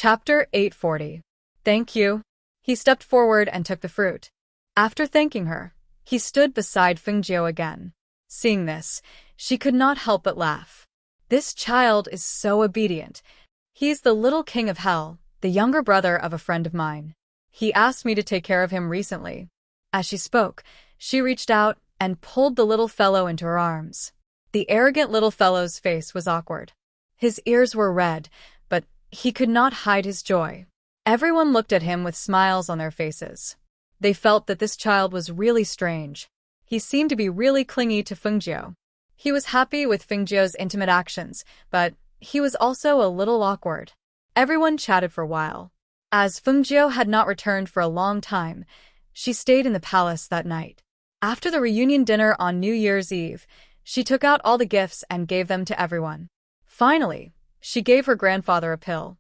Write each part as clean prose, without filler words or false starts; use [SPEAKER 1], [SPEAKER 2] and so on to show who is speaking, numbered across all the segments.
[SPEAKER 1] Chapter 840. Thank you. He stepped forward and took the fruit. After thanking her, he stood beside Fengjiu again. Seeing this, she could not help but laugh. This child is so obedient. He's the little king of hell, the younger brother of a friend of mine. He asked me to take care of him recently. As she spoke, she reached out and pulled the little fellow into her arms. The arrogant little fellow's face was awkward. His ears were red, but he could not hide his joy. Everyone looked at him with smiles on their faces. They felt that this child was really strange. He seemed to be really clingy to Fengjiu. He was happy with Fengjiu's intimate actions, but he was also a little awkward. Everyone chatted for a while. As Fengjiu had not returned for a long time, she stayed in the palace that night. After the reunion dinner on New Year's Eve, she took out all the gifts and gave them to everyone. Finally, she gave her grandfather a pill.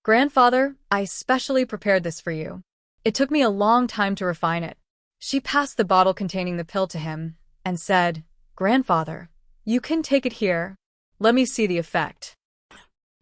[SPEAKER 1] "Grandfather, I specially prepared this for you. It took me a long time to refine it." She passed the bottle containing the pill to him and said, "Grandfather, you can take it here. Let me see the effect."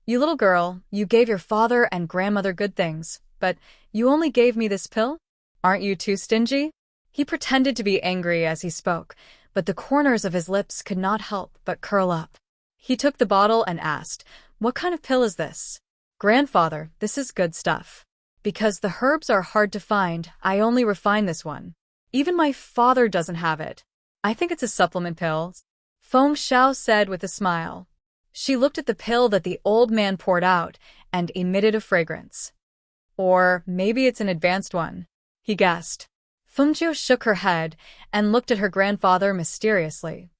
[SPEAKER 1] "You little girl, you gave your father and grandmother good things, but you only gave me this pill? Aren't you too stingy?" He pretended to be angry as he spoke, but the corners of his lips could not help but curl up. He took the bottle and asked, "What kind of pill is this?" "Grandfather, this is good stuff. Because the herbs are hard to find, I only refined this one. Even my father doesn't have it. I think it's a supplement pill," Feng Xiao said with a smile. She looked at the pill that the old man poured out and emitted a fragrance. "Or maybe it's an advanced one," he guessed. Fengjiu shook her head and looked at her grandfather mysteriously.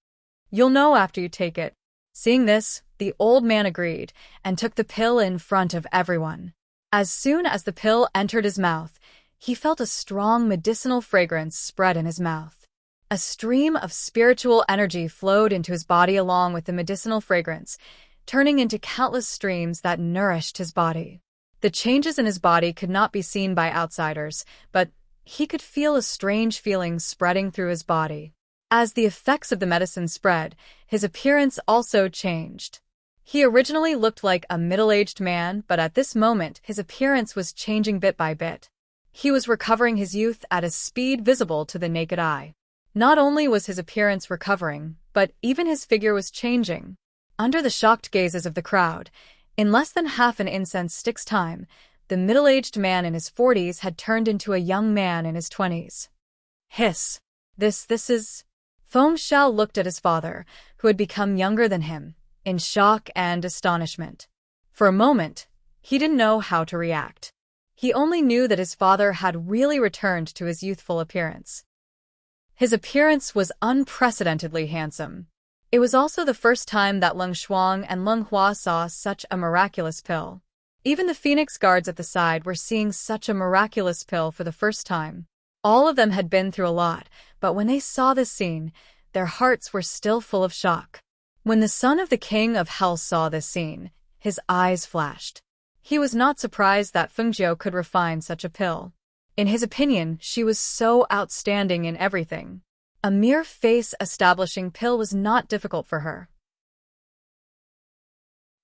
[SPEAKER 1] "You'll know after you take it." Seeing this, the old man agreed and took the pill in front of everyone. As soon as the pill entered his mouth, he felt a strong medicinal fragrance spread in his mouth. A stream of spiritual energy flowed into his body along with the medicinal fragrance, turning into countless streams that nourished his body. The changes in his body could not be seen by outsiders, but he could feel a strange feeling spreading through his body. As the effects of the medicine spread, his appearance also changed. He originally looked like a middle-aged man, but at this moment his appearance was changing bit by bit. He was recovering his youth at a speed visible to the naked eye. Not only was his appearance recovering, but even his figure was changing. Under the shocked gazes of the crowd, in less than half an incense stick's time, the middle-aged man in his 40s had turned into a young man in his 20s. Hiss. This is... Feng Xiao looked at his father, who had become younger than him, in shock and astonishment. For a moment, he didn't know how to react. He only knew that his father had really returned to his youthful appearance. His appearance was unprecedentedly handsome. It was also the first time that Leng Shuang and Leng Hua saw such a miraculous pill. Even the Phoenix guards at the side were seeing such a miraculous pill for the first time. All of them had been through a lot, but when they saw this scene, their hearts were still full of shock. When the son of the king of hell saw this scene, his eyes flashed. He was not surprised that Fengjiu could refine such a pill. In his opinion, she was so outstanding in everything. A mere face-establishing pill was not difficult for her.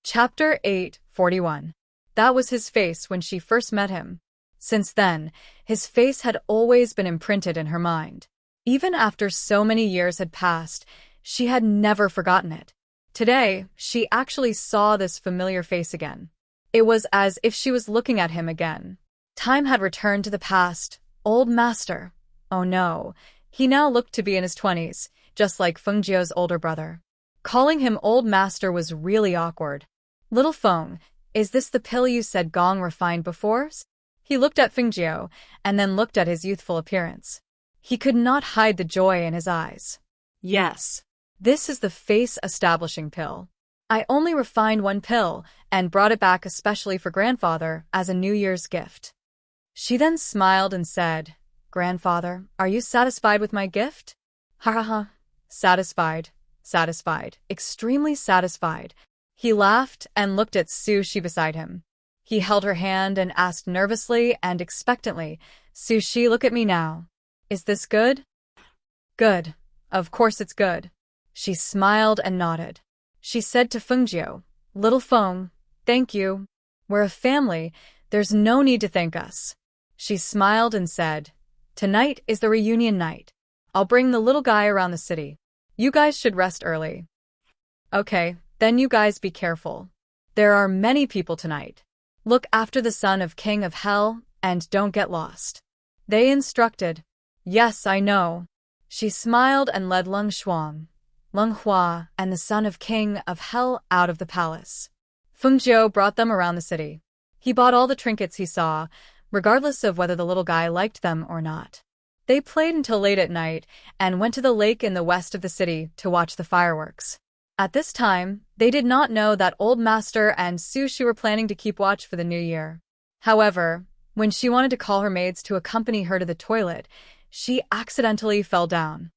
[SPEAKER 1] Chapter 841. That was his face when she first met him. Since then, his face had always been imprinted in her mind. Even after so many years had passed, she had never forgotten it. Today, she actually saw this familiar face again. It was as if she was looking at him again. Time had returned to the past. Old master. Oh no, he now looked to be in his 20s, just like Fengjiu's older brother. Calling him old master was really awkward. "Little Feng, is this the pill you said Gong refined before?" He looked at Fengjiu, and then looked at his youthful appearance. He could not hide the joy in his eyes. "Yes. This is the face-establishing pill. I only refined one pill, and brought it back especially for grandfather as a New Year's gift." She then smiled and said, "Grandfather, are you satisfied with my gift?" "Ha ha ha. Satisfied. Satisfied. Extremely satisfied." He laughed and looked at Su Shi beside him. He held her hand and asked nervously and expectantly, "Su Shi, look at me now. Is this good?" "Good. Of course it's good." She smiled and nodded. She said to Fengjiu, "Little Feng, thank you." We're a family, there's no need to thank us. She smiled and said, "Tonight is the reunion night. I'll bring the little guy around the city. You guys should rest early." "Okay, then you guys be careful. There are many people tonight. Look after the son of King of Hell and don't get lost," they instructed. "Yes, I know." She smiled and led Leng Hua, and the son of King of Hell out of the palace. Feng Jiu brought them around the city. He bought all the trinkets he saw, regardless of whether the little guy liked them or not. They played until late at night and went to the lake in the west of the city to watch the fireworks. At this time, they did not know that Old Master and Sushi were planning to keep watch for the new year. However, when she wanted to call her maids to accompany her to the toilet, she accidentally fell down.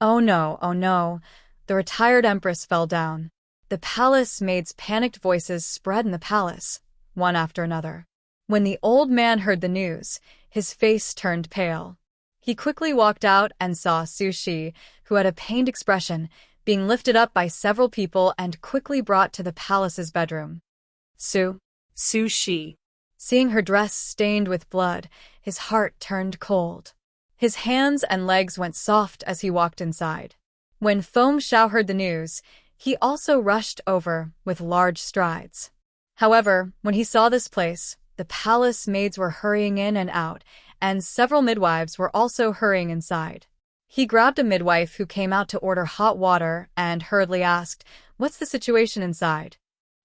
[SPEAKER 1] Oh no, the retired empress fell down. The palace maids' panicked voices spread in the palace, one after another. When the old man heard the news, his face turned pale. He quickly walked out and saw Sushi, who had a pained expression, being lifted up by several people and quickly brought to the palace's bedroom. Sushi. Seeing her dress stained with blood, his heart turned cold. His hands and legs went soft as he walked inside. When Feng Xiao heard the news, he also rushed over with large strides. However, when he saw this place, the palace maids were hurrying in and out, and several midwives were also hurrying inside. He grabbed a midwife who came out to order hot water and hurriedly asked, "What's the situation inside?"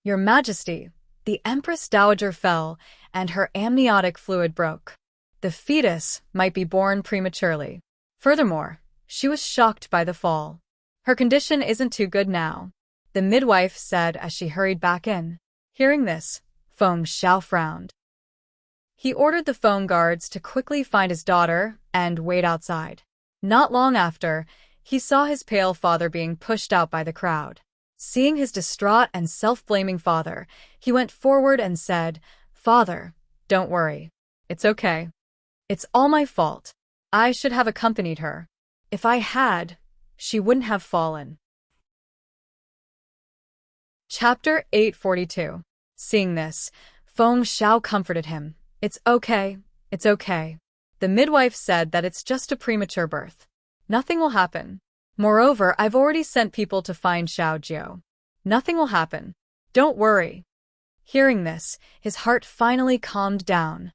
[SPEAKER 1] "Your Majesty, the Empress Dowager fell, and her amniotic fluid broke. The fetus might be born prematurely. Furthermore, she was shocked by the fall. Her condition isn't too good now," the midwife said as she hurried back in. Hearing this, Feng Xiao frowned. He ordered the phone guards to quickly find his daughter and wait outside. Not long after, he saw his pale father being pushed out by the crowd. Seeing his distraught and self-blaming father, he went forward and said, "Father, don't worry. It's okay. It's all my fault. I should have accompanied her. If I had, she wouldn't have fallen." Chapter 842. Seeing this, Feng Xiao comforted him. "It's okay, it's okay." The midwife said that it's just a premature birth. Nothing will happen. Moreover, I've already sent people to find Xiao Jiu. Nothing will happen. Don't worry. Hearing this, his heart finally calmed down.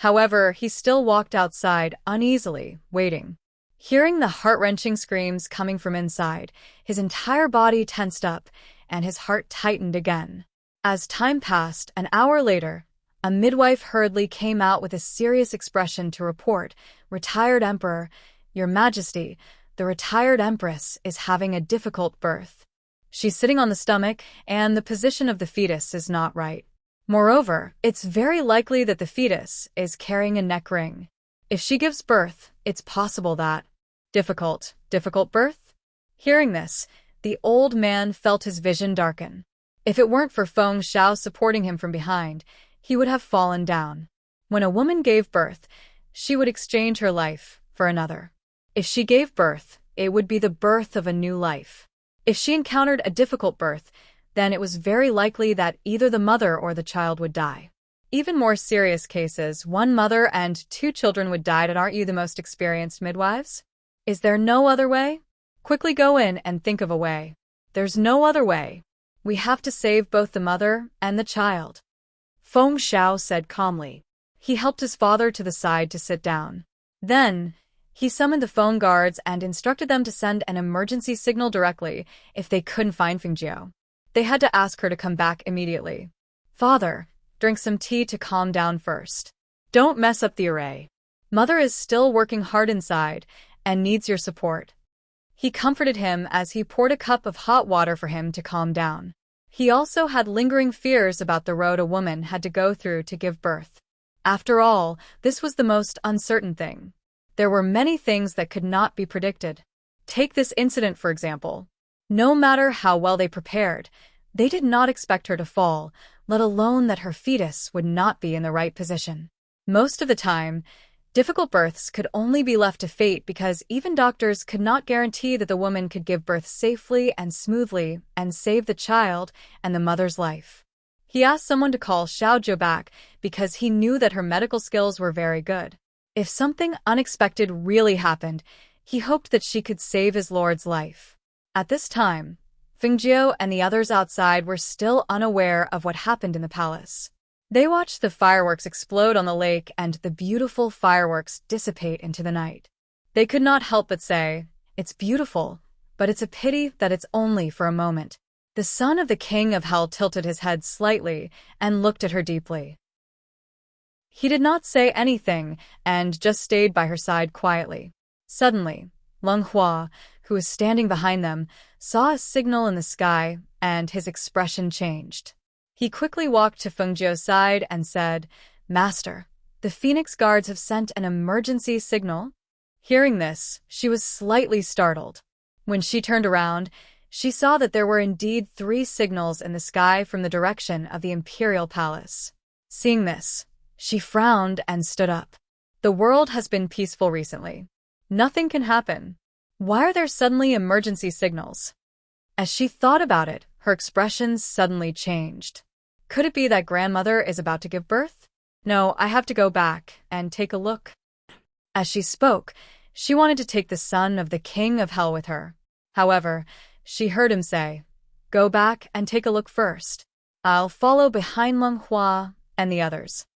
[SPEAKER 1] However, he still walked outside uneasily, waiting. Hearing the heart-wrenching screams coming from inside, his entire body tensed up, and his heart tightened again. As time passed, an hour later, a midwife hurriedly came out with a serious expression to report, "Retired Emperor, Your Majesty, the retired Empress is having a difficult birth. She's sitting on the stomach, and the position of the fetus is not right. Moreover, it's very likely that the fetus is carrying a neck ring. If she gives birth, it's possible that..." Difficult birth? Hearing this, the old man felt his vision darken. If it weren't for Feng Xiao supporting him from behind, he would have fallen down. When a woman gave birth, she would exchange her life for another. If she gave birth, it would be the birth of a new life. If she encountered a difficult birth, then it was very likely that either the mother or the child would die. Even more serious cases, one mother and 2 children would die, and aren't you the most experienced midwives? Is there no other way? Quickly go in and think of a way. There's no other way. We have to save both the mother and the child. Feng Xiao said calmly. He helped his father to the side to sit down. Then, he summoned the phone guards and instructed them to send an emergency signal directly if they couldn't find Feng Jiu. They had to ask her to come back immediately. "Father, drink some tea to calm down first. Don't mess up the array. Mother is still working hard inside and needs your support." He comforted him as he poured a cup of hot water for him to calm down. He also had lingering fears about the road a woman had to go through to give birth. After all, this was the most uncertain thing. There were many things that could not be predicted. Take this incident, for example. No matter how well they prepared, they did not expect her to fall, let alone that her fetus would not be in the right position. Most of the time, difficult births could only be left to fate because even doctors could not guarantee that the woman could give birth safely and smoothly and save the child and the mother's life. He asked someone to call Xiao Zhou back because he knew that her medical skills were very good. If something unexpected really happened, he hoped that she could save his lord's life. At this time, Fengjiu and the others outside were still unaware of what happened in the palace. They watched the fireworks explode on the lake and the beautiful fireworks dissipate into the night. They could not help but say, "It's beautiful, but it's a pity that it's only for a moment." The son of the king of hell tilted his head slightly and looked at her deeply. He did not say anything and just stayed by her side quietly. Suddenly, Leng Hua, who was standing behind them, saw a signal in the sky and his expression changed. He quickly walked to Fengjiu's side and said, "Master, the Phoenix Guards have sent an emergency signal." Hearing this, she was slightly startled. When she turned around, she saw that there were indeed 3 signals in the sky from the direction of the imperial palace. Seeing this, she frowned and stood up. The world has been peaceful recently. Nothing can happen. Why are there suddenly emergency signals? As she thought about it, her expression suddenly changed. Could it be that grandmother is about to give birth? No, I have to go back and take a look. As she spoke, she wanted to take the son of the king of hell with her. However, she heard him say, "Go back and take a look first. I'll follow behind Leng Hua and the others."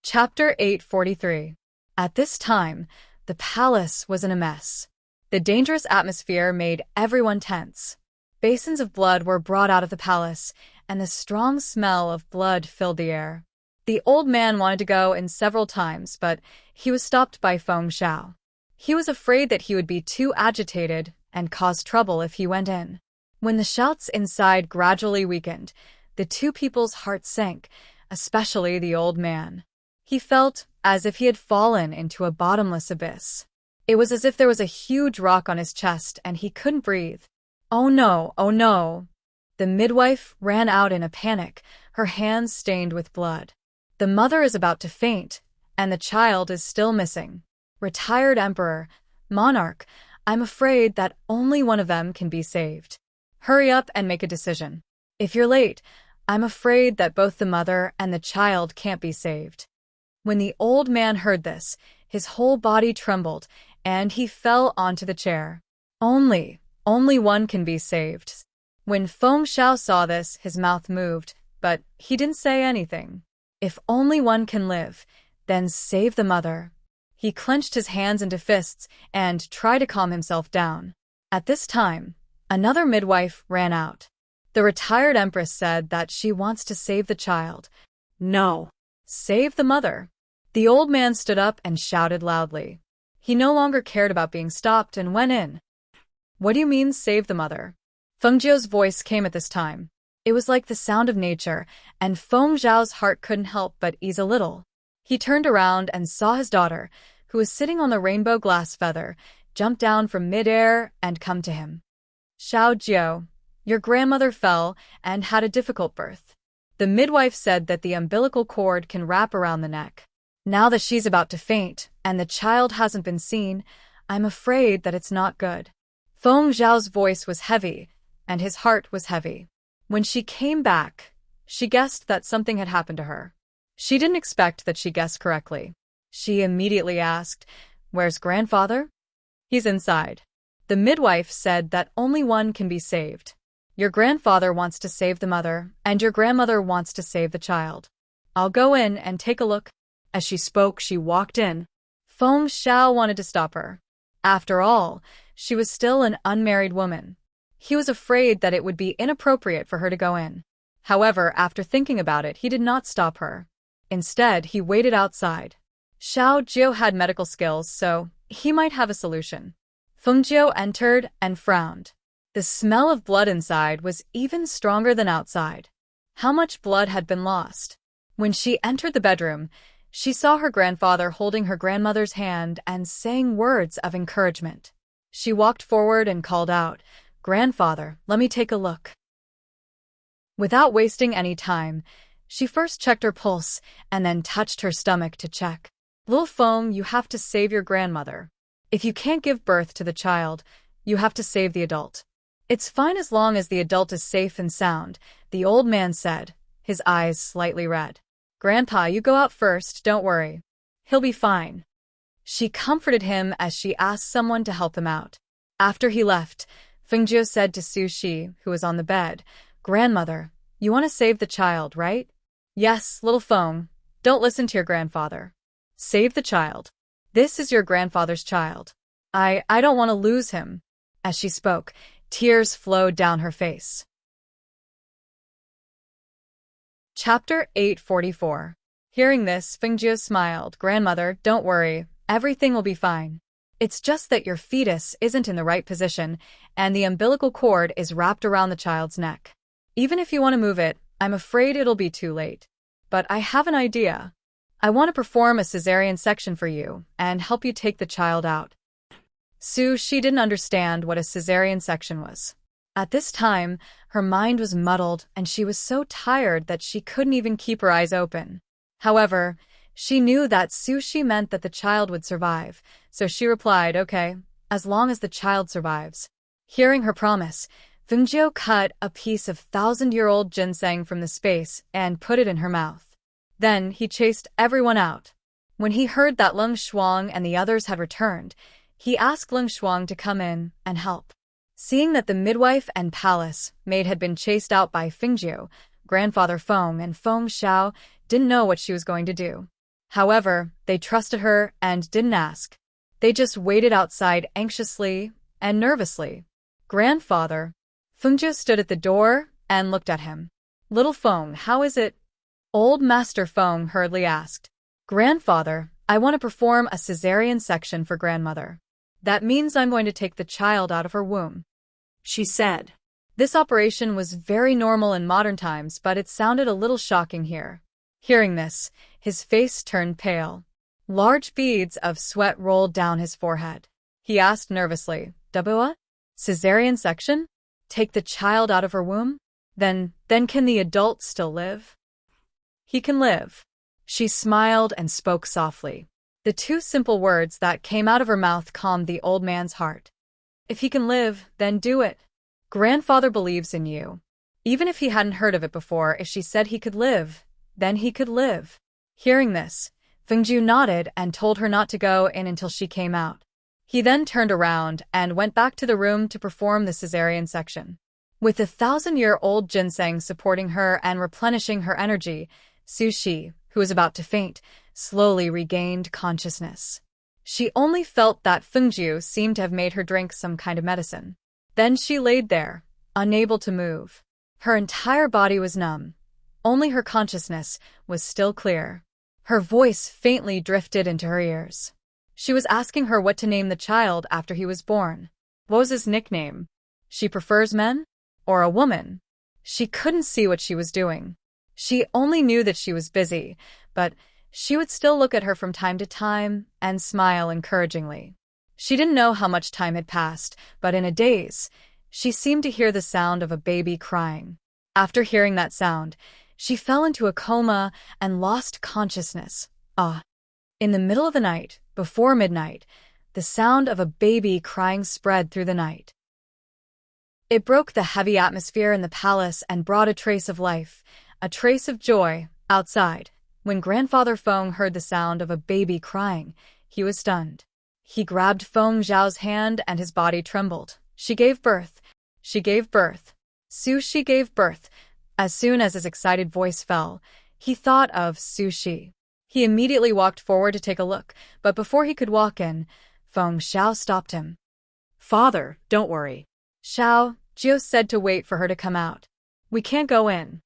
[SPEAKER 1] Chapter 843. At this time, the palace was in a mess. The dangerous atmosphere made everyone tense. Basins of blood were brought out of the palace, and the strong smell of blood filled the air. The old man wanted to go in several times, but he was stopped by Feng Xiao. He was afraid that he would be too agitated and cause trouble if he went in. When the shouts inside gradually weakened, the 2 people's hearts sank, especially the old man. He felt as if he had fallen into a bottomless abyss. It was as if there was a huge rock on his chest and he couldn't breathe. "Oh no, oh no." The midwife ran out in a panic, her hands stained with blood. The mother is about to faint, and the child is still missing. Retired emperor, monarch, I'm afraid that only one of them can be saved. Hurry up and make a decision. If you're late, I'm afraid that both the mother and the child can't be saved. When the old man heard this, his whole body trembled, and he fell onto the chair. Only one can be saved. When Feng Xiao saw this, his mouth moved, but he didn't say anything. If only one can live, then save the mother. He clenched his hands into fists and tried to calm himself down. At this time, another midwife ran out. The retired empress said that she wants to save the child. No, save the mother. The old man stood up and shouted loudly. He no longer cared about being stopped and went in. "What do you mean, save the mother?" Fengjiu's voice came at this time. It was like the sound of nature, and Feng Zhao's heart couldn't help but ease a little. He turned around and saw his daughter, who was sitting on the rainbow glass feather, jump down from midair and come to him. "Xiao Jiu, your grandmother fell and had a difficult birth. The midwife said that the umbilical cord can wrap around the neck. Now that she's about to faint and the child hasn't been seen, I'm afraid that it's not good." Feng Zhao's voice was heavy, and his heart was heavy. When she came back, she guessed that something had happened to her. She didn't expect that she guessed correctly. She immediately asked, "Where's grandfather?" "He's inside." The midwife said that only one can be saved. Your grandfather wants to save the mother, and your grandmother wants to save the child. I'll go in and take a look. As she spoke, she walked in. Feng Xiao wanted to stop her. After all, she was still an unmarried woman. He was afraid that it would be inappropriate for her to go in. However, after thinking about it, he did not stop her. Instead, he waited outside. Xiao Jiu had medical skills, so he might have a solution. Feng Jiu entered and frowned. The smell of blood inside was even stronger than outside. How much blood had been lost? When she entered the bedroom, she saw her grandfather holding her grandmother's hand and saying words of encouragement. She walked forward and called out, "Grandfather, let me take a look." Without wasting any time, she first checked her pulse and then touched her stomach to check. "Little Feng, you have to save your grandmother. If you can't give birth to the child, you have to save the adult." It's fine as long as the adult is safe and sound, the old man said, his eyes slightly red. Grandpa, you go out first, don't worry. He'll be fine. She comforted him as she asked someone to help him out. After he left, Fengjiu said to Su Shi, who was on the bed, Grandmother, you want to save the child, right? Yes, little Feng. Don't listen to your grandfather. Save the child. This is your grandfather's child. I don't want to lose him. As she spoke, tears flowed down her face. Chapter 844. Hearing this, Fengjiu smiled. Grandmother, don't worry. Everything will be fine. It's just that your fetus isn't in the right position, and the umbilical cord is wrapped around the child's neck. Even if you want to move it, I'm afraid it'll be too late. But I have an idea. I want to perform a cesarean section for you and help you take the child out. She didn't understand what a cesarean section was. At this time, her mind was muddled and she was so tired that she couldn't even keep her eyes open. However, she knew that Sushi meant that the child would survive, so she replied, okay, as long as the child survives. Hearing her promise, Fengjiu cut a piece of 1,000-year-old ginseng from the space and put it in her mouth. Then he chased everyone out. When he heard that Leng Shuang and the others had returned, he asked Leng Shuang to come in and help. Seeing that the midwife and palace maid had been chased out by Fengjiu, Grandfather Feng and Feng Xiao didn't know what she was going to do. However, they trusted her and didn't ask. They just waited outside anxiously and nervously. Grandfather. Fengjiu stood at the door and looked at him. Little Feng, how is it? Old Master Feng hurriedly asked. Grandfather, I want to perform a cesarean section for grandmother. That means I'm going to take the child out of her womb, she said. This operation was very normal in modern times, but it sounded a little shocking here. Hearing this, his face turned pale. Large beads of sweat rolled down his forehead. He asked nervously, Dabua? Cesarean section? Take the child out of her womb? Then can the adult still live? He can live. She smiled and spoke softly. The two simple words that came out of her mouth calmed the old man's heart. If he can live, then do it. Grandfather believes in you. Even if he hadn't heard of it before, if she said he could live, then he could live. Hearing this, Fengjiu nodded and told her not to go in until she came out. He then turned around and went back to the room to perform the cesarean section. With 1,000-year-old ginseng supporting her and replenishing her energy, Su Shi, who was about to faint, slowly regained consciousness. She only felt that Fengjiu seemed to have made her drink some kind of medicine. Then she laid there, unable to move. Her entire body was numb. Only her consciousness was still clear. Her voice faintly drifted into her ears. She was asking her what to name the child after he was born. What was his nickname? She prefers men? Or a woman? She couldn't see what she was doing. She only knew that she was busy, but she would still look at her from time to time and smile encouragingly. She didn't know how much time had passed, but in a daze, she seemed to hear the sound of a baby crying. After hearing that sound, she fell into a coma and lost consciousness. In the middle of the night, before midnight, the sound of a baby crying spread through the night. It broke the heavy atmosphere in the palace and brought a trace of life, a trace of joy, outside. When Grandfather Feng heard the sound of a baby crying, he was stunned. He grabbed Feng Zhao's hand and his body trembled. She gave birth. She gave birth. She gave birth. As soon as his excited voice fell, he thought of Su Shi. He immediately walked forward to take a look, but before he could walk in, Feng Xiao stopped him. Father, don't worry. Xiao, Jiu said to wait for her to come out. We can't go in.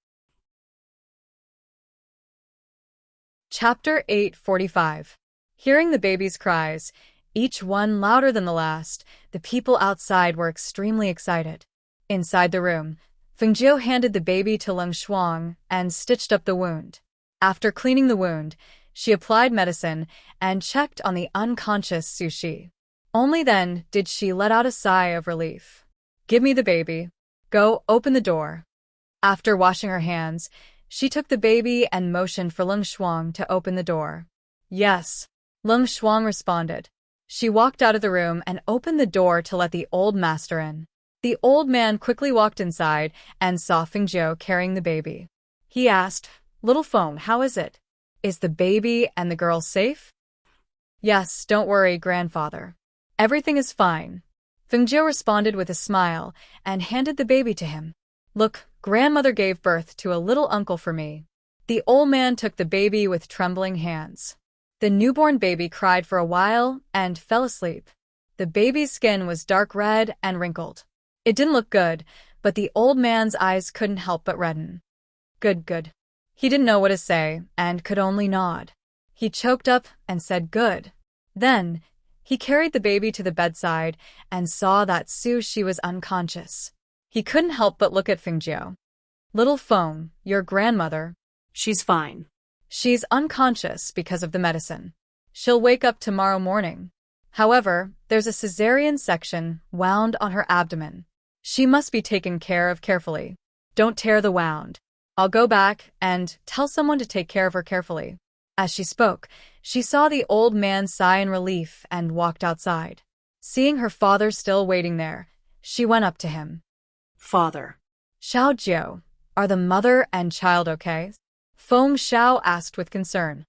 [SPEAKER 1] Chapter 845. Hearing the baby's cries, each one louder than the last, the people outside were extremely excited. Inside the room, Fengjiu handed the baby to Leng Shuang and stitched up the wound. After cleaning the wound, she applied medicine and checked on the unconscious Su Shi. Only then did she let out a sigh of relief. Give me the baby. Go, open the door. After washing her hands, she took the baby and motioned for Leng Shuang to open the door. Yes. Leng Shuang responded. She walked out of the room and opened the door to let the old master in. The old man quickly walked inside and saw Fengjiu carrying the baby. He asked, "Little Feng, how is it? Is the baby and the girl safe?" "Yes, don't worry, grandfather. Everything is fine." Fengjiu responded with a smile and handed the baby to him. "Look, grandmother gave birth to a little uncle for me." The old man took the baby with trembling hands. The newborn baby cried for a while and fell asleep. The baby's skin was dark red and wrinkled. It didn't look good, but the old man's eyes couldn't help but redden. Good, good. He didn't know what to say and could only nod. He choked up and said good. Then, he carried the baby to the bedside and saw that she was unconscious. He couldn't help but look at Fengjiu. "Little Feng, your grandmother."
[SPEAKER 2] "She's fine."
[SPEAKER 1] "She's unconscious because of the medicine. She'll wake up tomorrow morning. However, there's a cesarean section wound on her abdomen. She must be taken care of carefully. Don't tear the wound. I'll go back and tell someone to take care of her carefully." As she spoke, she saw the old man sigh in relief and walked outside. Seeing her father still waiting there, she went up to him.
[SPEAKER 2] "Father."
[SPEAKER 1] "Xiaojiu, are the mother and child okay?" Feng Xiao asked with concern.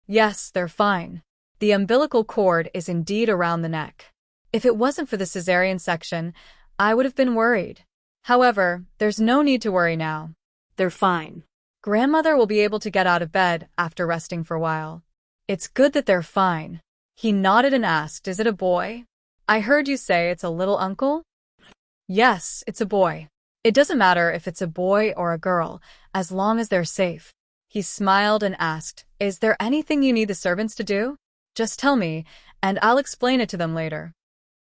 [SPEAKER 1] "Yes, they're fine. The umbilical cord is indeed around the neck. If it wasn't for the cesarean section, I would have been worried. However, there's no need to worry now.
[SPEAKER 2] "They're fine."
[SPEAKER 1] Grandmother will be able to get out of bed after resting for a while." "It's good that they're fine." He nodded and asked, "Is it a boy? I heard you say it's a little uncle?" "Yes, it's a boy. It doesn't matter if it's a boy or a girl, as long as they're safe." He smiled and asked, "Is there anything you need the servants to do? Just tell me, and I'll explain it to them later.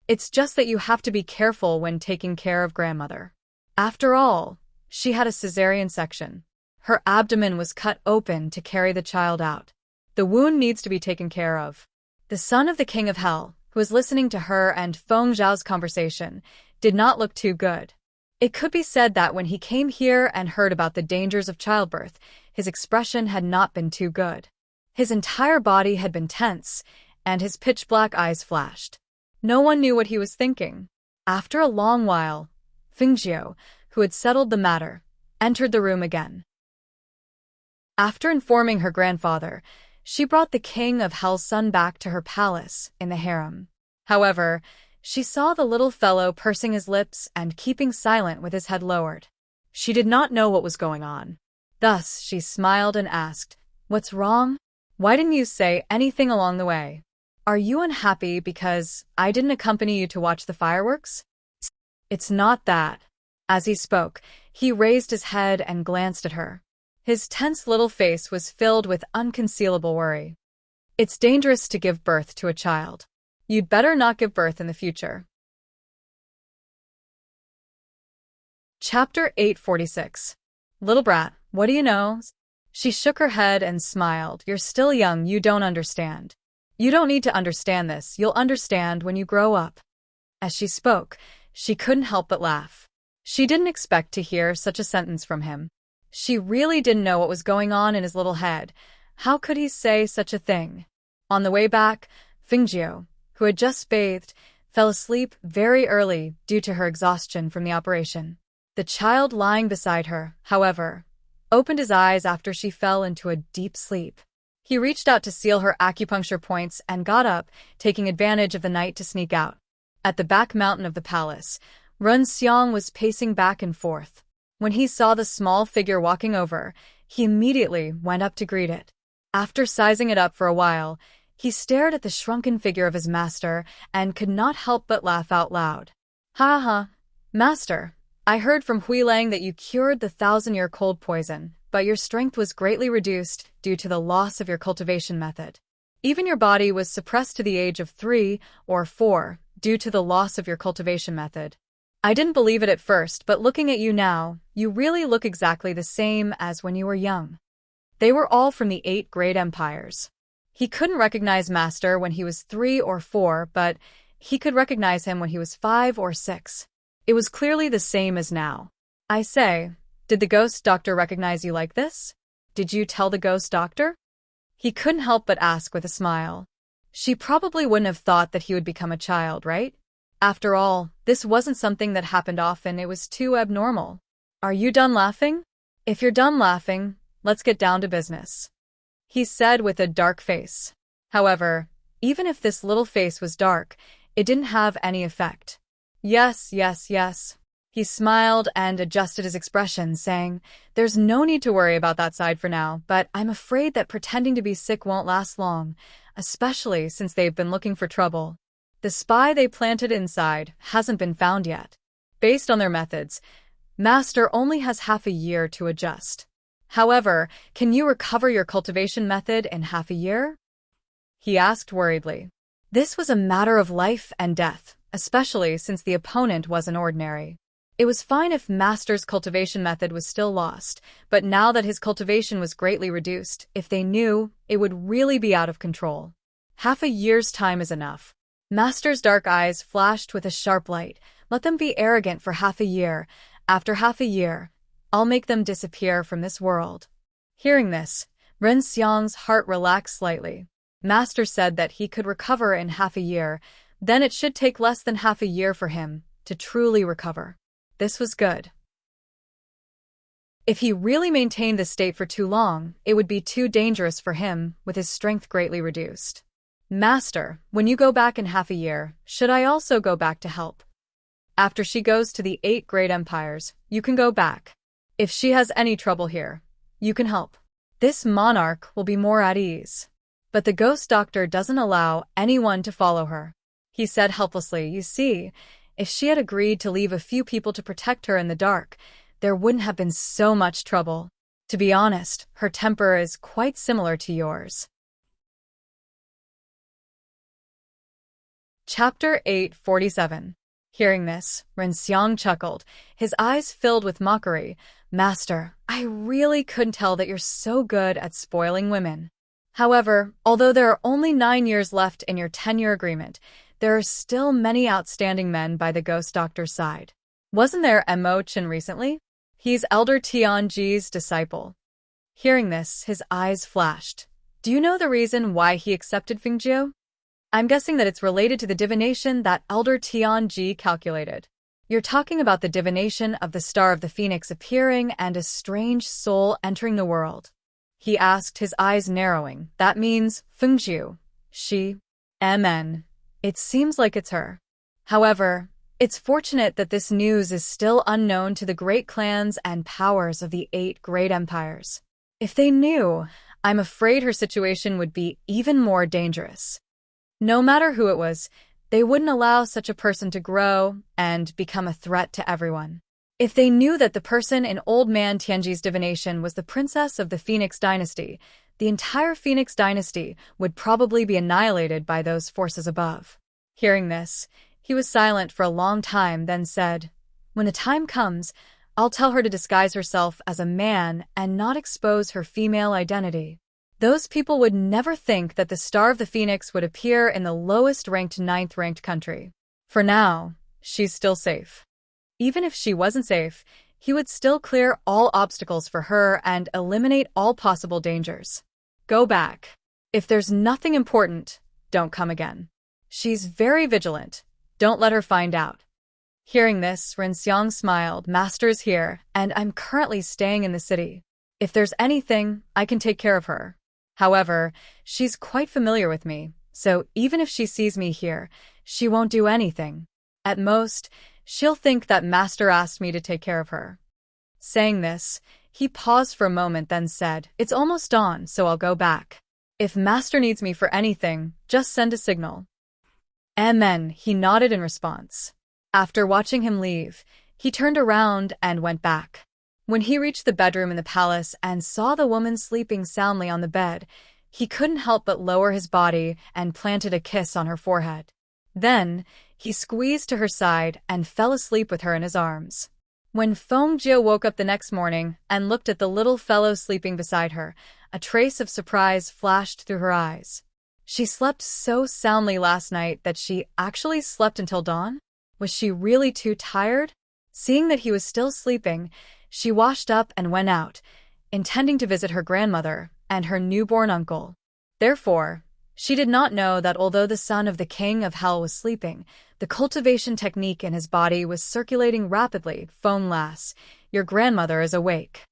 [SPEAKER 1] It's just that you have to be careful when taking care of grandmother. After all, she had a cesarean section. Her abdomen was cut open to carry the child out. The wound needs to be taken care of." The son of the king of hell, who was listening to her and Feng Zhao's conversation, did not look too good. It could be said that when he came here and heard about the dangers of childbirth, his expression had not been too good. His entire body had been tense, and his pitch-black eyes flashed. No one knew what he was thinking. After a long while, Fengjiu, who had settled the matter, entered the room again. After informing her grandfather, she brought the king of Hell's son back to her palace in the harem. However, she saw the little fellow pursing his lips and keeping silent with his head lowered. She did not know what was going on. Thus, she smiled and asked, "What's wrong? Why didn't you say anything along the way? Are you unhappy because I didn't accompany you to watch the fireworks?" "It's not that." As he spoke, he raised his head and glanced at her. His tense little face was filled with unconcealable worry. "It's dangerous to give birth to a child. You'd better not give birth in the future." Chapter 846. "Little brat, what do you know?" She shook her head and smiled. "You're still young, you don't understand. You don't need to understand this, you'll understand when you grow up." As she spoke, she couldn't help but laugh. She didn't expect to hear such a sentence from him. She really didn't know what was going on in his little head. How could he say such a thing? On the way back, Fengjiu, who had just bathed, fell asleep very early due to her exhaustion from the operation. The child lying beside her, however, opened his eyes after she fell into a deep sleep. He reached out to seal her acupuncture points and got up, taking advantage of the night to sneak out. At the back mountain of the palace, Run Xiang was pacing back and forth. When he saw the small figure walking over, he immediately went up to greet it. After sizing it up for a while, he stared at the shrunken figure of his master and could not help but laugh out loud. "Ha ha, master, I heard from Huilang that you cured the 1,000-year cold poison, but your strength was greatly reduced due to the loss of your cultivation method. Even your body was suppressed to the age of 3 or 4 due to the loss of your cultivation method. I didn't believe it at first, but looking at you now, you really look exactly the same as when you were young." They were all from the 8 great empires. He couldn't recognize Master when he was 3 or 4, but he could recognize him when he was 5 or 6. It was clearly the same as now. "I say, did the ghost doctor recognize you like this? Did you tell the ghost doctor?" He couldn't help but ask with a smile. She probably wouldn't have thought that he would become a child, right? After all, this wasn't something that happened often, it was too abnormal. Are you done laughing? If you're done laughing, let's get down to business, he said with a dark face. However, even if this little face was dark, it didn't have any effect. Yes, yes, yes. He smiled and adjusted his expression, saying, "There's no need to worry about that side for now, but I'm afraid that pretending to be sick won't last long, especially since they've been looking for trouble. The spy they planted inside hasn't been found yet. Based on their methods, Master only has half a year to adjust. However, can you recover your cultivation method in half a year?" he asked worriedly. This was a matter of life and death, especially since the opponent wasn't ordinary. It was fine if Master's cultivation method was still lost, but now that his cultivation was greatly reduced, if they knew, it would really be out of control. Half a year's time is enough. Master's dark eyes flashed with a sharp light. Let them be arrogant for half a year. After half a year, I'll make them disappear from this world. Hearing this, Ren Xiang's heart relaxed slightly. Master said that he could recover in half a year, then it should take less than half a year for him to truly recover. This was good. If he really maintained this state for too long, it would be too dangerous for him, with his strength greatly reduced. Master, when you go back in half a year, should I also go back to help? After she goes to the 8 great empires, you can go back. If she has any trouble here, you can help. This monarch will be more at ease. But the ghost doctor doesn't allow anyone to follow her, he said helplessly. You see, if she had agreed to leave a few people to protect her in the dark, there wouldn't have been so much trouble. To be honest, her temper is quite similar to yours. Chapter 847. Hearing this, Ren Xiang chuckled, his eyes filled with mockery. Master, I really couldn't tell that you're so good at spoiling women. However, although there are only 9 years left in your 10-year agreement, there are still many outstanding men by the ghost doctor's side. Wasn't there Mo Chen recently? He's Elder Tianji's disciple. Hearing this, his eyes flashed. Do you know the reason why he accepted Fengjiu? I'm guessing that it's related to the divination that Elder Tianji calculated. You're talking about the divination of the Star of the Phoenix appearing and a strange soul entering the world, he asked, his eyes narrowing. That means Fengjiu. She. MN. It seems like it's her. However, it's fortunate that this news is still unknown to the great clans and powers of the 8 great empires. If they knew, I'm afraid her situation would be even more dangerous. No matter who it was, they wouldn't allow such a person to grow and become a threat to everyone. If they knew that the person in Old Man Tianji's divination was the princess of the Phoenix dynasty, the entire Phoenix dynasty would probably be annihilated by those forces above. Hearing this, he was silent for a long time, then said, When the time comes, I'll tell her to disguise herself as a man and not expose her female identity. Those people would never think that the Star of the Phoenix would appear in the lowest-ranked 9th-ranked country. For now, she's still safe. Even if she wasn't safe, he would still clear all obstacles for her and eliminate all possible dangers. Go back. If there's nothing important, don't come again. She's very vigilant. Don't let her find out. Hearing this, Ren Xiang smiled. Master's here, and I'm currently staying in the city. If there's anything, I can take care of her. However, she's quite familiar with me, so even if she sees me here, she won't do anything. At most, she'll think that Master asked me to take care of her. Saying this, he paused for a moment, then said, It's almost dawn, so I'll go back. If Master needs me for anything, just send a signal. Amen, he nodded in response. After watching him leave, he turned around and went back. When he reached the bedroom in the palace and saw the woman sleeping soundly on the bed, he couldn't help but lower his body and planted a kiss on her forehead. Then, he squeezed to her side and fell asleep with her in his arms. When Fengjiu woke up the next morning and looked at the little fellow sleeping beside her, a trace of surprise flashed through her eyes. She slept so soundly last night that she actually slept until dawn? Was she really too tired? Seeing that he was still sleeping, she washed up and went out, intending to visit her grandmother and her newborn uncle. Therefore, She did not know that although the son of the king of hell was sleeping, the cultivation technique in his body was circulating rapidly. Feng lass, your grandmother is awake.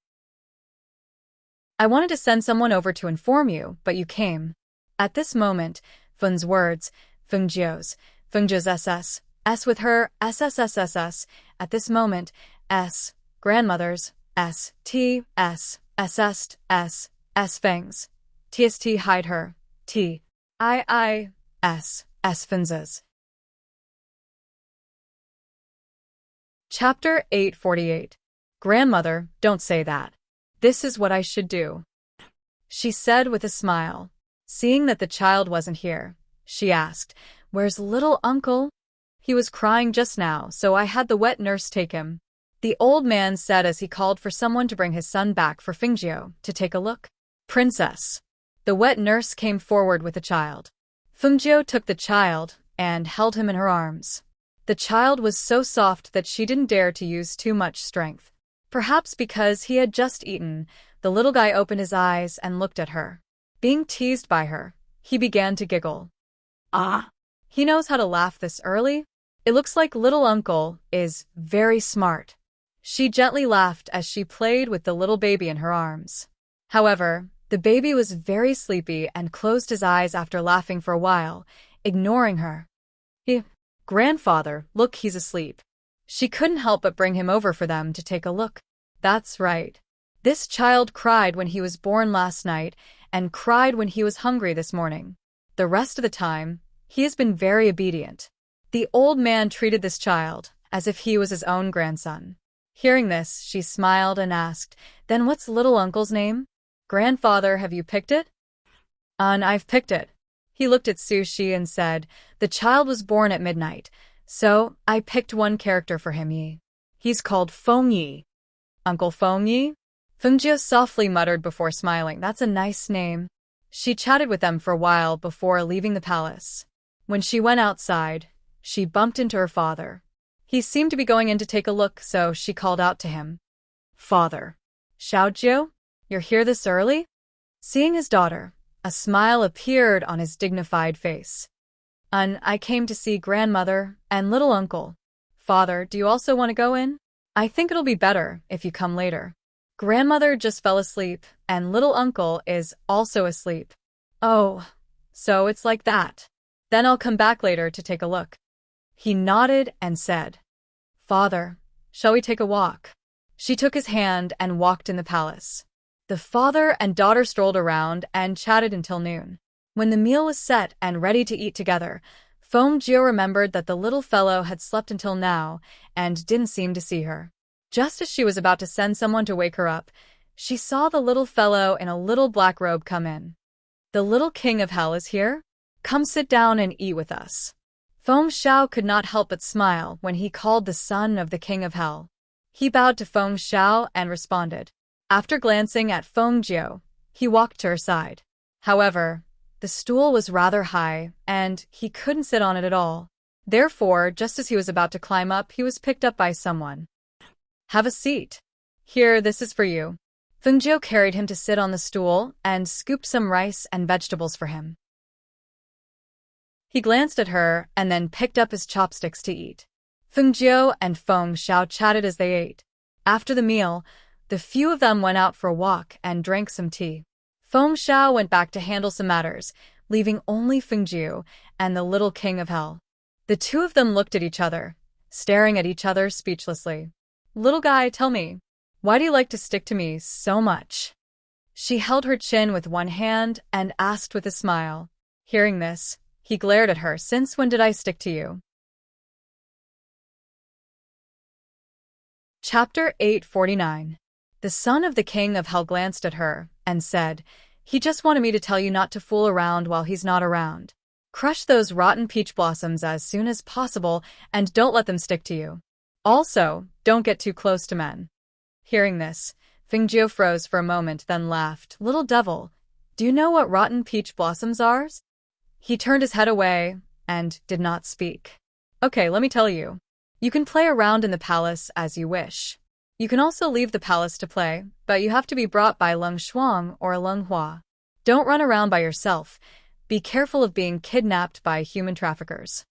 [SPEAKER 1] I wanted to send someone over to inform you, but you came. At this moment, Feng's words, Fengjiu's S with her, SSSSS, at this moment, S, grandmother's, S, T, S, SST, S Feng's, TST hide her, T, I, S Fenz's. Chapter 848. Grandmother, don't say that. This is what I should do, she said with a smile. Seeing that the child wasn't here, she asked, where's little uncle? He was crying just now, so I had the wet nurse take him. The old man said as he called for someone to bring his son back for Fengjiu to take a look. Princess. The wet nurse came forward with the child. Fengjiu took the child and held him in her arms. The child was so soft that she didn't dare to use too much strength. Perhaps because he had just eaten, the little guy opened his eyes and looked at her. Being teased by her, he began to giggle. Ah! He knows how to laugh this early? It looks like little uncle is very smart. She gently laughed as she played with the little baby in her arms. However, the baby was very sleepy and closed his eyes after laughing for a while, ignoring her. Grandfather, look, he's asleep. She couldn't help but bring him over for them to take a look. That's right. This child cried when he was born last night and cried when he was hungry this morning. The rest of the time, he has been very obedient. The old man treated this child as if he was his own grandson. Hearing this, she smiled and asked, then what's little uncle's name? Grandfather, have you picked it? I've picked it. He looked at Sushi and said, the child was born at midnight, so I picked one character for him. He's called Feng Yi. Uncle Feng Yi? Fengjiu softly muttered before smiling. That's a nice name. She chatted with them for a while before leaving the palace. When she went outside, she bumped into her father. He seemed to be going in to take a look, so she called out to him. Father. Xiaojiu? You're here this early? Seeing his daughter, a smile appeared on his dignified face. I came to see grandmother and little uncle. Father, do you also want to go in? I think it'll be better if you come later. Grandmother just fell asleep, and little uncle is also asleep. Oh, so it's like that. Then I'll come back later to take a look. He nodded and said, Father, shall we take a walk? She took his hand and walked in the palace. The father and daughter strolled around and chatted until noon. When the meal was set and ready to eat together, Fengjiu remembered that the little fellow had slept until now and didn't seem to see her. Just as she was about to send someone to wake her up, she saw the little fellow in a little black robe come in. The little king of hell is here? Come sit down and eat with us. Feng Xiao could not help but smile when he called the son of the king of hell. He bowed to Feng Xiao and responded. After glancing at Fengjiu, he walked to her side. However, the stool was rather high, and he couldn't sit on it at all. Therefore, just as he was about to climb up, he was picked up by someone. Have a seat. Here, this is for you. Fengjiu carried him to sit on the stool and scooped some rice and vegetables for him. He glanced at her and then picked up his chopsticks to eat. Fengjiu and Feng Xiao chatted as they ate. After the meal, the few of them went out for a walk and drank some tea. Feng Xiao went back to handle some matters, leaving only Fengjiu and the little king of hell. The two of them looked at each other, staring at each other speechlessly. Little guy, tell me, why do you like to stick to me so much? She held her chin with one hand and asked with a smile. Hearing this, he glared at her. Since when did I stick to you? Chapter 849. The son of the king of hell glanced at her and said, he just wanted me to tell you not to fool around while he's not around. Crush those rotten peach blossoms as soon as possible and don't let them stick to you. Also, don't get too close to men. Hearing this, Fengjiu froze for a moment, then laughed. Little devil, do you know what rotten peach blossoms are? He turned his head away and did not speak. Okay, let me tell you. You can play around in the palace as you wish. You can also leave the palace to play, but you have to be brought by Leng Shuang or Leng Hua. Don't run around by yourself. Be careful of being kidnapped by human traffickers.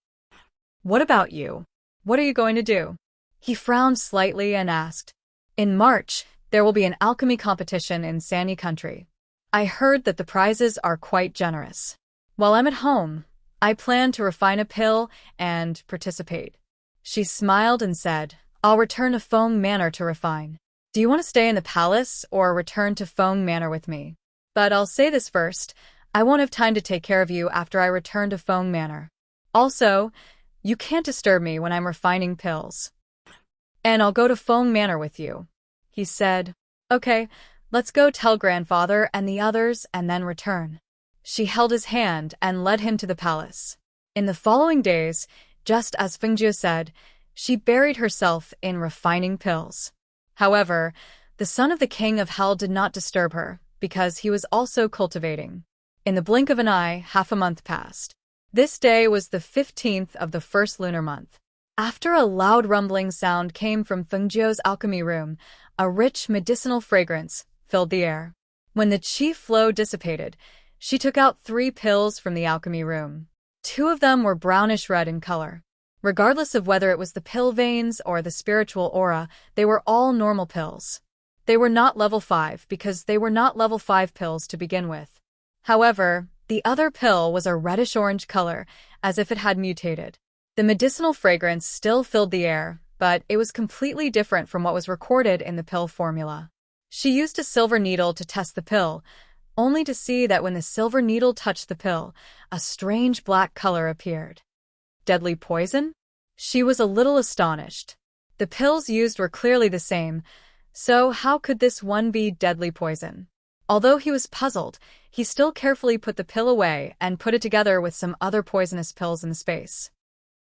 [SPEAKER 1] What about you? What are you going to do? He frowned slightly and asked. In March, there will be an alchemy competition in Sani country. I heard that the prizes are quite generous. While I'm at home, I plan to refine a pill and participate. She smiled and said, I'll return to Feng Manor to refine. Do you want to stay in the palace or return to Feng Manor with me? But I'll say this first, I won't have time to take care of you after I return to Feng Manor. Also, you can't disturb me when I'm refining pills. And I'll go to Feng Manor with you. He said, Okay, let's go tell grandfather and the others and then return. She held his hand and led him to the palace. In the following days, just as Fengjie said, she buried herself in refining pills. However, the son of the king of hell did not disturb her, because he was also cultivating. In the blink of an eye, half a month passed. This day was the 15th of the first lunar month. After a loud rumbling sound came from Fengjie's alchemy room, a rich medicinal fragrance filled the air. When the chi flow dissipated, she took out 3 pills from the alchemy room. 2 of them were brownish-red in color. Regardless of whether it was the pill veins or the spiritual aura, they were all normal pills. They were not level 5 because they were not level 5 pills to begin with. However, the other pill was a reddish-orange color, as if it had mutated. The medicinal fragrance still filled the air, but it was completely different from what was recorded in the pill formula. She used a silver needle to test the pill, only to see that when the silver needle touched the pill, a strange black color appeared. Deadly poison? She was a little astonished. The pills used were clearly the same, so how could this one be deadly poison? Although he was puzzled, he still carefully put the pill away and put it together with some other poisonous pills in the space.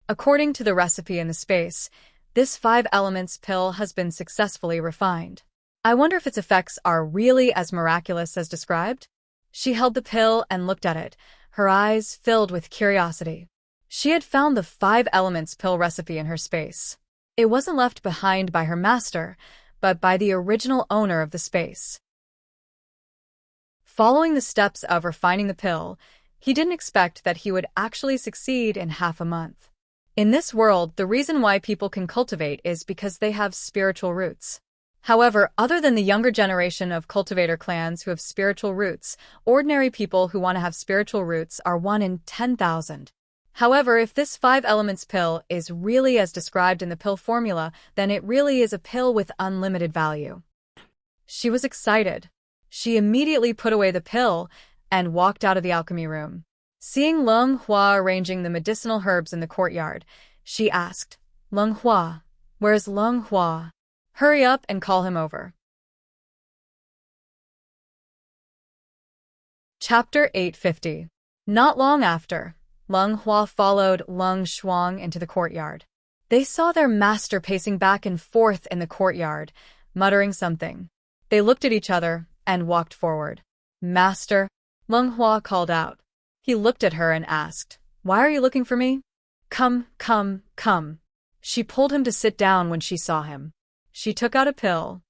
[SPEAKER 1] According to the recipe in the space, this 5 elements pill has been successfully refined. I wonder if its effects are really as miraculous as described? She held the pill and looked at it, her eyes filled with curiosity. She had found the 5 elements pill recipe in her space. It wasn't left behind by her master, but by the original owner of the space. Following the steps of refining the pill, he didn't expect that he would actually succeed in half a month. In this world, the reason why people can cultivate is because they have spiritual roots. However, other than the younger generation of cultivator clans who have spiritual roots, ordinary people who want to have spiritual roots are 1 in 10,000. However, if this 5 elements pill is really as described in the pill formula, then it really is a pill with unlimited value. She was excited. She immediately put away the pill and walked out of the alchemy room. Seeing Leng Hua arranging the medicinal herbs in the courtyard, she asked, Leng Hua, where's Leng Hua? Hurry up and call him over. Chapter 850. Not long after, Leng Hua followed Leng Shuang into the courtyard. They saw their master pacing back and forth in the courtyard, muttering something. They looked at each other and walked forward. Master, Leng Hua called out. He looked at her and asked, Why are you looking for me? Come, come, come. She pulled him to sit down when she saw him. She took out a pill.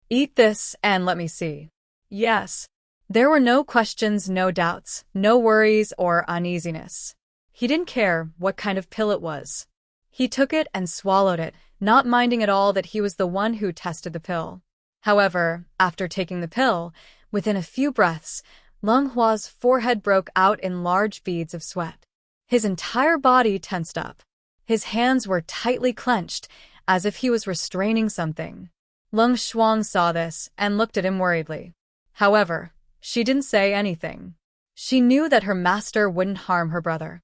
[SPEAKER 1] Eat this and let me see. Yes. There were no questions, no doubts, no worries or uneasiness. He didn't care what kind of pill it was. He took it and swallowed it, not minding at all that he was the one who tested the pill. However, after taking the pill, within a few breaths, Leng Hua's forehead broke out in large beads of sweat. His entire body tensed up. His hands were tightly clenched, as if he was restraining something. Leng Shuang saw this and looked at him worriedly. However, she didn't say anything. She knew that her master wouldn't harm her brother.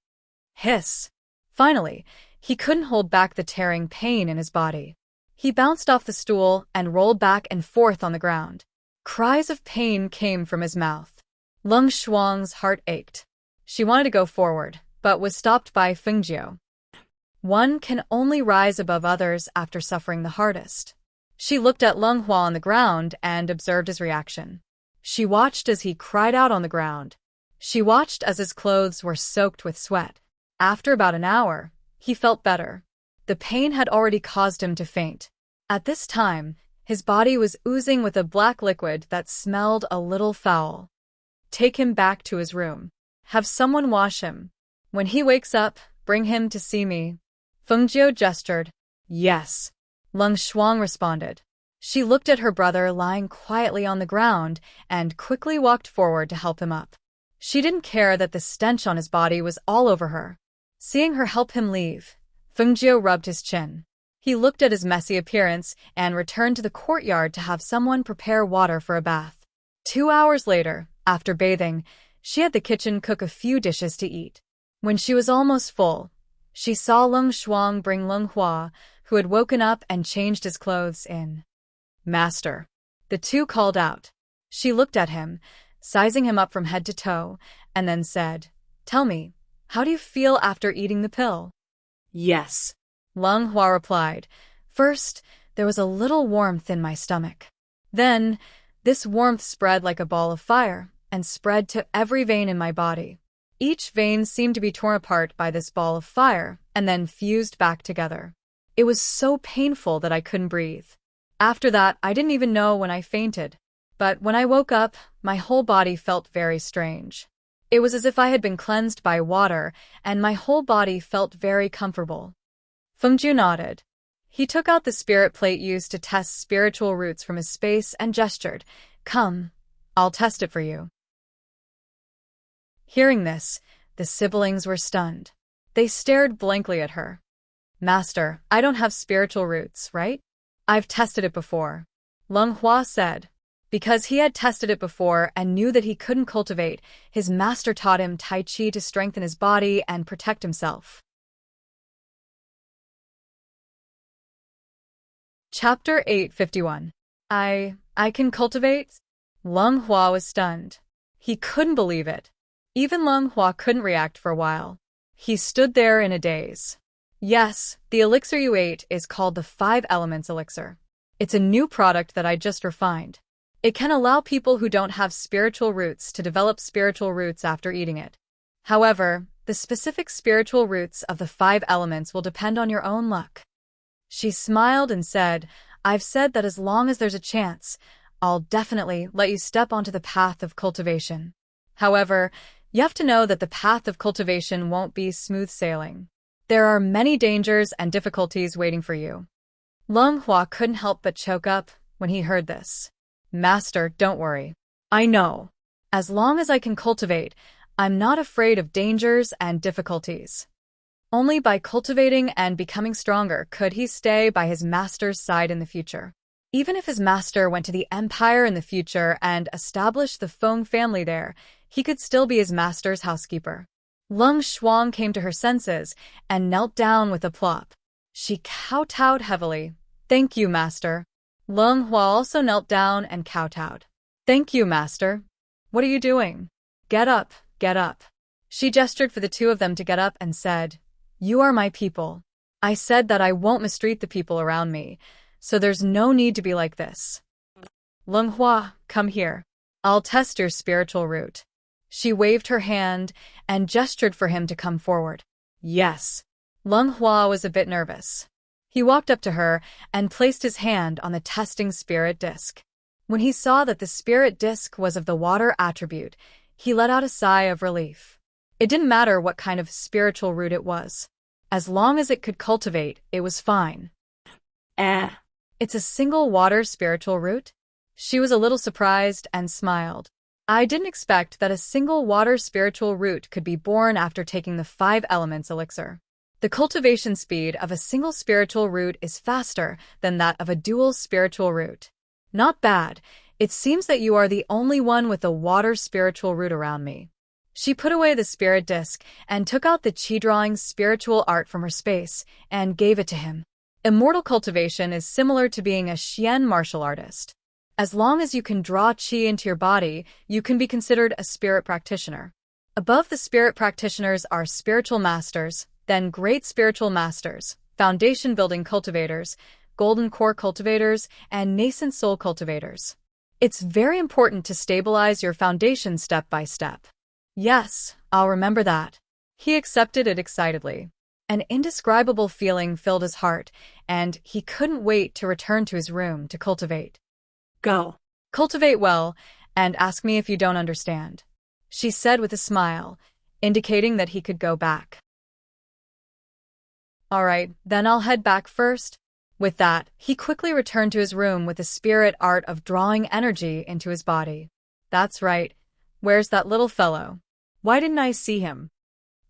[SPEAKER 1] Hiss! Finally, he couldn't hold back the tearing pain in his body. He bounced off the stool and rolled back and forth on the ground. Cries of pain came from his mouth. Leng Shuang's heart ached. She wanted to go forward, but was stopped by Fengjie. One can only rise above others after suffering the hardest. She looked at Leng Hua on the ground and observed his reaction. She watched as he cried out on the ground. She watched as his clothes were soaked with sweat. After about an hour, he felt better. The pain had already caused him to faint. At this time, his body was oozing with a black liquid that smelled a little foul. Take him back to his room. Have someone wash him. When he wakes up, bring him to see me. Feng Jiu gestured. Yes. Leng Shuang responded. She looked at her brother lying quietly on the ground and quickly walked forward to help him up. She didn't care that the stench on his body was all over her. Seeing her help him leave, Feng Jiu rubbed his chin. He looked at his messy appearance and returned to the courtyard to have someone prepare water for a bath. 2 hours later, after bathing, she had the kitchen cook a few dishes to eat. When she was almost full, she saw Leng Shuang bring Leng Hua, who had woken up and changed his clothes, in. Master. The two called out. She looked at him, sizing him up from head to toe, and then said, Tell me, how do you feel after eating the pill?
[SPEAKER 2] Yes.
[SPEAKER 1] Leng Hua replied. First, there was a little warmth in my stomach. Then, this warmth spread like a ball of fire and spread to every vein in my body. Each vein seemed to be torn apart by this ball of fire and then fused back together. It was so painful that I couldn't breathe. After that, I didn't even know when I fainted. But when I woke up, my whole body felt very strange. It was as if I had been cleansed by water, and my whole body felt very comfortable. Feng Jiu nodded. He took out the spirit plate used to test spiritual roots from his space and gestured. Come, I'll test it for you. Hearing this, the siblings were stunned. They stared blankly at her. Master, I don't have spiritual roots, right? I've tested it before. Leng Hua said. Because he had tested it before and knew that he couldn't cultivate, his master taught him Tai Chi to strengthen his body and protect himself. Chapter 851. I can cultivate? Leng Hua was stunned. He couldn't believe it. Even Leng Hua couldn't react for a while. He stood there in a daze. Yes, the elixir you ate is called the 5 Elements Elixir. It's a new product that I just refined. It can allow people who don't have spiritual roots to develop spiritual roots after eating it. However, the specific spiritual roots of the 5 elements will depend on your own luck. She smiled and said, I've said that as long as there's a chance, I'll definitely let you step onto the path of cultivation. However, you have to know that the path of cultivation won't be smooth sailing. There are many dangers and difficulties waiting for you. Leng Hua couldn't help but choke up when he heard this. Master, don't worry. I know. As long as I can cultivate, I'm not afraid of dangers and difficulties. Only by cultivating and becoming stronger could he stay by his master's side in the future. Even if his master went to the empire in the future and established the Feng family there, he could still be his master's housekeeper. Leng Shuang came to her senses and knelt down with a plop. She kowtowed heavily. Thank you, master. Leng Hua also knelt down and kowtowed. Thank you, master. What are you doing? Get up, get up. She gestured for the two of them to get up and said, You are my people. I said that I won't mistreat the people around me, so there's no need to be like this. Leng Hua, come here. I'll test your spiritual root. She waved her hand and gestured for him to come forward. Yes. Leng Hua was a bit nervous. He walked up to her and placed his hand on the testing spirit disc. When he saw that the spirit disc was of the water attribute, he let out a sigh of relief. It didn't matter what kind of spiritual root it was. As long as it could cultivate, it was fine. It's a single water spiritual root? She was a little surprised and smiled. I didn't expect that a single water spiritual root could be born after taking the 5 elements elixir. The cultivation speed of a single spiritual root is faster than that of a dual spiritual root. Not bad. It seems that you are the only one with a water spiritual root around me. She put away the spirit disc and took out the chi drawing spiritual art from her space and gave it to him. Immortal cultivation is similar to being a Xian martial artist. As long as you can draw qi into your body, you can be considered a spirit practitioner. Above the spirit practitioners are spiritual masters, then great spiritual masters, foundation building cultivators, golden core cultivators, and nascent soul cultivators. It's very important to stabilize your foundation step by step. Yes, I'll remember that. He accepted it excitedly. An indescribable feeling filled his heart, and he couldn't wait to return to his room to cultivate.
[SPEAKER 2] Go.
[SPEAKER 1] Cultivate well, and ask me if you don't understand, she said with a smile, indicating that he could go back. All right, then I'll head back first. With that, he quickly returned to his room with the spirit art of drawing energy into his body. That's right. Where's that little fellow? Why didn't I see him?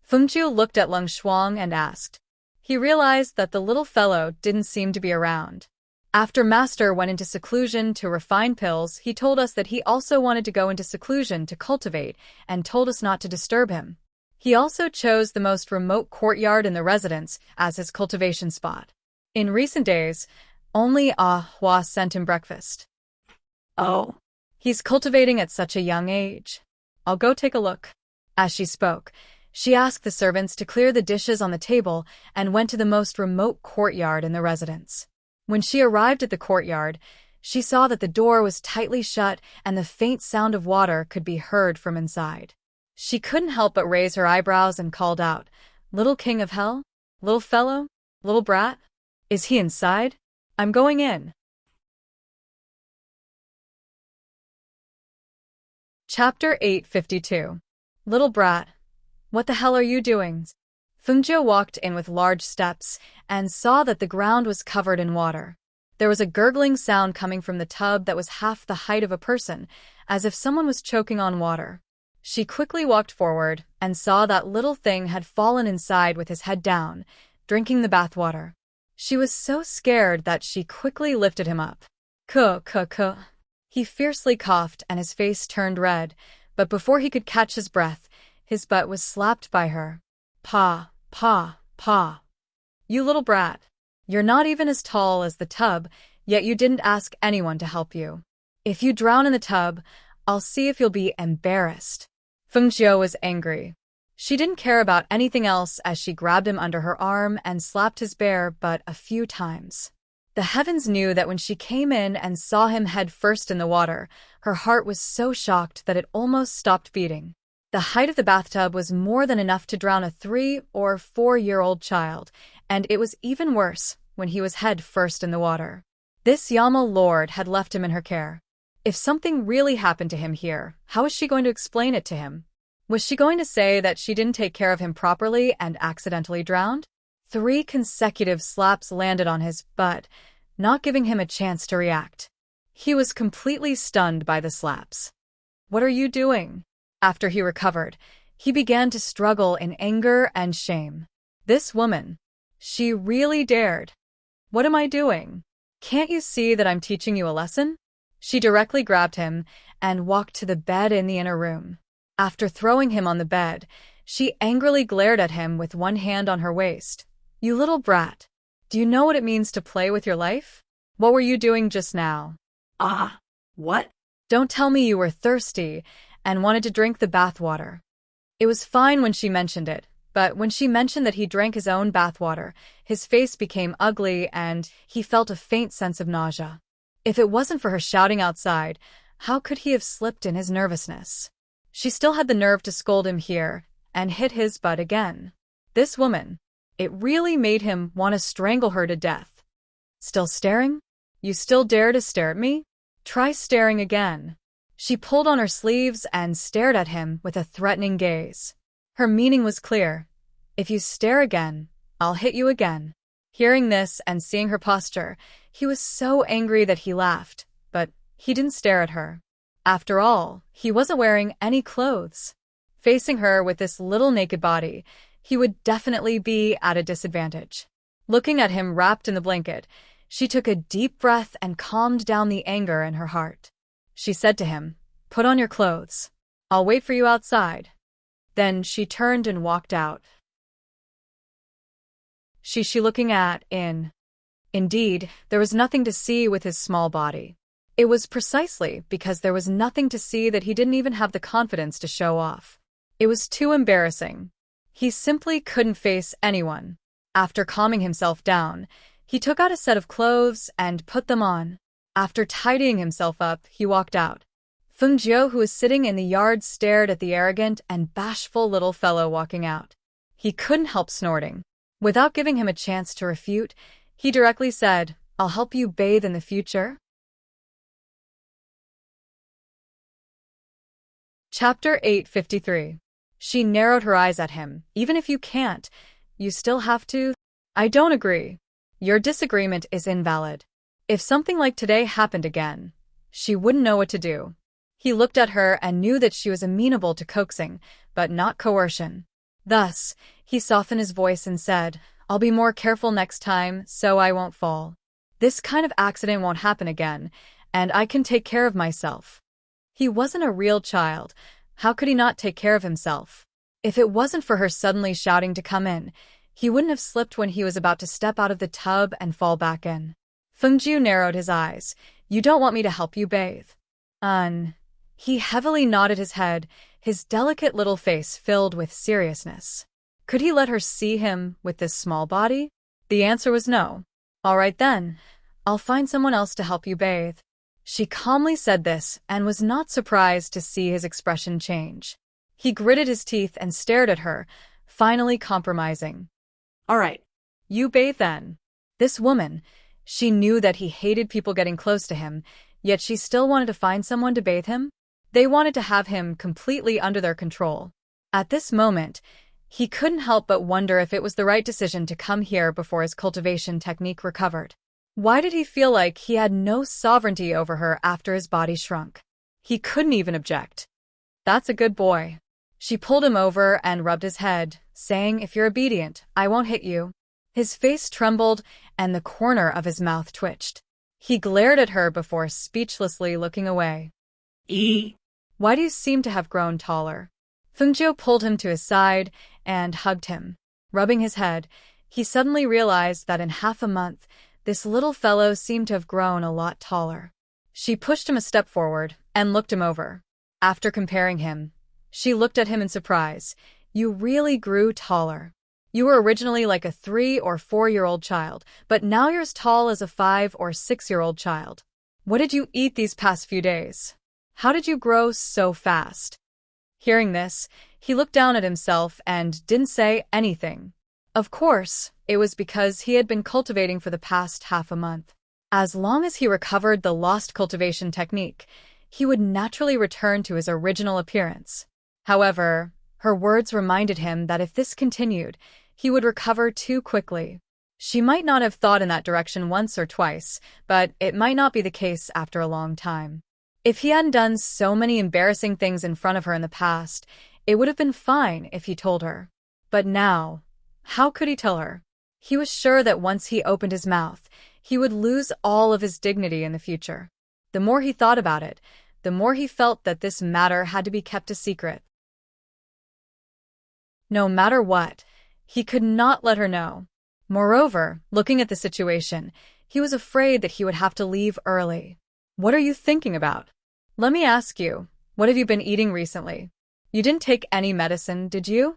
[SPEAKER 1] Fengjiu looked at Leng Shuang and asked. He realized that the little fellow didn't seem to be around. After Master went into seclusion to refine pills, he told us that he also wanted to go into seclusion to cultivate and told us not to disturb him. He also chose the most remote courtyard in the residence as his cultivation spot. In recent days, only Ah Hua sent him breakfast.
[SPEAKER 2] Oh.
[SPEAKER 1] He's cultivating at such a young age. I'll go take a look. As she spoke, she asked the servants to clear the dishes on the table and went to the most remote courtyard in the residence. When she arrived at the courtyard, she saw that the door was tightly shut and the faint sound of water could be heard from inside. She couldn't help but raise her eyebrows and called out, "Little king of hell? Little fellow? Little brat? Is he inside? I'm going in." Chapter 852. Little brat, what the hell are you doing? Fengjiu walked in with large steps and saw that the ground was covered in water. There was a gurgling sound coming from the tub that was half the height of a person, as if someone was choking on water. She quickly walked forward and saw that little thing had fallen inside with his head down, drinking the bathwater. She was so scared that she quickly lifted him up. Kuh. He fiercely coughed and his face turned red, but before he could catch his breath, his butt was slapped by her. Pa. You little brat. You're not even as tall as the tub, yet you didn't ask anyone to help you. If you drown in the tub, I'll see if you'll be embarrassed. Fengjiu was angry. She didn't care about anything else as she grabbed him under her arm and slapped his bare butt a few times. The heavens knew that when she came in and saw him head first in the water, her heart was so shocked that it almost stopped beating. The height of the bathtub was more than enough to drown a 3 or 4-year-old child, and it was even worse when he was head first in the water. This Yama lord had left him in her care. If something really happened to him here, how was she going to explain it to him? Was she going to say that she didn't take care of him properly and accidentally drowned? 3 consecutive slaps landed on his butt, not giving him a chance to react. He was completely stunned by the slaps. What are you doing? After he recovered, he began to struggle in anger and shame. This woman, she really dared. What am I doing? Can't you see that I'm teaching you a lesson? She directly grabbed him and walked to the bed in the inner room. After throwing him on the bed, she angrily glared at him with one hand on her waist. You little brat. Do you know what it means to play with your life? What were you doing just now?
[SPEAKER 2] What?
[SPEAKER 1] Don't tell me you were thirsty and wanted to drink the bathwater. It was fine when she mentioned it, but when she mentioned that he drank his own bathwater, his face became ugly and he felt a faint sense of nausea. If it wasn't for her shouting outside, how could he have slipped in his nervousness? She still had the nerve to scold him here and hit his butt again. This woman, it really made him want to strangle her to death. Still staring? You still dare to stare at me? Try staring again. She pulled on her sleeves and stared at him with a threatening gaze. Her meaning was clear. If you stare again, I'll hit you again. Hearing this and seeing her posture, he was so angry that he laughed, but he didn't stare at her. After all, he wasn't wearing any clothes. Facing her with this little naked body, he would definitely be at a disadvantage. Looking at him wrapped in the blanket, she took a deep breath and calmed down the anger in her heart. She said to him, "Put on your clothes. I'll wait for you outside." Then she turned and walked out. She looking at in. Indeed, there was nothing to see with his small body. It was precisely because there was nothing to see that he didn't even have the confidence to show off. It was too embarrassing. He simply couldn't face anyone. After calming himself down, he took out a set of clothes and put them on. After tidying himself up, he walked out. Fengjiu, who was sitting in the yard, stared at the arrogant and bashful little fellow walking out. He couldn't help snorting. Without giving him a chance to refute, he directly said, "I'll help you bathe in the future." Chapter 853. She narrowed her eyes at him. Even if you can't, you still have to. I don't agree. Your disagreement is invalid. If something like today happened again, she wouldn't know what to do. He looked at her and knew that she was amenable to coaxing, but not coercion. Thus, he softened his voice and said, I'll be more careful next time so I won't fall. This kind of accident won't happen again, and I can take care of myself. He wasn't a real child. How could he not take care of himself? If it wasn't for her suddenly shouting to come in, he wouldn't have slipped when he was about to step out of the tub and fall back in. Fengjiu narrowed his eyes. You don't want me to help you bathe? He heavily nodded his head, his delicate little face filled with seriousness. Could he let her see him with this small body? The answer was no. All right then, I'll find someone else to help you bathe. She calmly said this and was not surprised to see his expression change. He gritted his teeth and stared at her, finally compromising.
[SPEAKER 2] All right.
[SPEAKER 1] You bathe then. This woman, she knew that he hated people getting close to him, yet she still wanted to find someone to bathe him. They wanted to have him completely under their control. At this moment, he couldn't help but wonder if it was the right decision to come here before his cultivation technique recovered. Why did he feel like he had no sovereignty over her after his body shrunk? He couldn't even object. That's a good boy. She pulled him over and rubbed his head, saying, If you're obedient, I won't hit you. His face trembled and the corner of his mouth twitched. He glared at her before speechlessly looking away. Why do you seem to have grown taller? Fengjiu pulled him to his side and hugged him. Rubbing his head, he suddenly realized that in half a month, this little fellow seemed to have grown a lot taller. She pushed him a step forward and looked him over. After comparing him, she looked at him in surprise. You really grew taller. You were originally like a 3 or 4-year-old child, but now you're as tall as a 5 or 6-year-old child. What did you eat these past few days? How did you grow so fast? Hearing this, he looked down at himself and didn't say anything. Of course, it was because he had been cultivating for the past half a month. As long as he recovered the lost cultivation technique, he would naturally return to his original appearance. However, her words reminded him that if this continued, he would recover too quickly. She might not have thought in that direction once or twice, but it might not be the case after a long time. If he hadn't done so many embarrassing things in front of her in the past, it would have been fine if he told her. But now, how could he tell her? He was sure that once he opened his mouth, he would lose all of his dignity in the future. The more he thought about it, the more he felt that this matter had to be kept a secret. No matter what, he could not let her know. Moreover, looking at the situation, he was afraid that he would have to leave early. What are you thinking about? Let me ask you, what have you been eating recently? You didn't take any medicine, did you?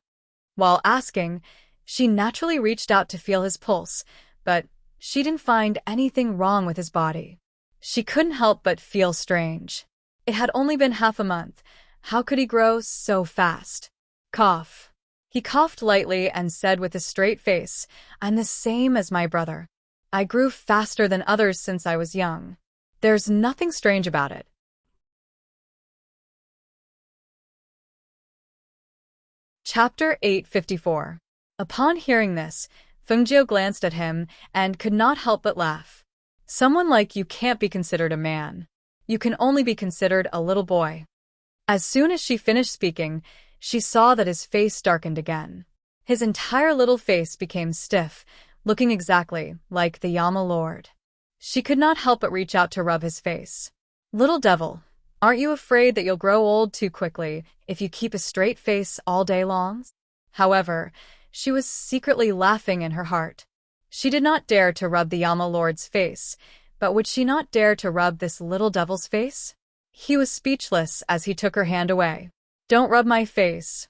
[SPEAKER 1] While asking, she naturally reached out to feel his pulse, but she didn't find anything wrong with his body. She couldn't help but feel strange. It had only been half a month. How could he grow so fast? Cough. He coughed lightly and said with a straight face, I'm the same as my brother. I grew faster than others since I was young. There's nothing strange about it. Chapter 854. Upon hearing this, Fengjiu glanced at him and could not help but laugh. Someone like you can't be considered a man. You can only be considered a little boy. As soon as she finished speaking, she saw that his face darkened again. His entire little face became stiff, looking exactly like the Yama Lord. She could not help but reach out to rub his face. Little devil, aren't you afraid that you'll grow old too quickly if you keep a straight face all day long? However, she was secretly laughing in her heart. She did not dare to rub the Yama Lord's face, but would she not dare to rub this little devil's face? He was speechless as he took her hand away. Don't rub my face.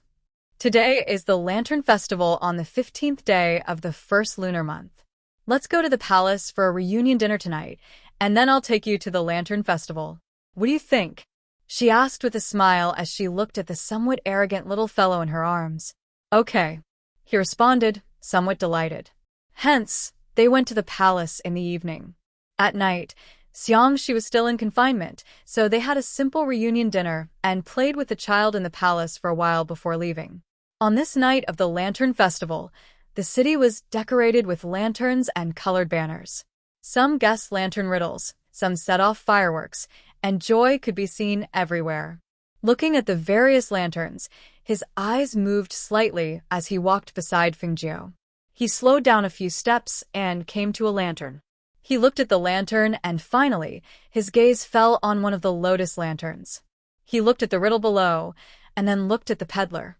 [SPEAKER 1] Today is the Lantern Festival on the 15th day of the first lunar month. Let's go to the palace for a reunion dinner tonight, and then I'll take you to the Lantern Festival. What do you think? She asked with a smile as she looked at the somewhat arrogant little fellow in her arms. Okay, he responded, somewhat delighted. Hence, they went to the palace in the evening. At night, Xiang was still in confinement, so they had a simple reunion dinner and played with the child in the palace for a while before leaving. On this night of the Lantern Festival, the city was decorated with lanterns and colored banners. Some guessed lantern riddles, some set off fireworks, and joy could be seen everywhere. Looking at the various lanterns, his eyes moved slightly as he walked beside Fengjiu. He slowed down a few steps and came to a lantern. He looked at the lantern and finally, his gaze fell on one of the lotus lanterns. He looked at the riddle below and then looked at the peddler.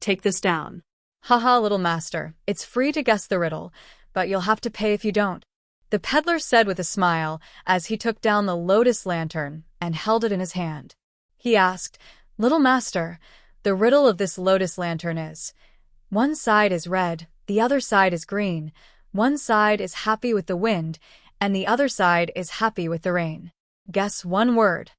[SPEAKER 2] Take this down.
[SPEAKER 1] Haha, little master, it's free to guess the riddle, but you'll have to pay if you don't. The peddler said with a smile as he took down the lotus lantern and held it in his hand. He asked, Little master, the riddle of this lotus lantern is, one side is red, the other side is green, one side is happy with the wind, and the other side is happy with the rain. Guess one word.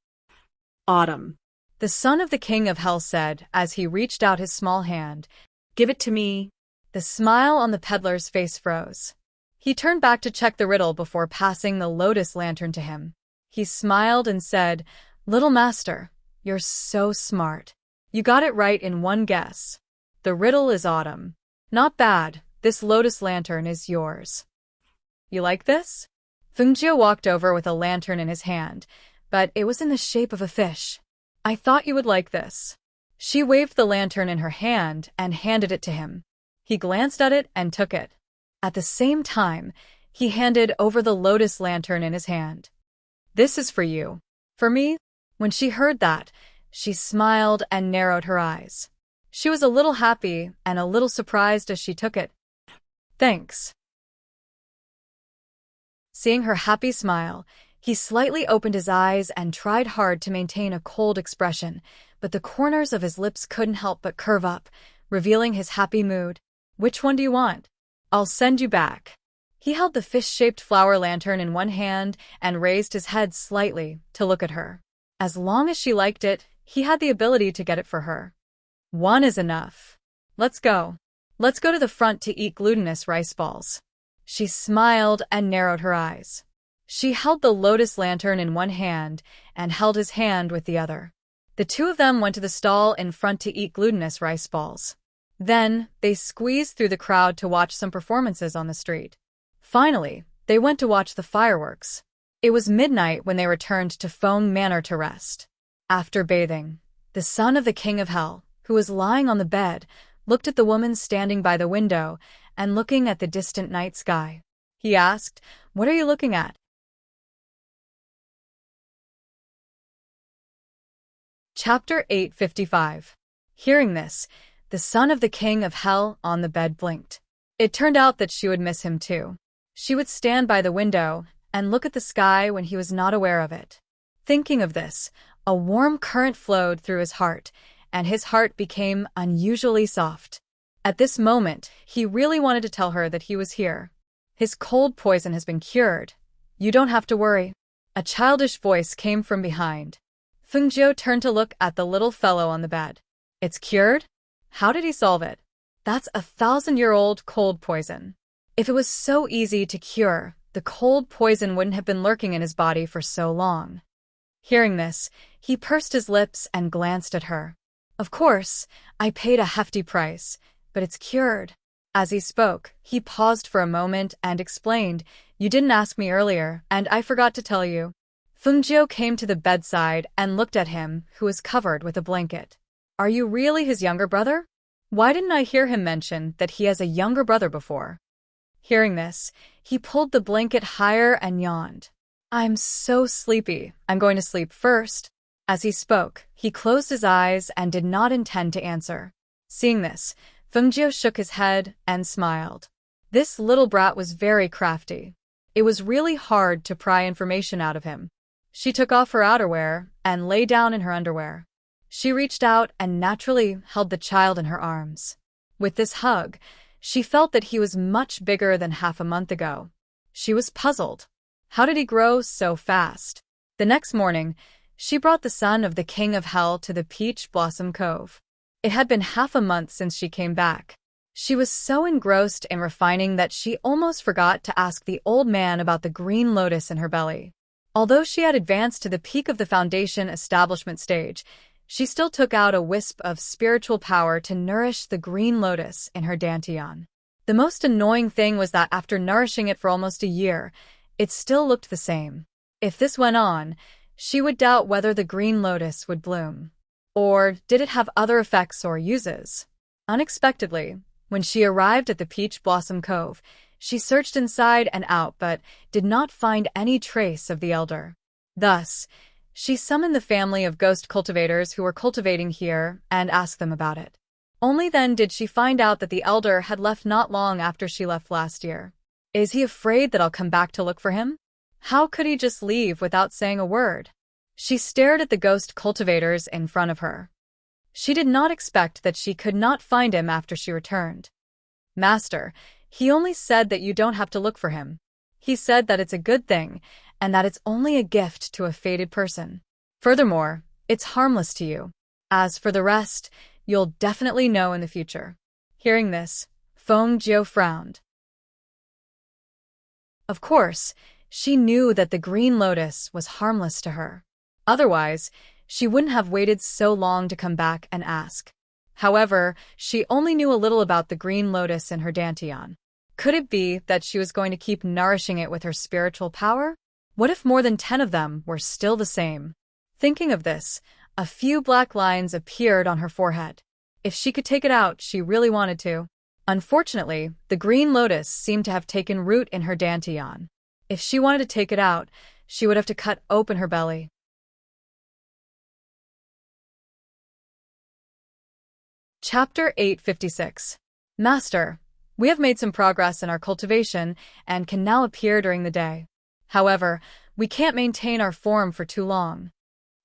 [SPEAKER 2] Autumn.
[SPEAKER 1] The son of the king of hell said as he reached out his small hand.
[SPEAKER 2] Give it to me.
[SPEAKER 1] The smile on the peddler's face froze. He turned back to check the riddle before passing the lotus lantern to him. He smiled and said, Little master, you're so smart. You got it right in one guess. The riddle is autumn. Not bad, this lotus lantern is yours. You like this? Fengjiu walked over with a lantern in his hand, but it was in the shape of a fish. I thought you would like this. She waved the lantern in her hand and handed it to him. He glanced at it and took it. At the same time, he handed over the lotus lantern in his hand. This is for you. For me? When she heard that, she smiled and narrowed her eyes. She was a little happy and a little surprised as she took it. Thanks. Seeing her happy smile, he slightly opened his eyes and tried hard to maintain a cold expression, but the corners of his lips couldn't help but curve up, revealing his happy mood. Which one do you want? I'll send you back. He held the fish-shaped flower lantern in one hand and raised his head slightly to look at her. As long as she liked it, he had the ability to get it for her. One is enough. Let's go. Let's go to the front to eat glutinous rice balls. She smiled and narrowed her eyes. She held the lotus lantern in one hand and held his hand with the other. The two of them went to the stall in front to eat glutinous rice balls. Then, they squeezed through the crowd to watch some performances on the street. Finally, they went to watch the fireworks. It was midnight when they returned to Feng Manor to rest. After bathing, the son of the king of hell, who was lying on the bed, looked at the woman standing by the window and looking at the distant night sky. He asked, What are you looking at? Chapter 855. Hearing this, the son of the king of hell on the bed blinked. It turned out that she would miss him too. She would stand by the window and look at the sky when he was not aware of it. Thinking of this, a warm current flowed through his heart, and his heart became unusually soft. At this moment, he really wanted to tell her that he was here. His cold poison has been cured. You don't have to worry. A childish voice came from behind. Fengjiu turned to look at the little fellow on the bed. It's cured? How did he solve it? That's 1,000-year-old cold poison. If it was so easy to cure, the cold poison wouldn't have been lurking in his body for so long. Hearing this, he pursed his lips and glanced at her. Of course, I paid a hefty price, but it's cured. As he spoke, he paused for a moment and explained, You didn't ask me earlier, and I forgot to tell you. Fengjiu came to the bedside and looked at him, who was covered with a blanket. Are you really his younger brother? Why didn't I hear him mention that he has a younger brother before? Hearing this, he pulled the blanket higher and yawned. I'm so sleepy. I'm going to sleep first. As he spoke, he closed his eyes and did not intend to answer. Seeing this, Fengjiu shook his head and smiled. This little brat was very crafty. It was really hard to pry information out of him. She took off her outerwear and lay down in her underwear. She reached out and naturally held the child in her arms. With this hug, she felt that he was much bigger than half a month ago. She was puzzled. How did he grow so fast? The next morning, she brought the son of the king of hell to the Peach Blossom Cove. It had been half a month since she came back. She was so engrossed in refining that she almost forgot to ask the old man about the green lotus in her belly. Although she had advanced to the peak of the foundation establishment stage, She still took out a wisp of spiritual power to nourish the green lotus in her dantian. The most annoying thing was that after nourishing it for almost a year, it still looked the same. If this went on, she would doubt whether the green lotus would bloom. Or did it have other effects or uses? Unexpectedly, when she arrived at the Peach Blossom Cove, she searched inside and out but did not find any trace of the elder. Thus, she summoned the family of ghost cultivators who were cultivating here and asked them about it. Only then did she find out that the elder had left not long after she left last year. Is he afraid that I'll come back to look for him? How could he just leave without saying a word? She stared at the ghost cultivators in front of her. She did not expect that she could not find him after she returned. Master, he only said that you don't have to look for him. He said that it's a good thing, and that it's only a gift to a fated person. Furthermore, it's harmless to you. As for the rest, you'll definitely know in the future. Hearing this, Feng Jiu frowned. Of course, she knew that the green lotus was harmless to her. Otherwise, she wouldn't have waited so long to come back and ask. However, she only knew a little about the green lotus in her dantian. Could it be that she was going to keep nourishing it with her spiritual power? What if more than 10 of them were still the same? Thinking of this, a few black lines appeared on her forehead. If she could take it out, she really wanted to. Unfortunately, the green lotus seemed to have taken root in her dantian. If she wanted to take it out, she would have to cut open her belly. Chapter 856. Master, we have made some progress in our cultivation and can now appear during the day. However, we can't maintain our form for too long.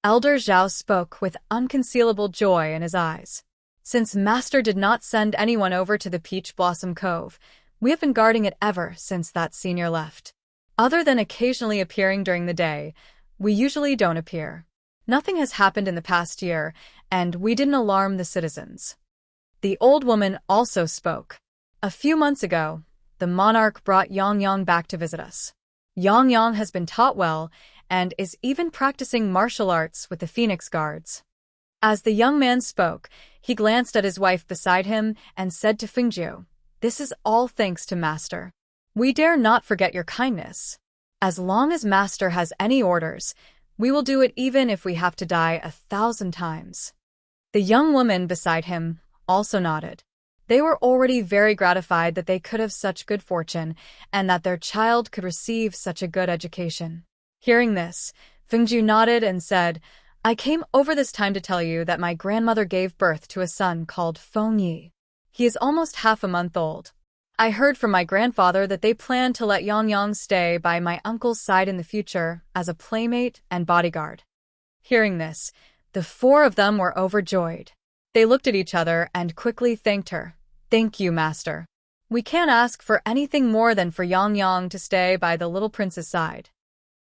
[SPEAKER 1] Elder Zhao spoke with unconcealable joy in his eyes. Since Master did not send anyone over to the Peach Blossom Cove, we have been guarding it ever since that senior left. Other than occasionally appearing during the day, we usually don't appear. Nothing has happened in the past year, and we didn't alarm the citizens. The old woman also spoke. A few months ago, the monarch brought Yang Yang back to visit us. Yang Yang has been taught well and is even practicing martial arts with the Phoenix Guards. As the young man spoke, he glanced at his wife beside him and said to Fengjiu, "This is all thanks to Master. We dare not forget your kindness. As long as Master has any orders, we will do it even if we have to die 1,000 times." The young woman beside him also nodded. They were already very gratified that they could have such good fortune and that their child could receive such a good education. Hearing this, Fengjiu nodded and said, "I came over this time to tell you that my grandmother gave birth to a son called Feng Yi. He is almost half a month old. I heard from my grandfather that they plan to let Yang Yang stay by my uncle's side in the future as a playmate and bodyguard." Hearing this, the 4 of them were overjoyed. They looked at each other and quickly thanked her. "Thank you, Master. We can't ask for anything more than for Yang Yang to stay by the little prince's side."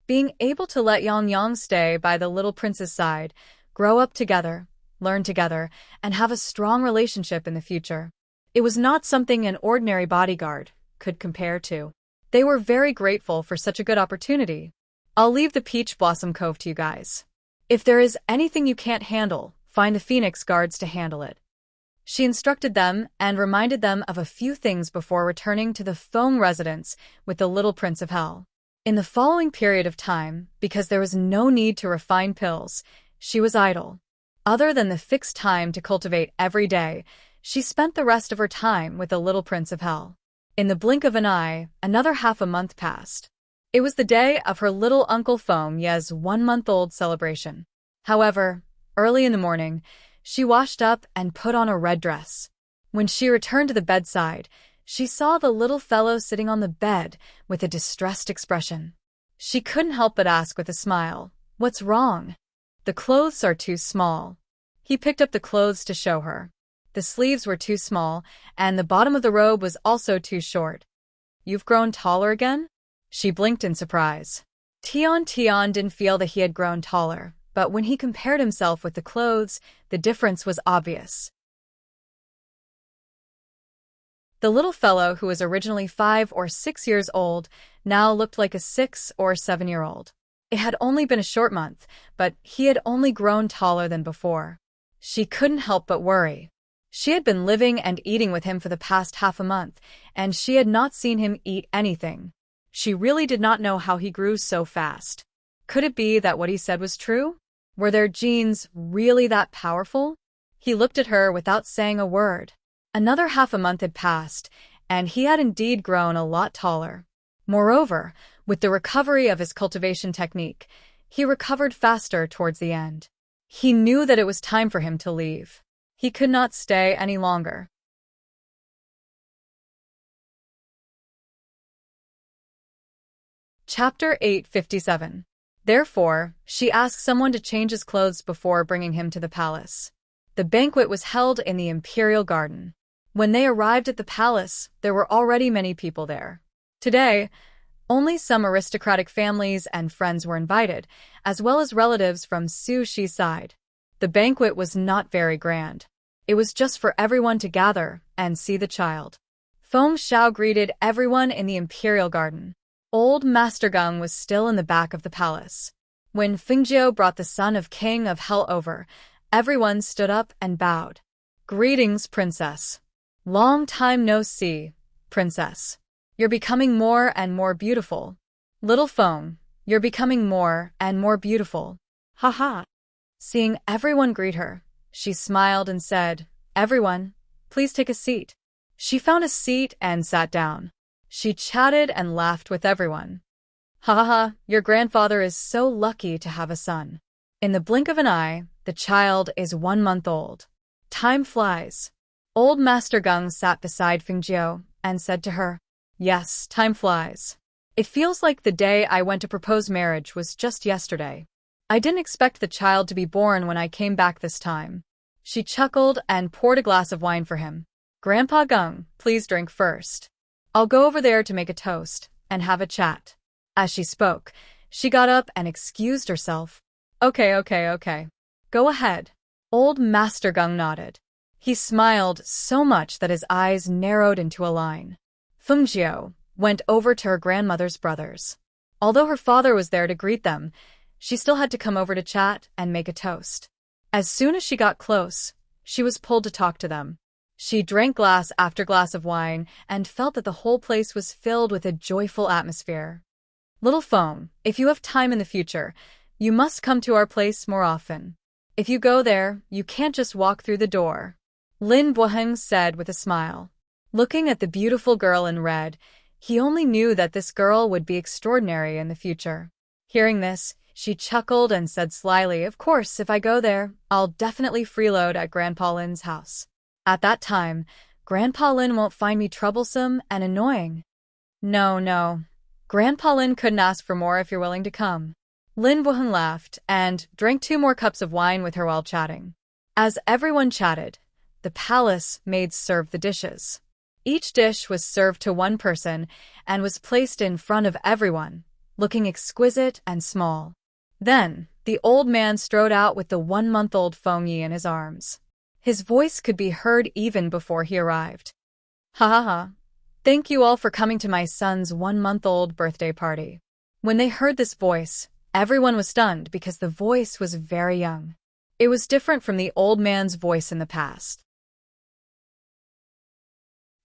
[SPEAKER 1] Being able to let Yang Yang stay by the little prince's side, grow up together, learn together, and have a strong relationship in the future. It was not something an ordinary bodyguard could compare to. They were very grateful for such a good opportunity. "I'll leave the Peach Blossom Cove to you guys. If there is anything you can't handle, find the Phoenix Guards to handle it." She instructed them and reminded them of a few things before returning to the Feng residence with the little Prince of Hell. In the following period of time, because there was no need to refine pills, she was idle. Other than the fixed time to cultivate every day, she spent the rest of her time with the little Prince of Hell. In the blink of an eye, another half a month passed. It was the day of her little Uncle Feng Ye's 1-month-old celebration. However, early in the morning, she washed up and put on a red dress. When she returned to the bedside, she saw the little fellow sitting on the bed with a distressed expression. She couldn't help but ask with a smile, "What's wrong?" "The clothes are too small." He picked up the clothes to show her. The sleeves were too small, and the bottom of the robe was also too short. "You've grown taller again?" She blinked in surprise. Tian didn't feel that he had grown taller, but when he compared himself with the clothes, the difference was obvious. The little fellow, who was originally 5 or 6 years old, now looked like a 6 or 7-year-old. It had only been a short month, but he had only grown taller than before. She couldn't help but worry. She had been living and eating with him for the past half a month, and she had not seen him eat anything. She really did not know how he grew so fast. Could it be that what he said was true? Were their genes really that powerful? He looked at her without saying a word. Another half a month had passed, and he had indeed grown a lot taller. Moreover, with the recovery of his cultivation technique, he recovered faster towards the end. He knew that it was time for him to leave. He could not stay any longer. Chapter 857. Therefore, she asked someone to change his clothes before bringing him to the palace. The banquet was held in the imperial garden. When they arrived at the palace, there were already many people there. Today, only some aristocratic families and friends were invited, as well as relatives from Su Shi's side. The banquet was not very grand. It was just for everyone to gather and see the child. Feng Xiao greeted everyone in the imperial garden. Old Master Gung was still in the back of the palace. When Fengjiu brought the son of King of Hell over, everyone stood up and bowed. Greetings, princess. Long time no see, princess. You're becoming more and more beautiful. Little Feng, you're becoming more and more beautiful. Ha ha. Seeing everyone greet her, she smiled and said, "Everyone, please take a seat." She found a seat and sat down. She chatted and laughed with everyone. Ha ha ha, your grandfather is so lucky to have a son. In the blink of an eye, the child is 1 month old. Time flies. Old Master Gung sat beside Fengjiu and said to her, "Yes, time flies. It feels like the day I went to propose marriage was just yesterday. I didn't expect the child to be born when I came back this time." She chuckled and poured a glass of wine for him. "Grandpa Gung, please drink first. I'll go over there to make a toast and have a chat." As she spoke, she got up and excused herself. Okay. Go ahead." Old Master Gung nodded. He smiled so much that his eyes narrowed into a line. Fengjiu went over to her grandmother's brothers. Although her father was there to greet them, she still had to come over to chat and make a toast. As soon as she got close, she was pulled to talk to them. She drank glass after glass of wine and felt that the whole place was filled with a joyful atmosphere. "Little Feng, if you have time in the future, you must come to our place more often. If you go there, you can't just walk through the door," Lin Buoheng said with a smile. Looking at the beautiful girl in red, he only knew that this girl would be extraordinary in the future. Hearing this, she chuckled and said slyly, "Of course, if I go there, I'll definitely freeload at Grandpa Lin's house. At that time, Grandpa Lin won't find me troublesome and annoying." No. Grandpa Lin couldn't ask for more if you're willing to come." Lin Buoheng laughed and drank 2 more cups of wine with her while chatting. As everyone chatted, the palace maids served the dishes. Each dish was served to one person and was placed in front of everyone, looking exquisite and small. Then, the old man strode out with the 1-month-old Feng Yi in his arms. His voice could be heard even before he arrived. "Ha ha ha. Thank you all for coming to my son's 1-month-old birthday party." When they heard this voice, everyone was stunned because the voice was very young. It was different from the old man's voice in the past.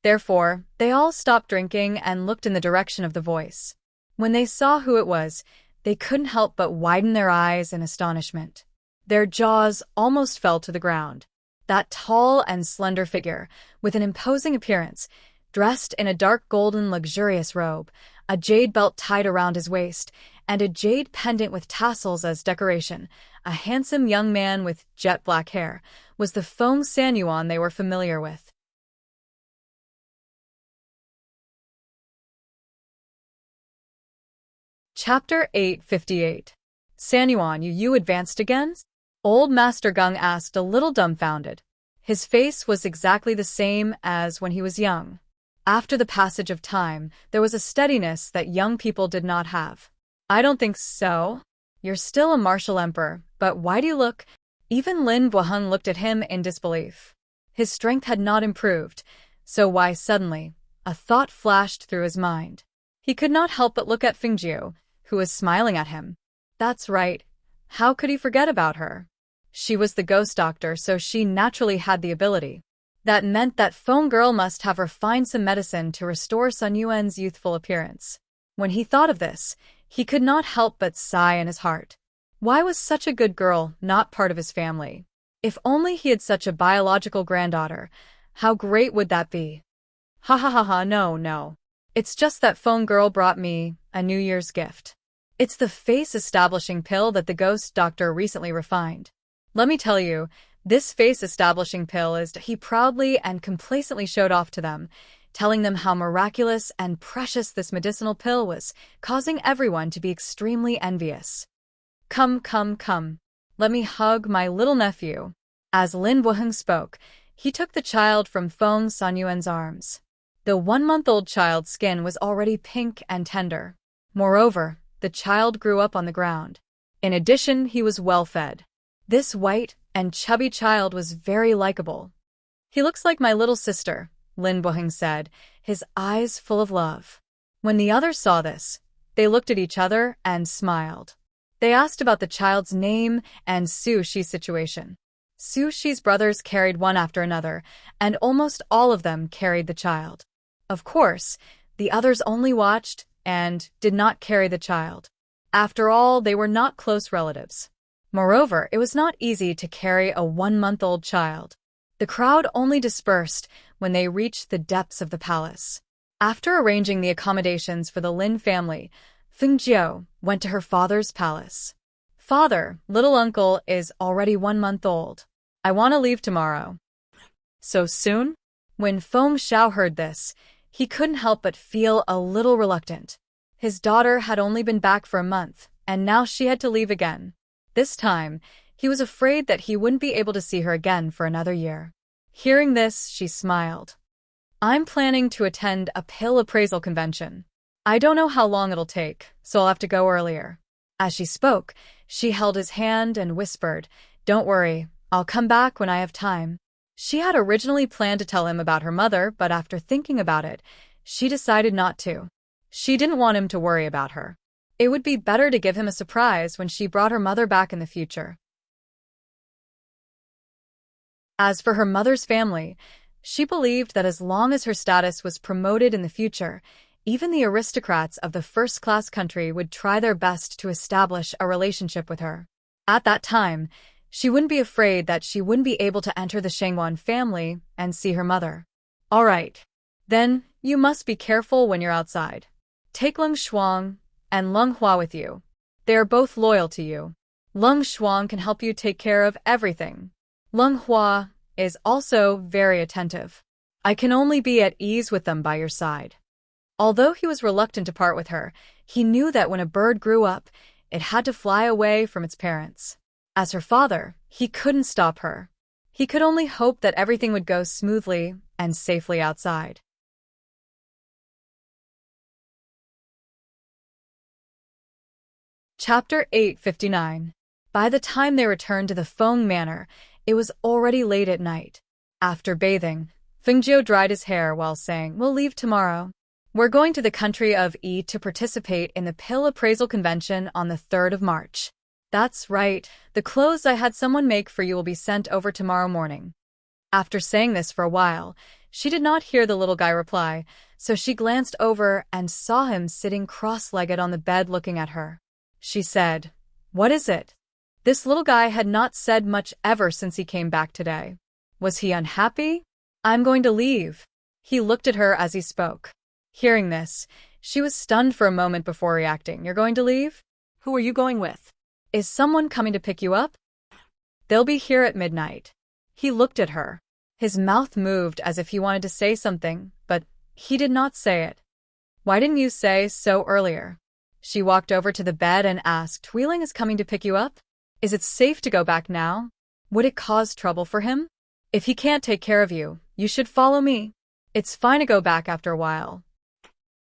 [SPEAKER 1] Therefore, they all stopped drinking and looked in the direction of the voice. When they saw who it was, they couldn't help but widen their eyes in astonishment. Their jaws almost fell to the ground. That tall and slender figure, with an imposing appearance, dressed in a dark golden luxurious robe, a jade belt tied around his waist, and a jade pendant with tassels as decoration, a handsome young man with jet black hair, was the Feng Sanyuan they were familiar with. Chapter 858. "Sanyuan, you advanced again?" Old Master Gung asked, a little dumbfounded. His face was exactly the same as when he was young. After the passage of time, there was a steadiness that young people did not have. "I don't think so. You're still a martial emperor, but why do you look—" Even Lin Buoheng looked at him in disbelief. His strength had not improved, so why suddenly? A thought flashed through his mind. He could not help but look at Fengjiu, who was smiling at him. That's right. How could he forget about her? She was the ghost doctor, so she naturally had the ability. That meant that Feng girl must have refined some medicine to restore Sun Yuan's youthful appearance. When he thought of this, he could not help but sigh in his heart. Why was such a good girl not part of his family? If only he had such a biological granddaughter, how great would that be? Ha ha ha ha, no. It's just that Feng girl brought me a New Year's gift. It's the face-establishing pill that the ghost doctor recently refined. Let me tell you, this face-establishing pill is he proudly and complacently showed off to them, telling them how miraculous and precious this medicinal pill was, causing everyone to be extremely envious. Come. Let me hug my little nephew. As Lin Wuheng spoke, he took the child from Feng Sanyuan's arms. The 1-month-old child's skin was already pink and tender. Moreover, the child grew up on the ground. In addition, he was well-fed. This white and chubby child was very likable. He looks like my little sister, Lin Wuheng said, his eyes full of love. When the others saw this, they looked at each other and smiled. They asked about the child's name and Su Shi's situation. Su Shi's brothers carried one after another, and almost all of them carried the child. Of course, the others only watched and did not carry the child. After all, they were not close relatives. Moreover, it was not easy to carry a 1-month-old child. The crowd only dispersed when they reached the depths of the palace. After arranging the accommodations for the Lin family, Feng Jiu went to her father's palace. Father, little uncle is already 1 month old. I want to leave tomorrow. So soon? When Feng Xiao heard this, he couldn't help but feel a little reluctant. His daughter had only been back for a month, and now she had to leave again. This time, he was afraid that he wouldn't be able to see her again for another year. Hearing this, she smiled. I'm planning to attend a pill appraisal convention. I don't know how long it'll take, so I'll have to go earlier. As she spoke, she held his hand and whispered, Don't worry, I'll come back when I have time. She had originally planned to tell him about her mother, but after thinking about it, she decided not to. She didn't want him to worry about her. It would be better to give him a surprise when she brought her mother back in the future. As for her mother's family, she believed that as long as her status was promoted in the future, even the aristocrats of the first-class country would try their best to establish a relationship with her. At that time, she wouldn't be afraid that she wouldn't be able to enter the Shengwan family and see her mother. All right. Then, you must be careful when you're outside. Take Leng Shuang and Leng Hua with you. They are both loyal to you. Leng Shuang can help you take care of everything. Leng Hua is also very attentive. I can only be at ease with them by your side. Although he was reluctant to part with her, he knew that when a bird grew up, it had to fly away from its parents. As her father, he couldn't stop her. He could only hope that everything would go smoothly and safely outside. Chapter 859. By the time they returned to the Feng Manor, it was already late at night. After bathing, Feng Jiu dried his hair while saying, We'll leave tomorrow. We're going to the country of Yi to participate in the pill appraisal convention on the 3rd of March. That's right, the clothes I had someone make for you will be sent over tomorrow morning. After saying this for a while, she did not hear the little guy reply, so she glanced over and saw him sitting cross-legged on the bed looking at her. She said, What is it? This little guy had not said much ever since he came back today. Was he unhappy? I'm going to leave. He looked at her as he spoke. Hearing this, she was stunned for a moment before reacting. You're going to leave?
[SPEAKER 2] Who are you going with?
[SPEAKER 1] Is someone coming to pick you up? They'll be here at midnight. He looked at her. His mouth moved as if he wanted to say something, but he did not say it. Why didn't you say so earlier? She walked over to the bed and asked, Wheeling is coming to pick you up? Is it safe to go back now? Would it cause trouble for him? If he can't take care of you, you should follow me. It's fine to go back after a while.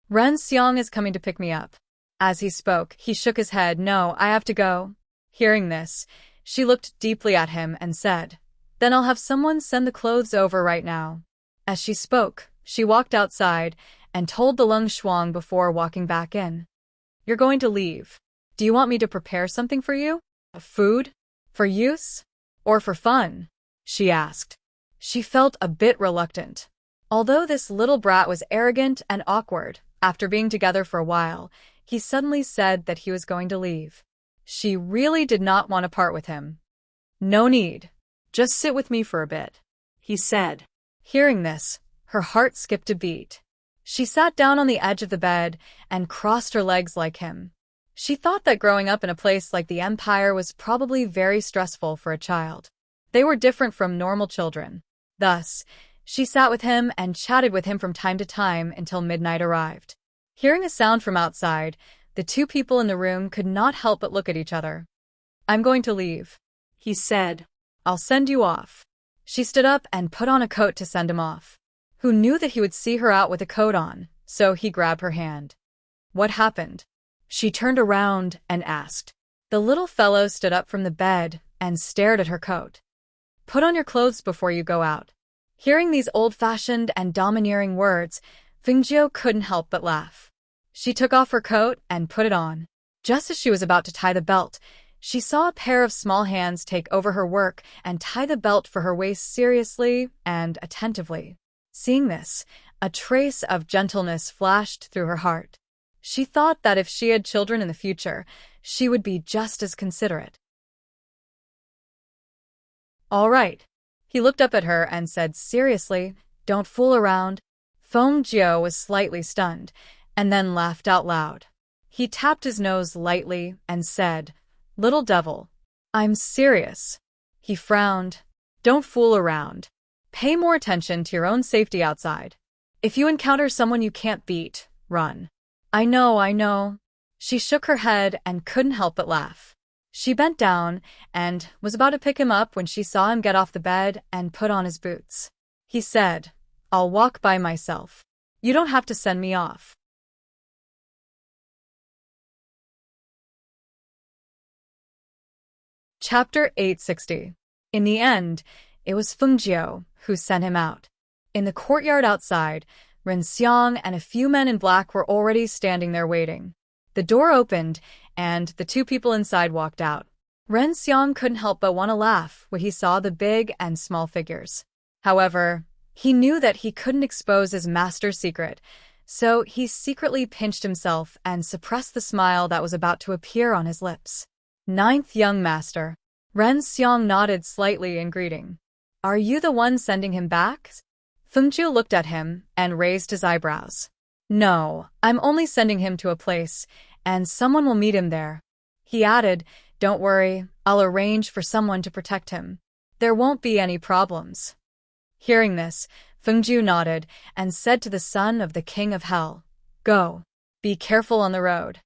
[SPEAKER 1] Ren Xiang is coming to pick me up. As he spoke, he shook his head. No, I have to go. Hearing this, she looked deeply at him and said, Then I'll have someone send the clothes over right now. As she spoke, she walked outside and told the Leng Shuang before walking back in. You're going to leave. Do you want me to prepare something for you? Food? For use? Or for fun? She asked. She felt a bit reluctant. Although this little brat was arrogant and awkward, after being together for a while, he suddenly said that he was going to leave. She really did not want to part with him. No need. Just sit with me for a bit,
[SPEAKER 2] he said.
[SPEAKER 1] Hearing this, her heart skipped a beat. She sat down on the edge of the bed and crossed her legs like him. She thought that growing up in a place like the Empire was probably very stressful for a child. They were different from normal children. Thus, she sat with him and chatted with him from time to time until midnight arrived. Hearing a sound from outside, the two people in the room could not help but look at each other. I'm going to leave,
[SPEAKER 2] he said.
[SPEAKER 1] I'll send you off. She stood up and put on a coat to send him off. Who knew that he would see her out with a coat on, so he grabbed her hand. What happened? She turned around and asked. The little fellow stood up from the bed and stared at her coat. Put on your clothes before you go out. Hearing these old-fashioned and domineering words, Fengjiu couldn't help but laugh. She took off her coat and put it on. Just as she was about to tie the belt, she saw a pair of small hands take over her work and tie the belt for her waist seriously and attentively. Seeing this, a trace of gentleness flashed through her heart. She thought that if she had children in the future, she would be just as considerate. All right. He looked up at her and said seriously, don't fool around. Fengjiu was slightly stunned, and then laughed out loud. He tapped his nose lightly and said, Little devil, I'm serious. He frowned. Don't fool around. Pay more attention to your own safety outside. If you encounter someone you can't beat, run. I know. She shook her head and couldn't help but laugh. She bent down and was about to pick him up when she saw him get off the bed and put on his boots. He said, I'll walk by myself. You don't have to send me off. Chapter 860. In the end, it was Fengjiu who sent him out. In the courtyard outside, Renxiang and a few men in black were already standing there waiting. The door opened, and the two people inside walked out. Renxiang couldn't help but want to laugh when he saw the big and small figures. However, he knew that he couldn't expose his master's secret, so he secretly pinched himself and suppressed the smile that was about to appear on his lips. Ninth young master. Renxiang nodded slightly in greeting. Are you the one sending him back? Fengjiu looked at him and raised his eyebrows. No, I'm only sending him to a place, and someone will meet him there. He added, Don't worry, I'll arrange for someone to protect him. There won't be any problems. Hearing this, Fengjiu nodded and said to the son of the king of hell, Go. Be careful on the road.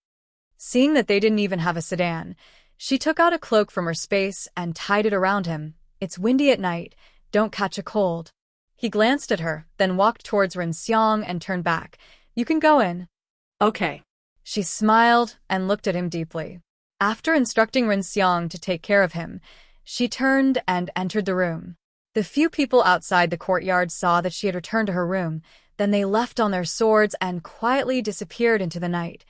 [SPEAKER 1] Seeing that they didn't even have a sedan, she took out a cloak from her space and tied it around him. It's windy at night. Don't catch a cold. He glanced at her, then walked towards Renxiang and turned back. You can go in.
[SPEAKER 2] Okay.
[SPEAKER 1] She smiled and looked at him deeply. After instructing Renxiang to take care of him, she turned and entered the room. The few people outside the courtyard saw that she had returned to her room. Then they left on their swords and quietly disappeared into the night.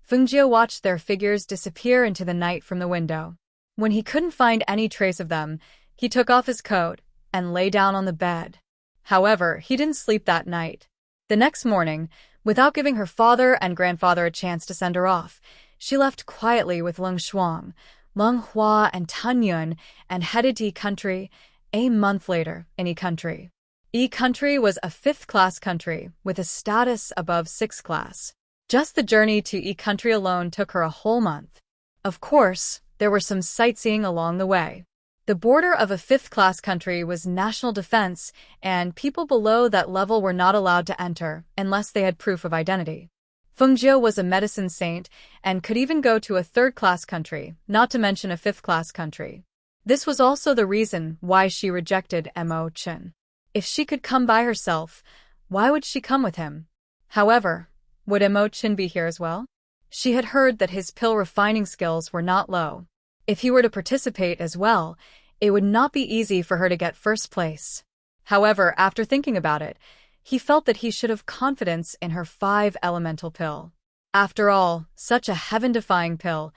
[SPEAKER 1] Fengjiu watched their figures disappear into the night from the window. When he couldn't find any trace of them, he took off his coat and lay down on the bed. However, he didn't sleep that night. The next morning, without giving her father and grandfather a chance to send her off, she left quietly with Leng Shuang, Leng Hua, and Tun Yun and headed to E-Country. A month later, in E-Country. E-Country was a 5th-class country with a status above 6th class. Just the journey to E-Country alone took her a whole month. Of course, there were some sightseeing along the way. The border of a 5th-class country was national defense, and people below that level were not allowed to enter unless they had proof of identity. Fengjiu was a medicine saint and could even go to a 3rd-class country, not to mention a 5th-class country. This was also the reason why she rejected Mo Chen. If she could come by herself, why would she come with him? However, would Mo Chen be here as well? She had heard that his pill refining skills were not low. If he were to participate as well, it would not be easy for her to get first place. However, after thinking about it, he felt that he should have confidence in her 5-elemental pill. After all, such a heaven-defying pill,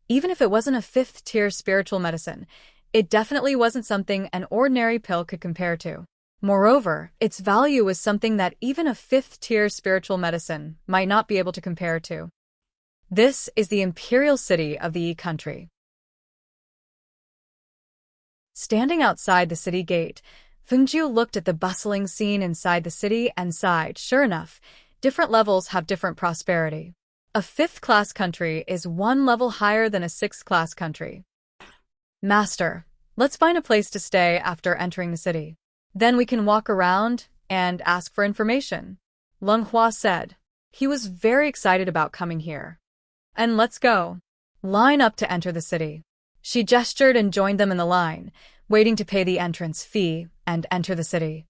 [SPEAKER 1] even if it wasn't a 5th-tier spiritual medicine, It definitely wasn't something an ordinary pill could compare to. Moreover, its value was something that even a fifth-tier spiritual medicine might not be able to compare to. This is the imperial city of the Yi country. Standing outside the city gate, Fengjiu looked at the bustling scene inside the city and sighed. Sure enough, different levels have different prosperity. A fifth-class country is one level higher than a sixth-class country. Master, let's find a place to stay after entering the city. Then we can walk around and ask for information, Leng Hua said. He was very excited about coming here. And let's go. Line up to enter the city. She gestured and joined them in the line, waiting to pay the entrance fee and enter the city.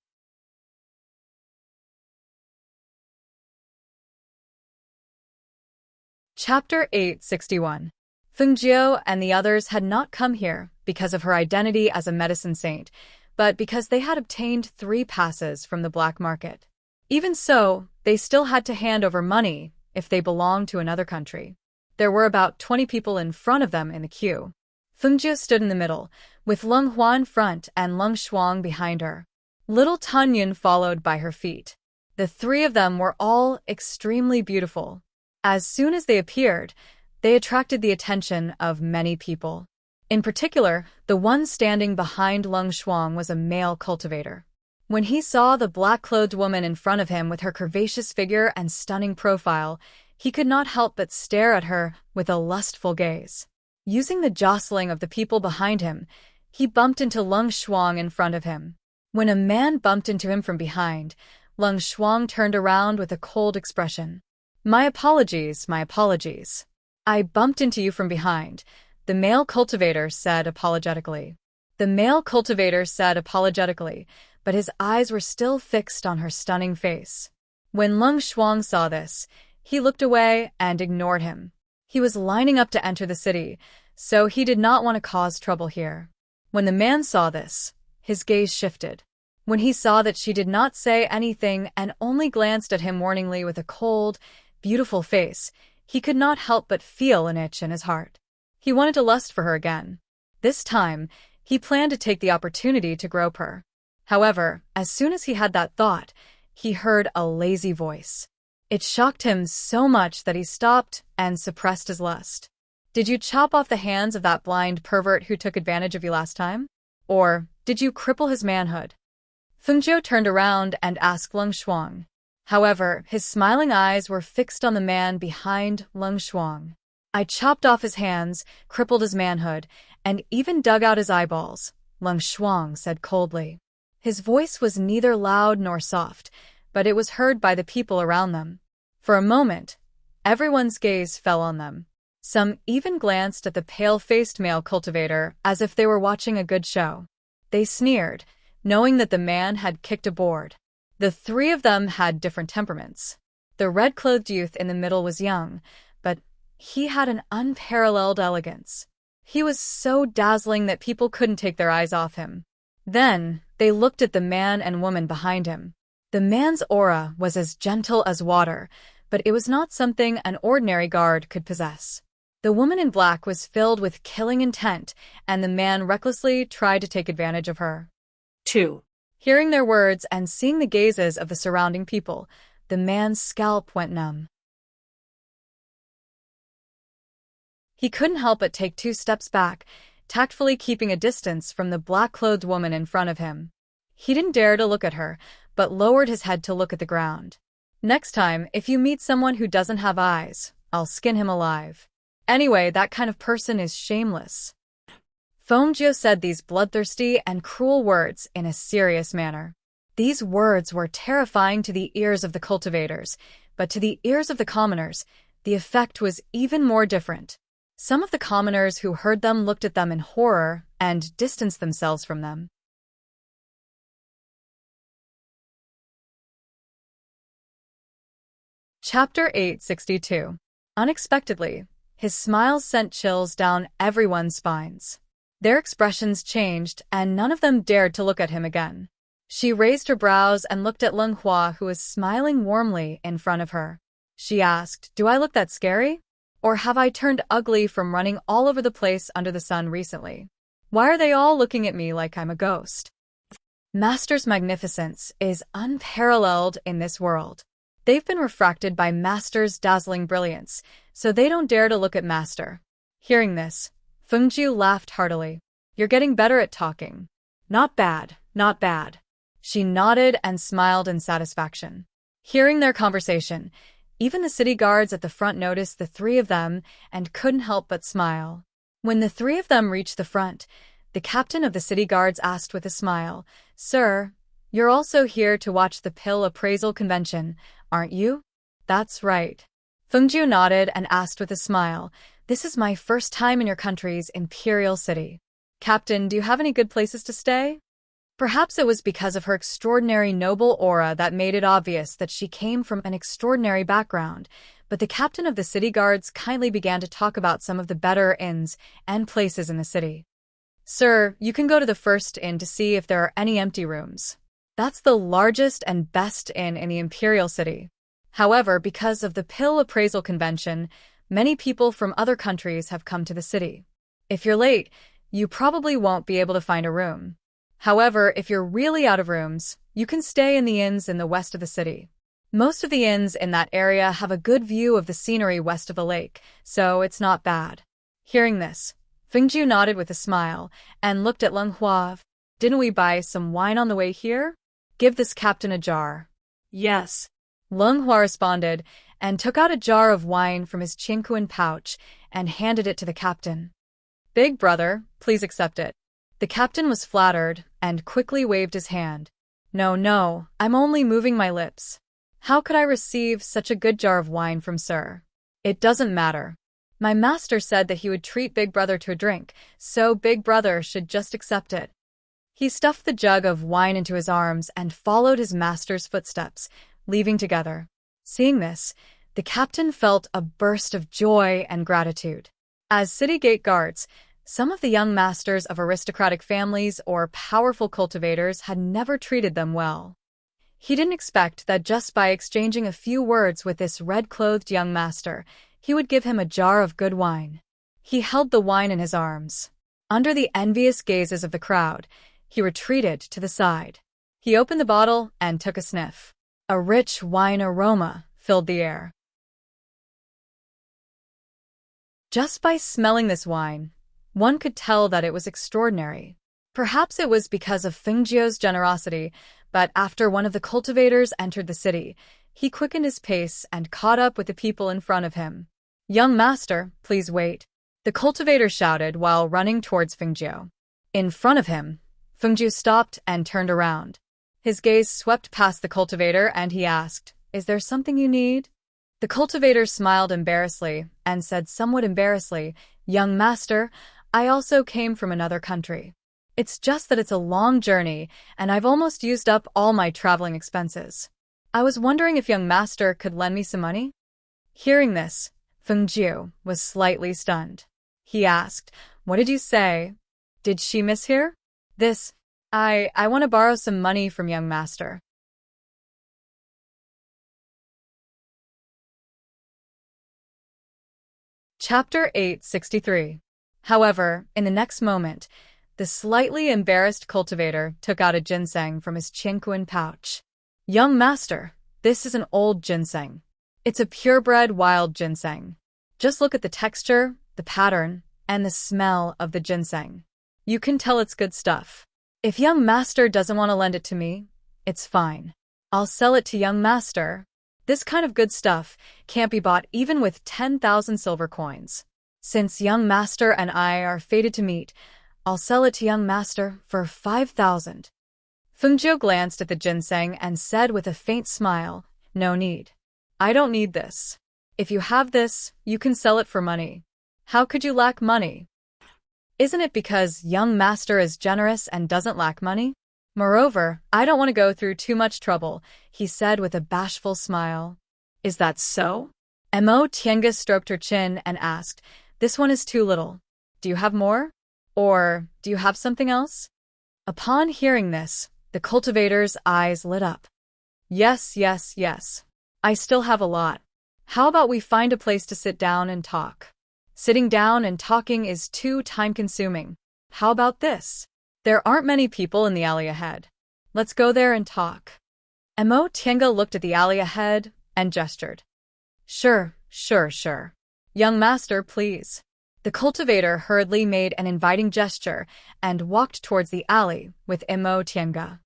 [SPEAKER 1] Chapter 861. Fengjiu and the others had not come here because of her identity as a medicine saint, but because they had obtained 3 passes from the black market. Even so, they still had to hand over money if they belonged to another country. There were about 20 people in front of them in the queue. Fengjiu stood in the middle, with Leng Hua in front and Leng Shuang behind her. Little Tunyun followed by her feet. The 3 of them were all extremely beautiful. As soon as they appeared, they attracted the attention of many people. In particular, the one standing behind Leng Shuang was a male cultivator. When he saw the black-clothed woman in front of him with her curvaceous figure and stunning profile, he could not help but stare at her with a lustful gaze. Using the jostling of the people behind him, he bumped into Leng Shuang in front of him. When a man bumped into him from behind, Leng Shuang turned around with a cold expression. My apologies, my apologies. I bumped into you from behind, the male cultivator said apologetically. The male cultivator said apologetically, but his eyes were still fixed on her stunning face. When Leng Shuang saw this, he looked away and ignored him. He was lining up to enter the city, so he did not want to cause trouble here. When the man saw this, his gaze shifted. When he saw that she did not say anything and only glanced at him warningly with a cold, beautiful face, he could not help but feel an itch in his heart. He wanted to lust for her again. This time, he planned to take the opportunity to grope her. However, as soon as he had that thought, he heard a lazy voice. It shocked him so much that he stopped and suppressed his lust. Did you chop off the hands of that blind pervert who took advantage of you last time? Or did you cripple his manhood? Fengjiu turned around and asked Leng Shuang. However, his smiling eyes were fixed on the man behind Leng Shuang. I chopped off his hands, crippled his manhood, and even dug out his eyeballs, Leng Shuang said coldly. His voice was neither loud nor soft, but it was heard by the people around them. For a moment, everyone's gaze fell on them. Some even glanced at the pale-faced male cultivator as if they were watching a good show. They sneered, knowing that the man had kicked a board. The 3 of them had different temperaments. The red-clothed youth in the middle was young, but he had an unparalleled elegance. He was so dazzling that people couldn't take their eyes off him. Then, they looked at the man and woman behind him. The man's aura was as gentle as water, but it was not something an ordinary guard could possess. The woman in black was filled with killing intent, and the man recklessly tried to take advantage of her.
[SPEAKER 2] 2.
[SPEAKER 1] Hearing their words and seeing the gazes of the surrounding people, the man's scalp went numb. He couldn't help but take 2 steps back, tactfully keeping a distance from the black-clothed woman in front of him. He didn't dare to look at her, but lowered his head to look at the ground. Next time, if you meet someone who doesn't have eyes, I'll skin him alive. Anyway, that kind of person is shameless. Fengjiu said these bloodthirsty and cruel words in a serious manner. These words were terrifying to the ears of the cultivators, but to the ears of the commoners, the effect was even more different. Some of the commoners who heard them looked at them in horror and distanced themselves from them. Chapter 862. Unexpectedly, his smiles sent chills down everyone's spines. Their expressions changed, and none of them dared to look at him again. She raised her brows and looked at Leng Hua, who was smiling warmly in front of her. She asked, "Do I look that scary? Or have I turned ugly from running all over the place under the sun recently?" Why are they all looking at me like I'm a ghost? Master's magnificence is unparalleled in this world. They've been refracted by Master's dazzling brilliance, so they don't dare to look at Master. Hearing this, Fengjiu laughed heartily. You're getting better at talking. Not bad, not bad. She nodded and smiled in satisfaction. Hearing their conversation, even the city guards at the front noticed the three of them and couldn't help but smile. When the three of them reached the front, the captain of the city guards asked with a smile, Sir, you're also here to watch the pill appraisal convention, aren't you? That's right. Fengjiu nodded and asked with a smile, This is my first time in your country's imperial city. Captain, do you have any good places to stay? Perhaps it was because of her extraordinary noble aura that made it obvious that she came from an extraordinary background, but the captain of the city guards kindly began to talk about some of the better inns and places in the city. Sir, you can go to the first inn to see if there are any empty rooms. That's the largest and best inn in the imperial city. However, because of the pill appraisal convention, many people from other countries have come to the city. If you're late, you probably won't be able to find a room. However, if you're really out of rooms, you can stay in the inns in the west of the city. Most of the inns in that area have a good view of the scenery west of the lake, so it's not bad. Hearing this, Fengjiu nodded with a smile and looked at Leng Hua. Didn't we buy some wine on the way here? Give this captain a jar.
[SPEAKER 2] Yes.
[SPEAKER 1] Leng Hua responded and took out a jar of wine from his Qingquan pouch and handed it to the captain. Big brother, please accept it. The captain was flattered and quickly waved his hand. No, I'm only moving my lips. How could I receive such a good jar of wine from Sir? It doesn't matter. My master said that he would treat Big Brother to a drink, so Big Brother should just accept it. He stuffed the jug of wine into his arms and followed his master's footsteps, leaving together. Seeing this, the captain felt a burst of joy and gratitude. As city gate guards, some of the young masters of aristocratic families or powerful cultivators had never treated them well. He didn't expect that just by exchanging a few words with this red-clothed young master, he would give him a jar of good wine. He held the wine in his arms. Under the envious gazes of the crowd, he retreated to the side. He opened the bottle and took a sniff. A rich wine aroma filled the air. Just by smelling this wine, one could tell that it was extraordinary. Perhaps it was because of Fengjiu's generosity, but after one of the cultivators entered the city, he quickened his pace and caught up with the people in front of him. Young master, please wait. The cultivator shouted while running towards Fengjiu. In front of him, Fengjiu stopped and turned around. His gaze swept past the cultivator and he asked, Is there something you need? The cultivator smiled embarrassedly and said somewhat embarrassedly, Young master, I also came from another country. It's just that it's a long journey and I've almost used up all my traveling expenses. I was wondering if young master could lend me some money? Hearing this, Fengjiu was slightly stunned. He asked, What did you say? Did she mishear? I want to borrow some money from young master. Chapter 863. However, in the next moment, the slightly embarrassed cultivator took out a ginseng from his Qingquan pouch. Young master, this is an old ginseng. It's a purebred wild ginseng. Just look at the texture, the pattern, and the smell of the ginseng. You can tell it's good stuff. If young master doesn't want to lend it to me, it's fine. I'll sell it to young master. This kind of good stuff can't be bought even with 10,000 silver coins. Since young master and I are fated to meet, I'll sell it to young master for 5,000. Fengjiu glanced at the ginseng and said with a faint smile, No need. I don't need this. If you have this, you can sell it for money. How could you lack money? Isn't it because young master is generous and doesn't lack money? Moreover, I don't want to go through too much trouble, he said with a bashful smile. Is that so? Mo Tiange stroked her chin and asked, This one is too little. Do you have more? Or do you have something else? Upon hearing this, the cultivator's eyes lit up. Yes. I still have a lot. How about we find a place to sit down and talk? Sitting down and talking is too time-consuming. How about this? There aren't many people in the alley ahead. Let's go there and talk. Emo Tienga looked at the alley ahead and gestured. Sure. Young master, please. The cultivator hurriedly made an inviting gesture and walked towards the alley with Emo Tienga.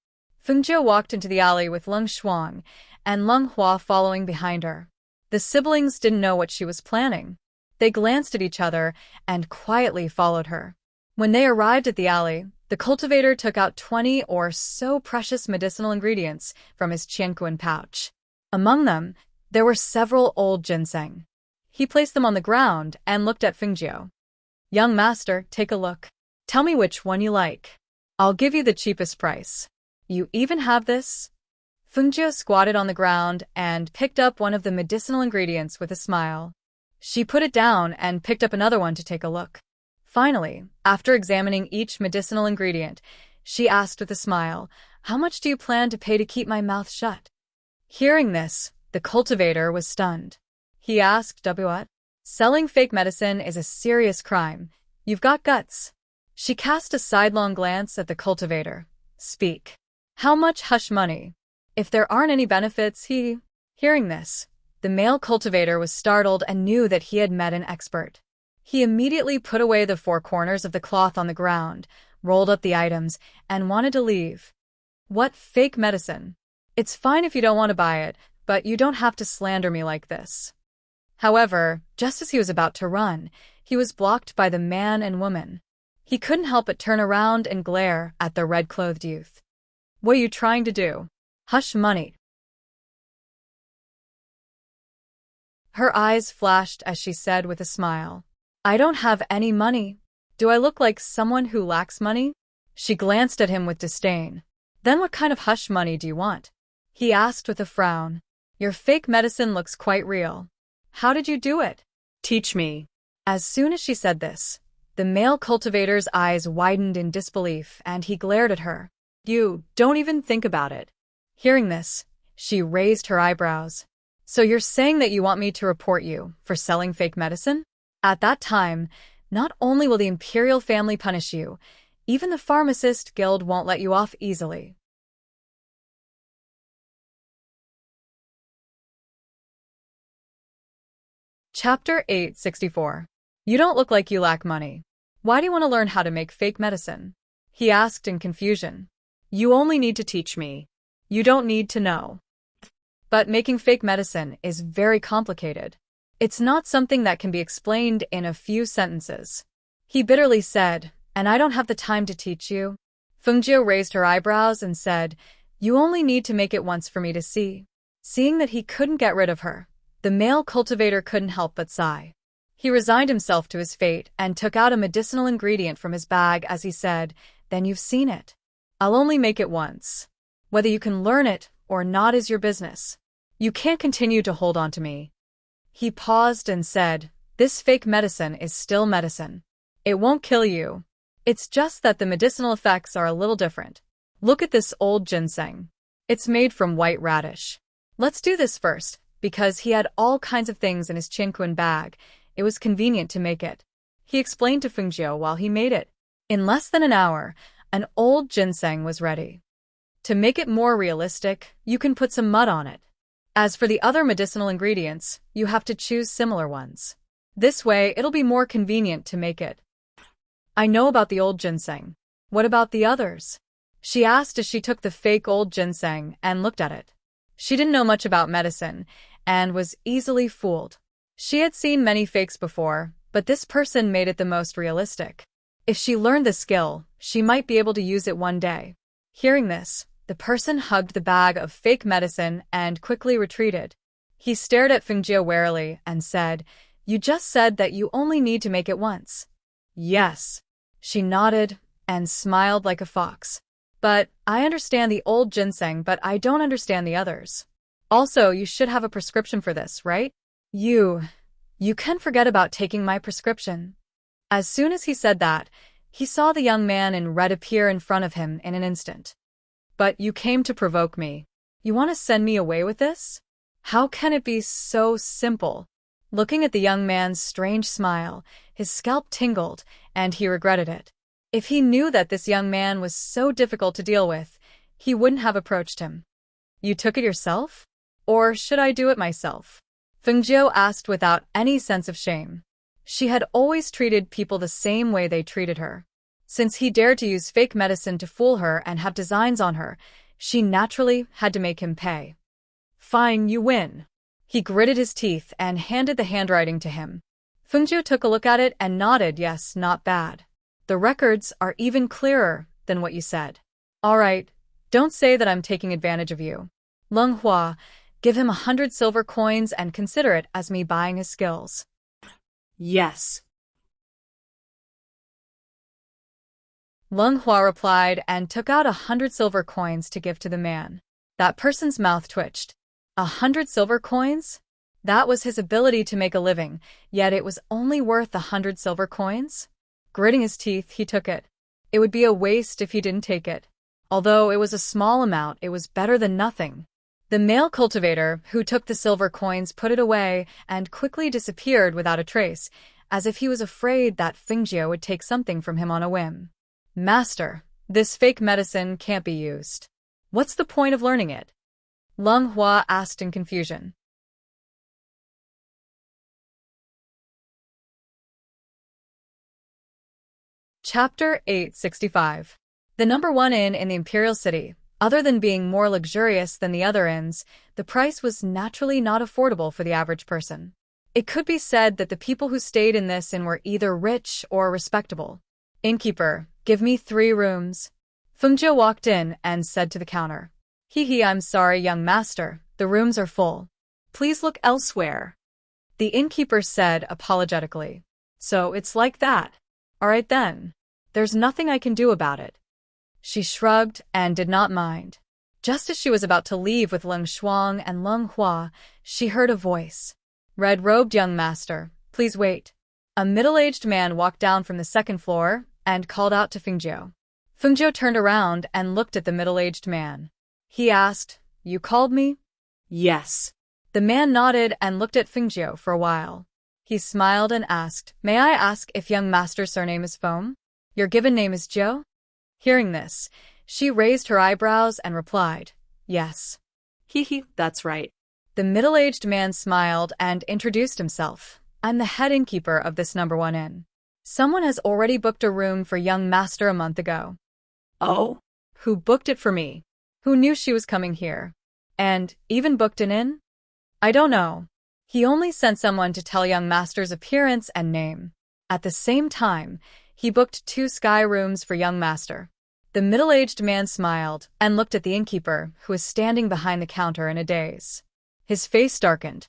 [SPEAKER 1] Fengjiu walked into the alley with Leng Shuang and Leng Hua following behind her. The siblings didn't know what she was planning. They glanced at each other and quietly followed her. When they arrived at the alley, the cultivator took out 20 or so precious medicinal ingredients from his qianquan pouch. Among them, there were several old ginseng. He placed them on the ground and looked at Fengjiu. Young master, take a look. Tell me which one you like. I'll give you the cheapest price. You even have this? Fengjiu squatted on the ground and picked up one of the medicinal ingredients with a smile. She put it down and picked up another one to take a look. Finally, after examining each medicinal ingredient, she asked with a smile, "How much do you plan to pay to keep my mouth shut?" Hearing this, the cultivator was stunned. He asked, "What? Selling fake medicine is a serious crime. You've got guts." She cast a sidelong glance at the cultivator. "Speak. How much hush money? If there aren't any benefits, Hearing this, the male cultivator was startled and knew that he had met an expert. He immediately put away the four corners of the cloth on the ground, rolled up the items, and wanted to leave. What fake medicine? It's fine if you don't want to buy it, but you don't have to slander me like this. However, just as he was about to run, he was blocked by the man and woman. He couldn't help but turn around and glare at the red-clothed youth. What are you trying to do? Hush money. Her eyes flashed as she said with a smile, I don't have any money. Do I look like someone who lacks money? She glanced at him with disdain. Then what kind of hush money do you want? He asked with a frown. Your fake medicine looks quite real. How did you do it?
[SPEAKER 2] Teach me.
[SPEAKER 1] As soon as she said this, the male cultivator's eyes widened in disbelief and he glared at her. You don't even think about it. Hearing this, she raised her eyebrows. So you're saying that you want me to report you for selling fake medicine? At that time, not only will the imperial family punish you, even the pharmacist guild won't let you off easily. Chapter 864. You don't look like you lack money. Why do you want to learn how to make fake medicine? He asked in confusion. You only need to teach me. You don't need to know. But making fake medicine is very complicated. It's not something that can be explained in a few sentences. He bitterly said, and I don't have the time to teach you. Fengjiu raised her eyebrows and said, You only need to make it once for me to see. Seeing that he couldn't get rid of her, the male cultivator couldn't help but sigh. He resigned himself to his fate and took out a medicinal ingredient from his bag as he said, Then you've seen it. I'll only make it once. Whether you can learn it or not is your business. You can't continue to hold on to me. He paused and said, This fake medicine is still medicine. It won't kill you. It's just that the medicinal effects are a little different. Look at this old ginseng. It's made from white radish. Let's do this first, because he had all kinds of things in his qianquan bag. It was convenient to make it. He explained to Fengjiu while he made it. In less than an hour, an old ginseng was ready. To make it more realistic, you can put some mud on it. As for the other medicinal ingredients, you have to choose similar ones. This way, it'll be more convenient to make it. I know about the old ginseng. What about the others? She asked as she took the fake old ginseng and looked at it. She didn't know much about medicine and was easily fooled. She had seen many fakes before, but this person made it the most realistic. If she learned the skill, she might be able to use it one day. Hearing this, the person hugged the bag of fake medicine and quickly retreated. He stared at Fengjiu warily and said, You just said that you only need to make it once. Yes. She nodded and smiled like a fox. But I understand the old ginseng, but I don't understand the others. Also, you should have a prescription for this, right? You can forget about taking my prescription. As soon as he said that, he saw the young man in red appear in front of him in an instant. But you came to provoke me. You want to send me away with this? How can it be so simple? Looking at the young man's strange smile, his scalp tingled, and he regretted it. If he knew that this young man was so difficult to deal with, he wouldn't have approached him. You took it yourself? Or should I do it myself? Fengjiu asked without any sense of shame. She had always treated people the same way they treated her. Since he dared to use fake medicine to fool her and have designs on her, she naturally had to make him pay. Fine, you win. He gritted his teeth and handed the handwriting to him. Fengjiu took a look at it and nodded, yes, not bad. The records are even clearer than what you said. All right, don't say that I'm taking advantage of you. Leng Hua, give him 100 silver coins and consider it as me buying his skills.
[SPEAKER 2] Yes.
[SPEAKER 1] Leng Hua replied and took out 100 silver coins to give to the man. That person's mouth twitched. 100 silver coins? That was his ability to make a living, yet it was only worth 100 silver coins? Gritting his teeth, he took it. It would be a waste if he didn't take it. Although it was a small amount, it was better than nothing. The male cultivator who took the silver coins put it away and quickly disappeared without a trace, as if he was afraid that Fengjiu would take something from him on a whim. Master, this fake medicine can't be used. What's the point of learning it? Leng Hua asked in confusion. Chapter 865. The number one inn in the Imperial City. Other than being more luxurious than the other inns, the price was naturally not affordable for the average person. It could be said that the people who stayed in this inn were either rich or respectable. Innkeeper, give me 3 rooms. Fengjiu walked in and said to the counter. I'm sorry, young master, the rooms are full. Please look elsewhere. The innkeeper said apologetically. So it's like that. All right then. There's nothing I can do about it. She shrugged and did not mind. Just as she was about to leave with Leng Shuang and Leng Hua, she heard a voice. Red-robed young master, please wait. A middle-aged man walked down from the 2nd floor and called out to Fengjiu. Fengjiu turned around and looked at the middle-aged man. He asked, You called me?
[SPEAKER 2] Yes.
[SPEAKER 1] The man nodded and looked at Fengjiu for a while. He smiled and asked, May I ask if young master's surname is Feng? Your given name is Jiu? Hearing this, she raised her eyebrows and replied, Yes.
[SPEAKER 2] That's right.
[SPEAKER 1] The middle-aged man smiled and introduced himself. I'm the head innkeeper of this number 1 inn. Someone has already booked a room for young master a month ago.
[SPEAKER 2] Oh?
[SPEAKER 1] Who booked it for me? Who knew she was coming here? And even booked an inn? I don't know. He only sent someone to tell young master's appearance and name. At the same time, he booked 2 sky rooms for young master. The middle-aged man smiled and looked at the innkeeper, who was standing behind the counter in a daze. His face darkened.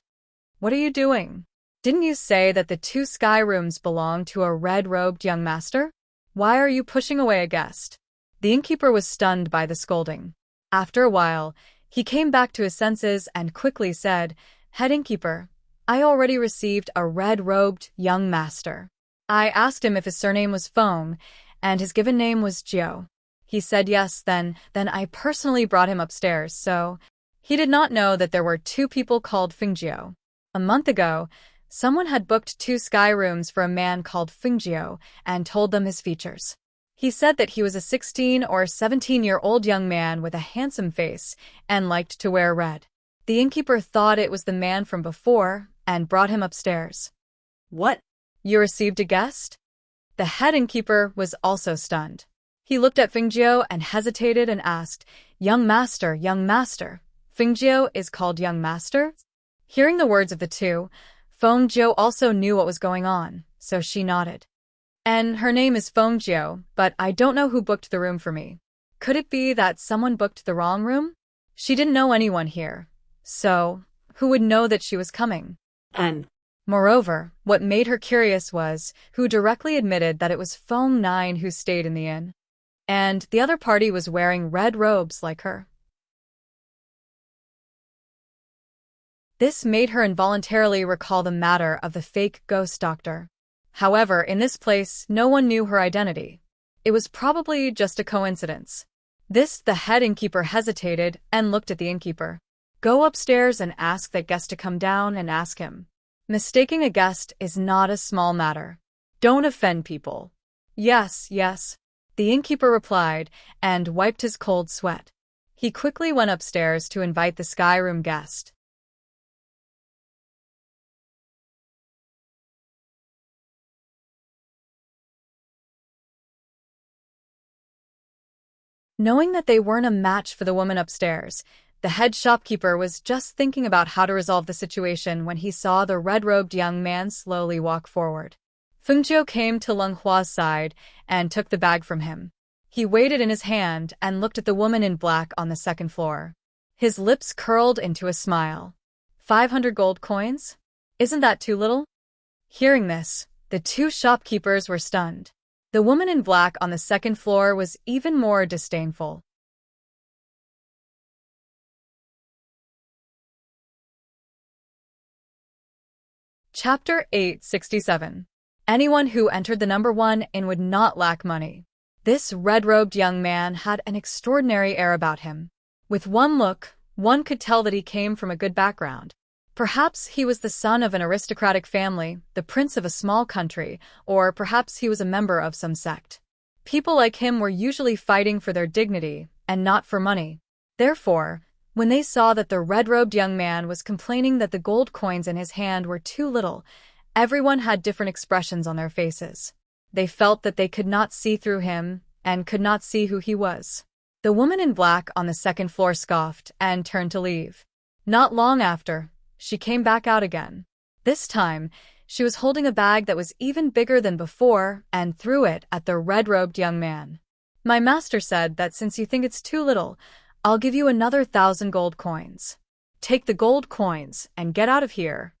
[SPEAKER 1] What are you doing? Didn't you say that the 2 sky rooms belong to a red-robed young master? Why are you pushing away a guest? The innkeeper was stunned by the scolding. After a while, he came back to his senses and quickly said, Head innkeeper, I already received a red-robed young master. I asked him if his surname was Feng, and his given name was Jiu. He said yes, then I personally brought him upstairs, so he did not know that there were 2 people called Fengjiu. A month ago, someone had booked 2 sky rooms for a man called Fengjiu and told them his features. He said that he was a 16 or 17-year-old young man with a handsome face and liked to wear red. The innkeeper thought it was the man from before and brought him upstairs.
[SPEAKER 2] What?
[SPEAKER 1] You received a guest? The head innkeeper was also stunned. He looked at Fengjiu and hesitated and asked, Young master, Fengjiu is called young master? Hearing the words of the 2, Fengjiu also knew what was going on, so she nodded. And her name is Fengjiu, but I don't know who booked the room for me. Could it be that someone booked the wrong room? She didn't know anyone here. So, who would know that she was coming?
[SPEAKER 2] And
[SPEAKER 1] moreover, what made her curious was who directly admitted that it was Feng 9 who stayed in the inn. And the other party was wearing red robes like her. This made her involuntarily recall the matter of the fake ghost doctor. However, in this place, no one knew her identity. It was probably just a coincidence. The head innkeeper hesitated and looked at the innkeeper. Go upstairs and ask that guest to come down and ask him. Mistaking a guest is not a small matter. Don't offend people. Yes. the innkeeper replied and wiped his cold sweat. He quickly went upstairs to invite the sky room guest. Knowing that they weren't a match for the woman upstairs, the head shopkeeper was just thinking about how to resolve the situation when he saw the red-robed young man slowly walk forward. Fengjiu came to Leng Hua's side and took the bag from him. He weighed it in his hand and looked at the woman in black on the second floor. His lips curled into a smile. 500 gold coins? Isn't that too little? Hearing this, the two shopkeepers were stunned. The woman in black on the second floor was even more disdainful. Chapter 867. Anyone who entered the number 1 inn would not lack money. This red-robed young man had an extraordinary air about him. With one look, one could tell that he came from a good background. Perhaps he was the son of an aristocratic family, the prince of a small country, or perhaps he was a member of some sect. People like him were usually fighting for their dignity, and not for money. Therefore, when they saw that the red-robed young man was complaining that the gold coins in his hand were too little, everyone had different expressions on their faces. They felt that they could not see through him, and could not see who he was. The woman in black on the second floor scoffed and turned to leave. Not long after, she came back out again. This time, she was holding a bag that was even bigger than before and threw it at the red-robed young man. My master said that since you think it's too little, I'll give you another 1,000 gold coins. Take the gold coins and get out of here.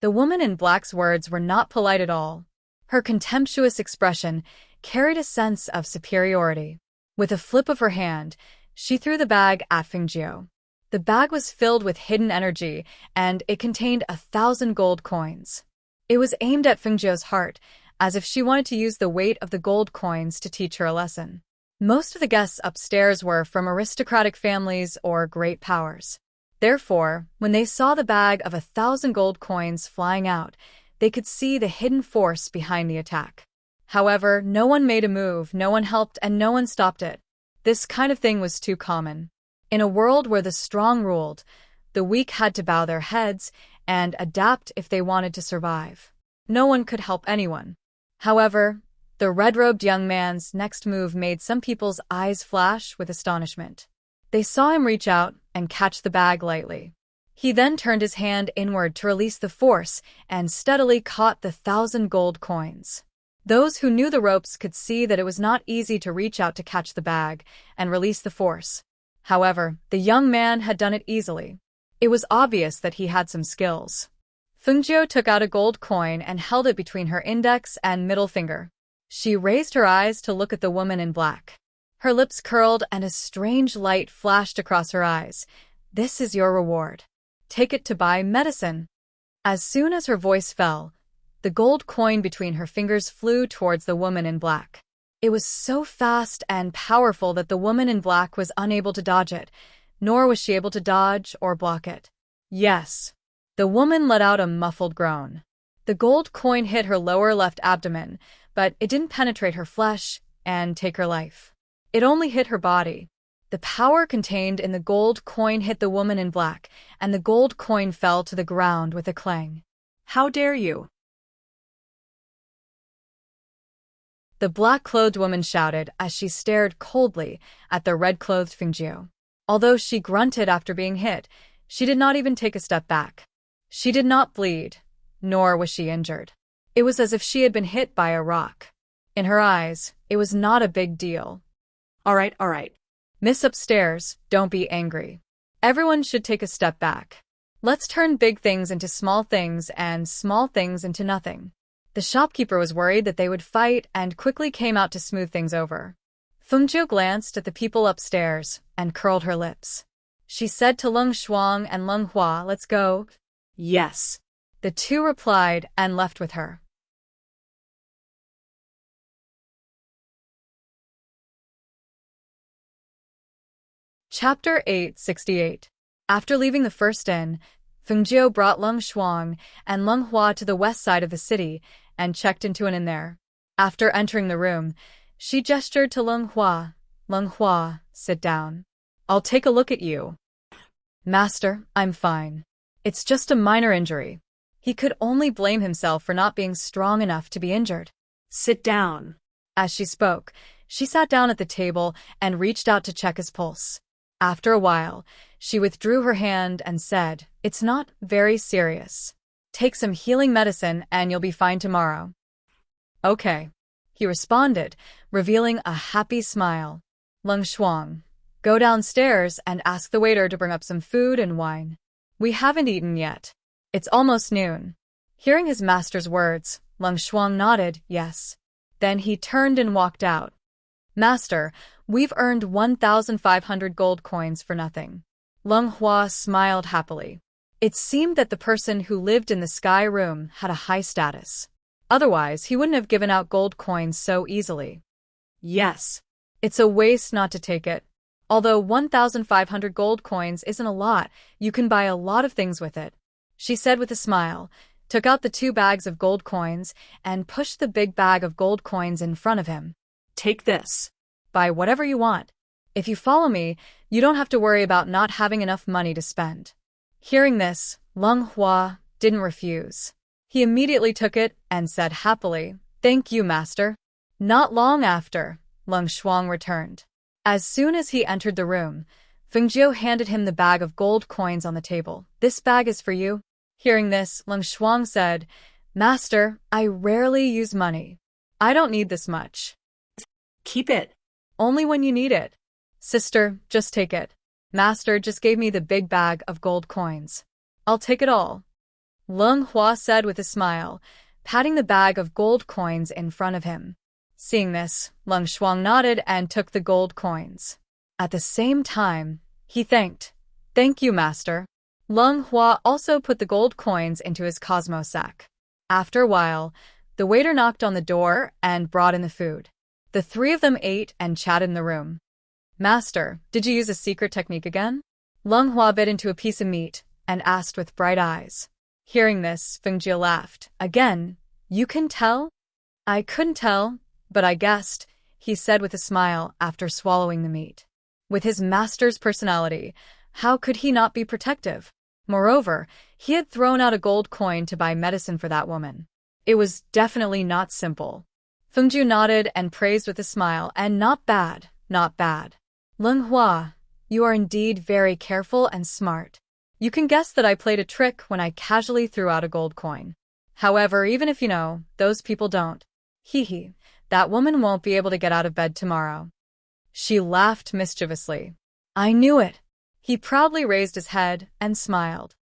[SPEAKER 1] The woman in black's words were not polite at all. Her contemptuous expression carried a sense of superiority. With a flip of her hand, she threw the bag at Fengjiu. The bag was filled with hidden energy, and it contained 1,000 gold coins. It was aimed at Fengjiu's heart, as if she wanted to use the weight of the gold coins to teach her a lesson. Most of the guests upstairs were from aristocratic families or great powers. Therefore, when they saw the bag of 1,000 gold coins flying out, they could see the hidden force behind the attack. However, no one made a move, no one helped, and no one stopped it. This kind of thing was too common. In a world where the strong ruled, the weak had to bow their heads and adapt if they wanted to survive. No one could help anyone. However, the red-robed young man's next move made some people's eyes flash with astonishment. They saw him reach out and catch the bag lightly. He then turned his hand inward to release the force and steadily caught the 1,000 gold coins. Those who knew the ropes could see that it was not easy to reach out to catch the bag and release the force. However, the young man had done it easily. It was obvious that he had some skills. Fengjiu took out a gold coin and held it between her index and middle finger. She raised her eyes to look at the woman in black. Her lips curled and a strange light flashed across her eyes. This is your reward. Take it to buy medicine. As soon as her voice fell, the gold coin between her fingers flew towards the woman in black. It was so fast and powerful that the woman in black was unable to dodge it, nor was she able to dodge or block it. Yes. The woman let out a muffled groan. The gold coin hit her lower left abdomen, but it didn't penetrate her flesh and take her life. It only hit her body. The power contained in the gold coin hit the woman in black, and the gold coin fell to the ground with a clang.
[SPEAKER 2] How dare you?
[SPEAKER 1] The black-clothed woman shouted as she stared coldly at the red-clothed Fengjiu. Although she grunted after being hit, she did not even take a step back. She did not bleed, nor was she injured. It was as if she had been hit by a rock. In her eyes, it was not a big deal.
[SPEAKER 2] All right.
[SPEAKER 1] Miss upstairs, don't be angry. Everyone should take a step back. Let's turn big things into small things and small things into nothing. The shopkeeper was worried that they would fight and quickly came out to smooth things over. Fengjiu glanced at the people upstairs and curled her lips. She said to Leng Shuang and Leng Hua, "Let's go."
[SPEAKER 2] Yes.
[SPEAKER 1] The two replied and left with her. Chapter 868. After leaving the first inn, Fengjiu brought Leng Shuang and Leng Hua to the west side of the city and checked into an inn there. After entering the room, She gestured to Leng Hua. Leng Hua, sit down. I'll take a look at you. Master, I'm fine. It's just a minor injury. He could only blame himself for not being strong enough to be injured.
[SPEAKER 2] Sit down.
[SPEAKER 1] As she spoke, she sat down at the table and reached out to check his pulse. After a while, she withdrew her hand and said, "It's not very serious. Take some healing medicine and you'll be fine tomorrow." "Okay," he responded, revealing a happy smile. "Leng Shuang, go downstairs and ask the waiter to bring up some food and wine. We haven't eaten yet. It's almost noon." Hearing his master's words, Leng Shuang nodded, yes. Then he turned and walked out. "Master, we've earned 1,500 gold coins for nothing." Leng Hua smiled happily. It seemed that the person who lived in the sky room had a high status. Otherwise, he wouldn't have given out gold coins so easily.
[SPEAKER 2] Yes.
[SPEAKER 1] It's a waste not to take it. Although 1,500 gold coins isn't a lot, you can buy a lot of things with it, she said with a smile, took out the 2 bags of gold coins, and pushed the big bag of gold coins in front of him.
[SPEAKER 2] Take this.
[SPEAKER 1] Buy whatever you want. If you follow me, you don't have to worry about not having enough money to spend. Hearing this, Leng Hua didn't refuse. He immediately took it and said happily, "Thank you, master." Not long after, Leng Shuang returned. As soon as he entered the room, Fengjiu handed him the bag of gold coins on the table. "This bag is for you." Hearing this, Leng Shuang said, "Master, I rarely use money. I don't need this much."
[SPEAKER 2] Keep it.
[SPEAKER 1] "Only when you need it." "Sister, just take it. Master just gave me the big bag of gold coins. I'll take it all," Leng Hua said with a smile, patting the bag of gold coins in front of him. Seeing this, Leng Shuang nodded and took the gold coins. At the same time, he thanked. "Thank you, master." Leng Hua also put the gold coins into his cosmos sack. After a while, the waiter knocked on the door and brought in the food. The 3 of them ate and chatted in the room. "Master, did you use a secret technique again?" Leng Hua bit into a piece of meat and asked with bright eyes. Hearing this, Fengjiu laughed. "Again, you can tell?" "I couldn't tell, but I guessed," he said with a smile after swallowing the meat. With his master's personality, how could he not be protective? Moreover, he had thrown out a gold coin to buy medicine for that woman. It was definitely not simple. Fengjiu nodded and praised with a smile, "And not bad, not bad. Leng Hua, you are indeed very careful and smart. You can guess that I played a trick when I casually threw out a gold coin. However, even if you know, those people don't. Hee, that woman won't be able to get out of bed tomorrow." She laughed mischievously. "I knew it." He proudly raised his head and smiled.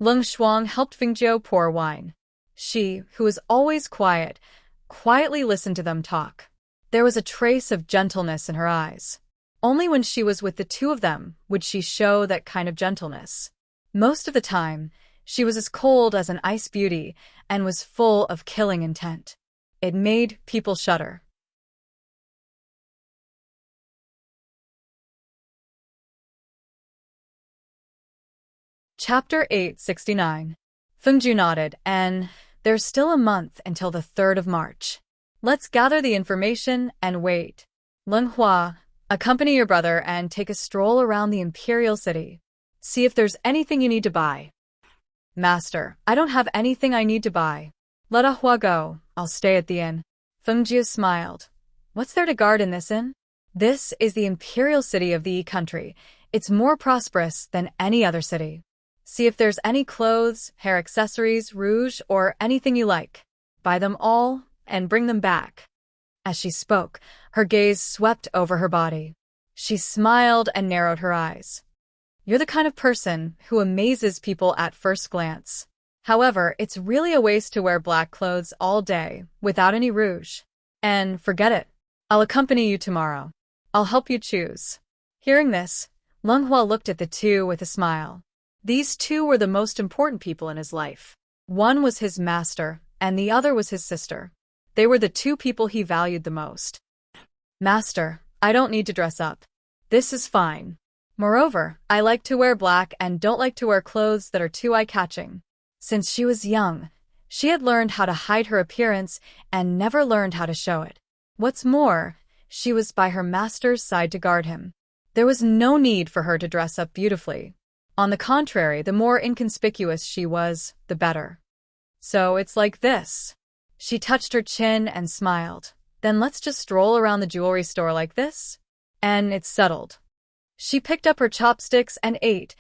[SPEAKER 1] Leng Shuang helped Fengjiu pour wine. She, who was always quiet, quietly listened to them talk. There was a trace of gentleness in her eyes. Only when she was with the 2 of them would she show that kind of gentleness. Most of the time, she was as cold as an ice beauty and was full of killing intent. It made people shudder. Chapter 869. Fengjiu nodded, and there's still a month until the 3rd of March. Let's gather the information and wait. Leng Hua, accompany your brother and take a stroll around the imperial city. See if there's anything you need to buy. Master, I don't have anything I need to buy. Let Ah Hua go, I'll stay at the inn. Fengjiu smiled. What's there to guard in this inn? This is the imperial city of the Yi country. It's more prosperous than any other city. See if there's any clothes, hair accessories, rouge, or anything you like. Buy them all and bring them back. As she spoke, her gaze swept over her body. She smiled and narrowed her eyes. You're the kind of person who amazes people at first glance. However, it's really a waste to wear black clothes all day without any rouge. And forget it. I'll accompany you tomorrow. I'll help you choose. Hearing this, Leng Hua looked at the 2 with a smile. These 2 were the most important people in his life. One was his master, and the other was his sister. They were the 2 people he valued the most. Master, I don't need to dress up. This is fine. Moreover, I like to wear black and don't like to wear clothes that are too eye-catching. Since she was young, She had learned how to hide her appearance and never learned how to show it. What's more, she was by her master's side to guard him. There was no need for her to dress up beautifully. On the contrary, the more inconspicuous she was, the better. So it's like this. She touched her chin and smiled. Then let's just stroll around the jewelry store like this? And it's settled. She picked up her chopsticks and ate,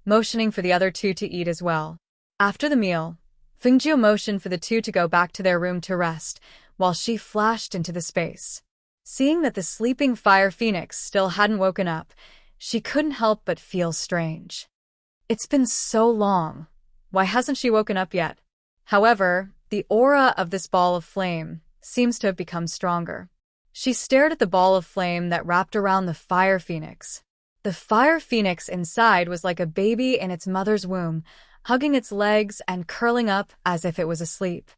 [SPEAKER 1] motioning for the other two to eat as well. After the meal, Fengjiu motioned for the two to go back to their room to rest, while she flashed into the space. Seeing that the sleeping fire phoenix still hadn't woken up, she couldn't help but feel strange. It's been so long. Why hasn't she woken up yet? However, the aura of this ball of flame seems to have become stronger. She stared at the ball of flame that wrapped around the fire phoenix. The fire phoenix inside was like a baby in its mother's womb, hugging its legs and curling up as if it was asleep.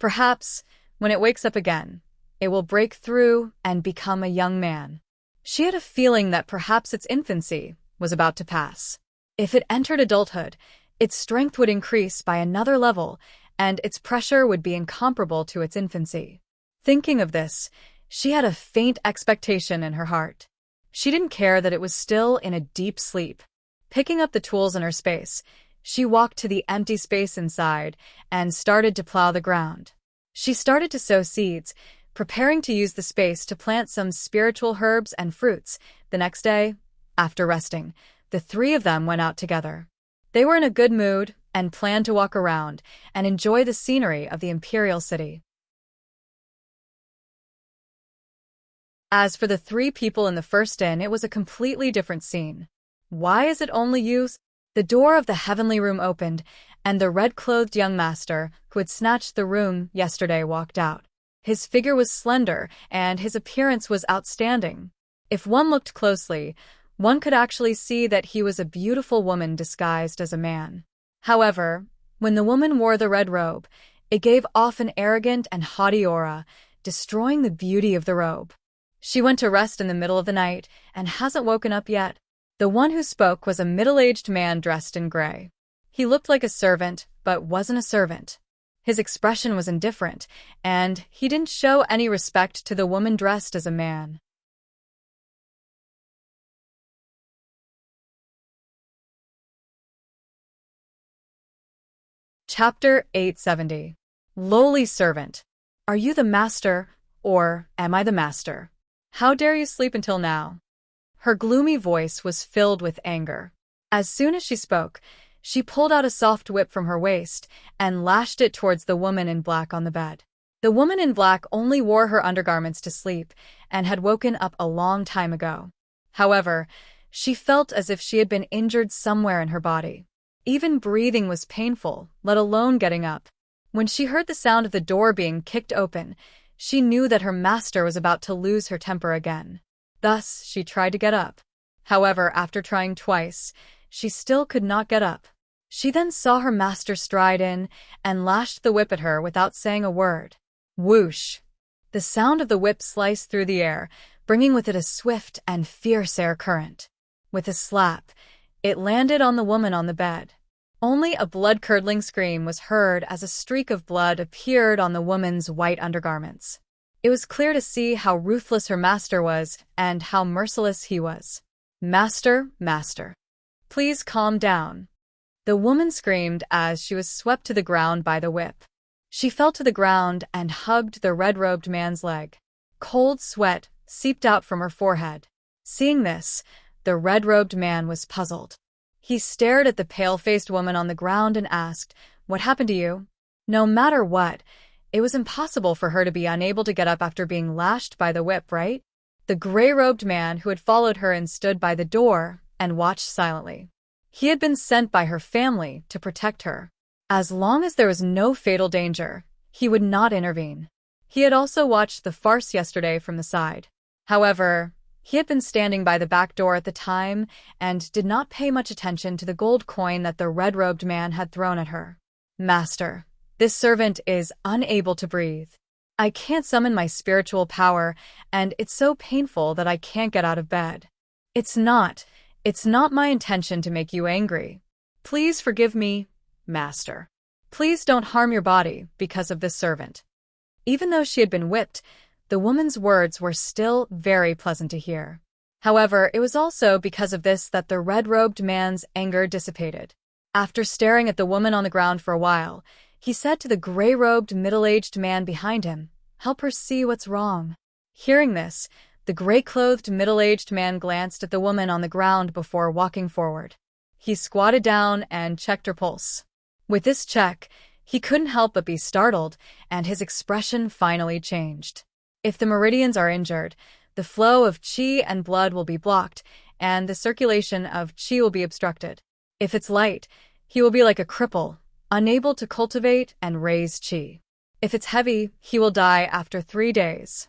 [SPEAKER 1] Perhaps, when it wakes up again, it will break through and become a young man. She had a feeling that perhaps its infancy was about to pass. If it entered adulthood, its strength would increase by another level, and its pressure would be incomparable to its infancy. Thinking of this, she had a faint expectation in her heart. She didn't care that it was still in a deep sleep. Picking up the tools in her space, she walked to the empty space inside and started to plow the ground. She started to sow seeds, preparing to use the space to plant some spiritual herbs and fruits. The next day, after resting, the three of them went out together. They were in a good mood and planned to walk around and enjoy the scenery of the imperial city. As for the three people in the first inn, it was a completely different scene. Why is it only you? The door of the heavenly room opened, and the red-clothed young master, who had snatched the room yesterday, walked out. His figure was slender, and his appearance was outstanding. If one looked closely, one could actually see that he was a beautiful woman disguised as a man. However, when the woman wore the red robe, it gave off an arrogant and haughty aura, destroying the beauty of the robe. She went to rest in the middle of the night and hasn't woken up yet. The one who spoke was a middle-aged man dressed in gray. He looked like a servant, but wasn't a servant. His expression was indifferent, and he didn't show any respect to the woman dressed as a man. Chapter 870. Lowly Servant. Are you the master, or am I the master? How dare you sleep until now? Her gloomy voice was filled with anger. As soon as she spoke, she pulled out a soft whip from her waist and lashed it towards the woman in black on the bed. The woman in black only wore her undergarments to sleep and had woken up a long time ago. However, she felt as if she had been injured somewhere in her body. Even breathing was painful, let alone getting up. When she heard the sound of the door being kicked open, she knew that her master was about to lose her temper again. Thus, she tried to get up. However, after trying twice, she still could not get up. She then saw her master stride in and lashed the whip at her without saying a word. Whoosh! The sound of the whip sliced through the air, bringing with it a swift and fierce air current. With a slap, it landed on the woman on the bed. Only a blood-curdling scream was heard as a streak of blood appeared on the woman's white undergarments. It was clear to see how ruthless her master was and how merciless he was. Master, master. Please calm down. The woman screamed as she was swept to the ground by the whip. She fell to the ground and hugged the red-robed man's leg. Cold sweat seeped out from her forehead. Seeing this, the red-robed man was puzzled. He stared at the pale-faced woman on the ground and asked, "What happened to you?" No matter what, it was impossible for her to be unable to get up after being lashed by the whip, right? The gray-robed man who had followed her and stood by the door and watched silently. He had been sent by her family to protect her. As long as there was no fatal danger, he would not intervene. He had also watched the farce yesterday from the side. However, he had been standing by the back door at the time and did not pay much attention to the gold coin that the red-robed man had thrown at her. Master, this servant is unable to breathe. I can't summon my spiritual power, and it's so painful that I can't get out of bed. It's not my intention to make you angry. Please forgive me, Master. Please don't harm your body because of this servant. Even though she had been whipped, the woman's words were still very pleasant to hear. However, it was also because of this that the red-robed man's anger dissipated. After staring at the woman on the ground for a while, he said to the gray-robed middle-aged man behind him, "Help her see what's wrong." Hearing this, the gray-clothed middle-aged man glanced at the woman on the ground before walking forward. He squatted down and checked her pulse. With this check, he couldn't help but be startled, and his expression finally changed. If the meridians are injured, the flow of qi and blood will be blocked, and the circulation of qi will be obstructed. If it's light, he will be like a cripple, unable to cultivate and raise qi. If it's heavy, he will die after 3 days.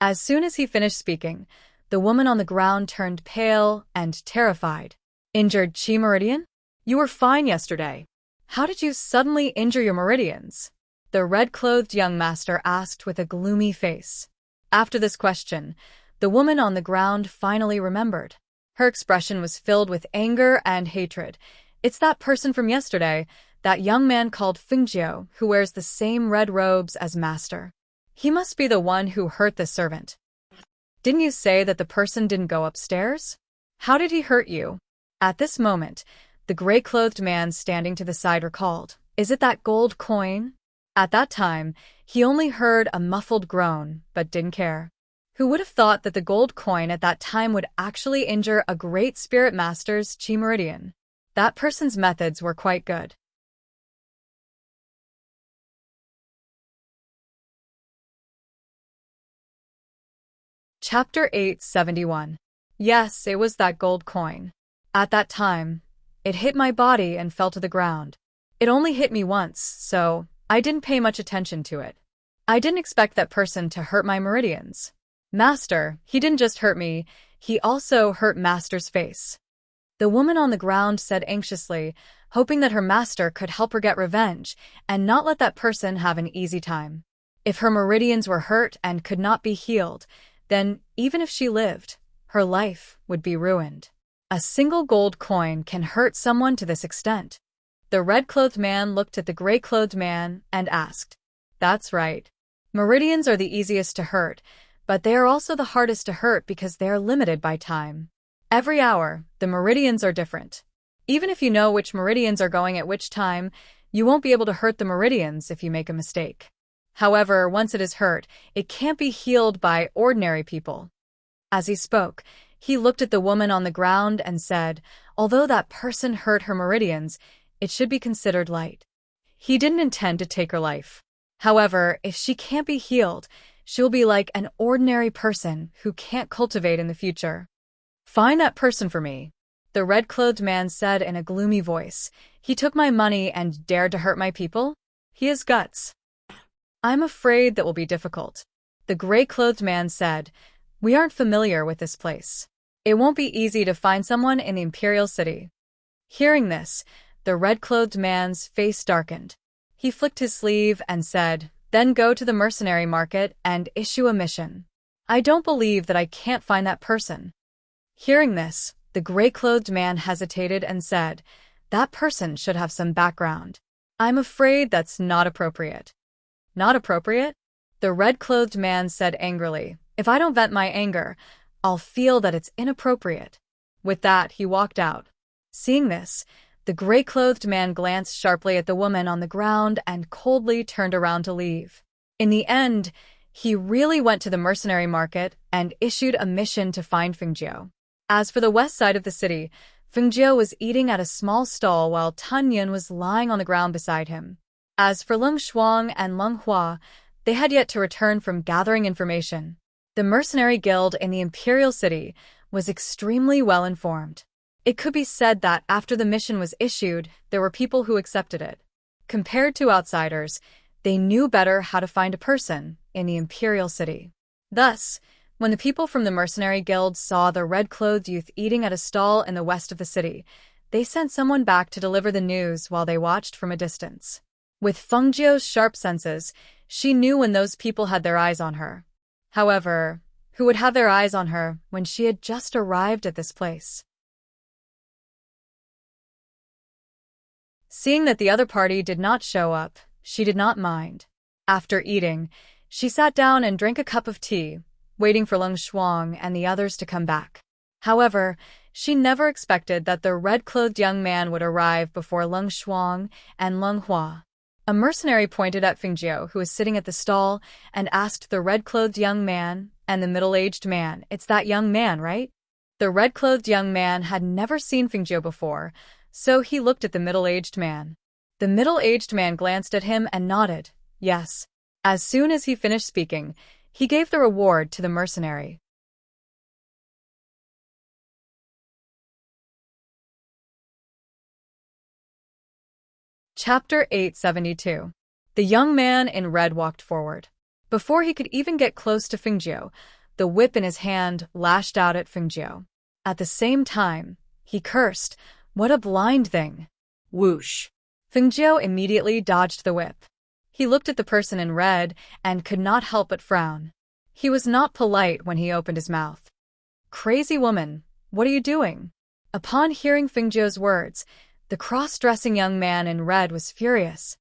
[SPEAKER 1] As soon as he finished speaking, the woman on the ground turned pale and terrified. Injured qi meridian? You were fine yesterday. How did you suddenly injure your meridians? The red-clothed young master asked with a gloomy face. After this question, the woman on the ground finally remembered. Her expression was filled with anger and hatred. It's that person from yesterday, that young man called Fengjiu, who wears the same red robes as master. He must be the one who hurt the servant. Didn't you say that the person didn't go upstairs? How did he hurt you? At this moment, the gray-clothed man standing to the side recalled, "Is it that gold coin?" At that time, he only heard a muffled groan, but didn't care. Who would have thought that the gold coin at that time would actually injure a great spirit master's qi meridian? That person's methods were quite good. Chapter 871. Yes, it was that gold coin. At that time, it hit my body and fell to the ground. It only hit me once, so I didn't pay much attention to it. I didn't expect that person to hurt my meridians. Master, he didn't just hurt me, he also hurt Master's face. The woman on the ground said anxiously, hoping that her master could help her get revenge and not let that person have an easy time. If her meridians were hurt and could not be healed, then even if she lived, her life would be ruined. A single gold coin can hurt someone to this extent. The red-clothed man looked at the gray-clothed man and asked, "That's right. Meridians are the easiest to hurt, but they are also the hardest to hurt because they are limited by time. Every hour, the meridians are different. Even if you know which meridians are going at which time, you won't be able to hurt the meridians if you make a mistake. However, once it is hurt, it can't be healed by ordinary people." As he spoke, he looked at the woman on the ground and said, although that person hurt her meridians, it should be considered light. He didn't intend to take her life. However, if she can't be healed, she'll be like an ordinary person who can't cultivate in the future. "Find that person for me," the red-clothed man said in a gloomy voice. "He took my money and dared to hurt my people? He has guts." "I'm afraid that will be difficult," the gray-clothed man said. "We aren't familiar with this place. It won't be easy to find someone in the Imperial City." Hearing this, the red-clothed man's face darkened. He flicked his sleeve and said, "Then go to the mercenary market and issue a mission. I don't believe that I can't find that person." Hearing this, the gray-clothed man hesitated and said, "That person should have some background. I'm afraid that's not appropriate." "Not appropriate?" the red-clothed man said angrily. "If I don't vent my anger, I'll feel that it's inappropriate." With that, he walked out. Seeing this, the gray-clothed man glanced sharply at the woman on the ground and coldly turned around to leave. In the end, he really went to the mercenary market and issued a mission to find Fengjiu. As for the west side of the city, Fengjiu was eating at a small stall while Tun Yun was lying on the ground beside him. As for Leng Shuang and Leng Hua, they had yet to return from gathering information. The mercenary guild in the Imperial City was extremely well informed. It could be said that after the mission was issued, there were people who accepted it. Compared to outsiders, they knew better how to find a person in the Imperial City. Thus, when the people from the mercenary guild saw the red-clothed youth eating at a stall in the west of the city, they sent someone back to deliver the news while they watched from a distance. With Fengjiu's sharp senses, she knew when those people had their eyes on her. However, who would have their eyes on her when she had just arrived at this place? Seeing that the other party did not show up, she did not mind. After eating, she sat down and drank a cup of tea, waiting for Leng Shuang and the others to come back. However, she never expected that the red-clothed young man would arrive before Leng Shuang and Leng Hua. A mercenary pointed at Fengjiu, who was sitting at the stall, and asked the red-clothed young man and the middle-aged man, "It's that young man, right?" The red-clothed young man had never seen Fengjiu before, so he looked at the middle-aged man. The middle-aged man glanced at him and nodded, yes. As soon as he finished speaking, he gave the reward to the mercenary. Chapter 872. The young man in red walked forward. Before he could even get close to Fengjiu, the whip in his hand lashed out at Fengjiu. At the same time, he cursed, "What a blind thing!"
[SPEAKER 2] Whoosh.
[SPEAKER 1] Fengjiu immediately dodged the whip. He looked at the person in red and could not help but frown. He was not polite when he opened his mouth. "Crazy woman, what are you doing?" Upon hearing Fengjiu's words, the cross-dressing young man in red was furious.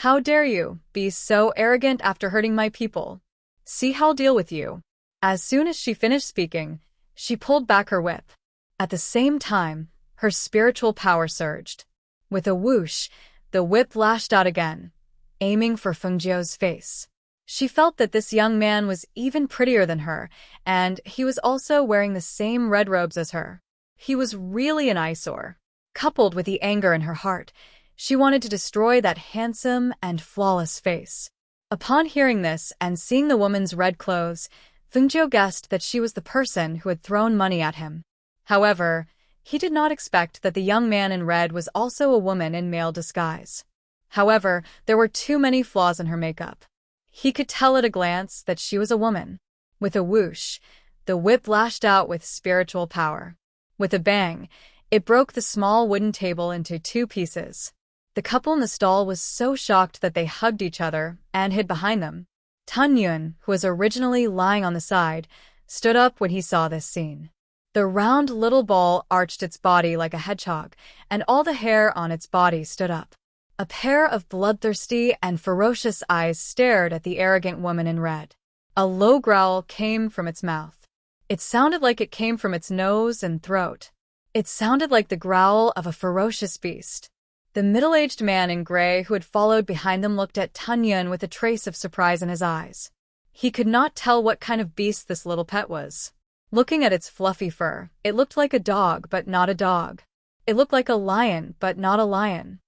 [SPEAKER 1] "How dare you be so arrogant after hurting my people? See how I'll deal with you." As soon as she finished speaking, she pulled back her whip. At the same time, her spiritual power surged. With a whoosh, the whip lashed out again, aiming for Fengjiu's face. She felt that this young man was even prettier than her, and he was also wearing the same red robes as her. He was really an eyesore. Coupled with the anger in her heart, she wanted to destroy that handsome and flawless face. Upon hearing this and seeing the woman's red clothes, Fengjiu guessed that she was the person who had thrown money at him. However, he did not expect that the young man in red was also a woman in male disguise. However, there were too many flaws in her makeup. He could tell at a glance that she was a woman. With a whoosh, the whip lashed out with spiritual power. With a bang, it broke the small wooden table into two pieces. The couple in the stall was so shocked that they hugged each other and hid behind them. Tun Yun, who was originally lying on the side, stood up when he saw this scene. The round little ball arched its body like a hedgehog, and all the hair on its body stood up. A pair of bloodthirsty and ferocious eyes stared at the arrogant woman in red. A low growl came from its mouth. It sounded like it came from its nose and throat. It sounded like the growl of a ferocious beast. The middle-aged man in gray who had followed behind them looked at Tun Yun with a trace of surprise in his eyes. He could not tell what kind of beast this little pet was. Looking at its fluffy fur, it looked like a dog but not a dog. It looked like a lion but not a lion.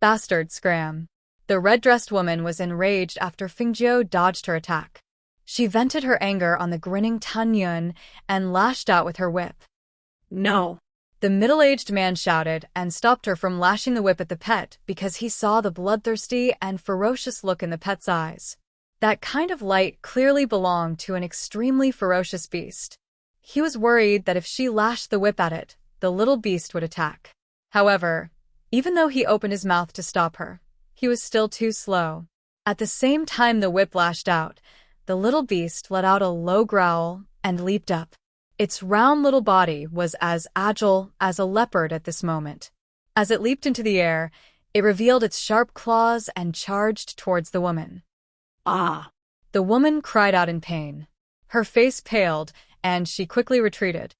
[SPEAKER 1] Bastard scram. The red-dressed woman was enraged after Fengjiu dodged her attack. She vented her anger on the grinning Tun Yun and lashed out with her whip.
[SPEAKER 2] No.
[SPEAKER 1] The middle-aged man shouted and stopped her from lashing the whip at the pet because he saw the bloodthirsty and ferocious look in the pet's eyes. That kind of light clearly belonged to an extremely ferocious beast. He was worried that if she lashed the whip at it, the little beast would attack. However, even though he opened his mouth to stop her, he was still too slow. At the same time the whip lashed out, the little beast let out a low growl and leaped up. Its round little body was as agile as a leopard at this moment. As it leaped into the air, it revealed its sharp claws and charged towards the woman.
[SPEAKER 2] Ah!
[SPEAKER 1] The woman cried out in pain. Her face paled, and she quickly retreated.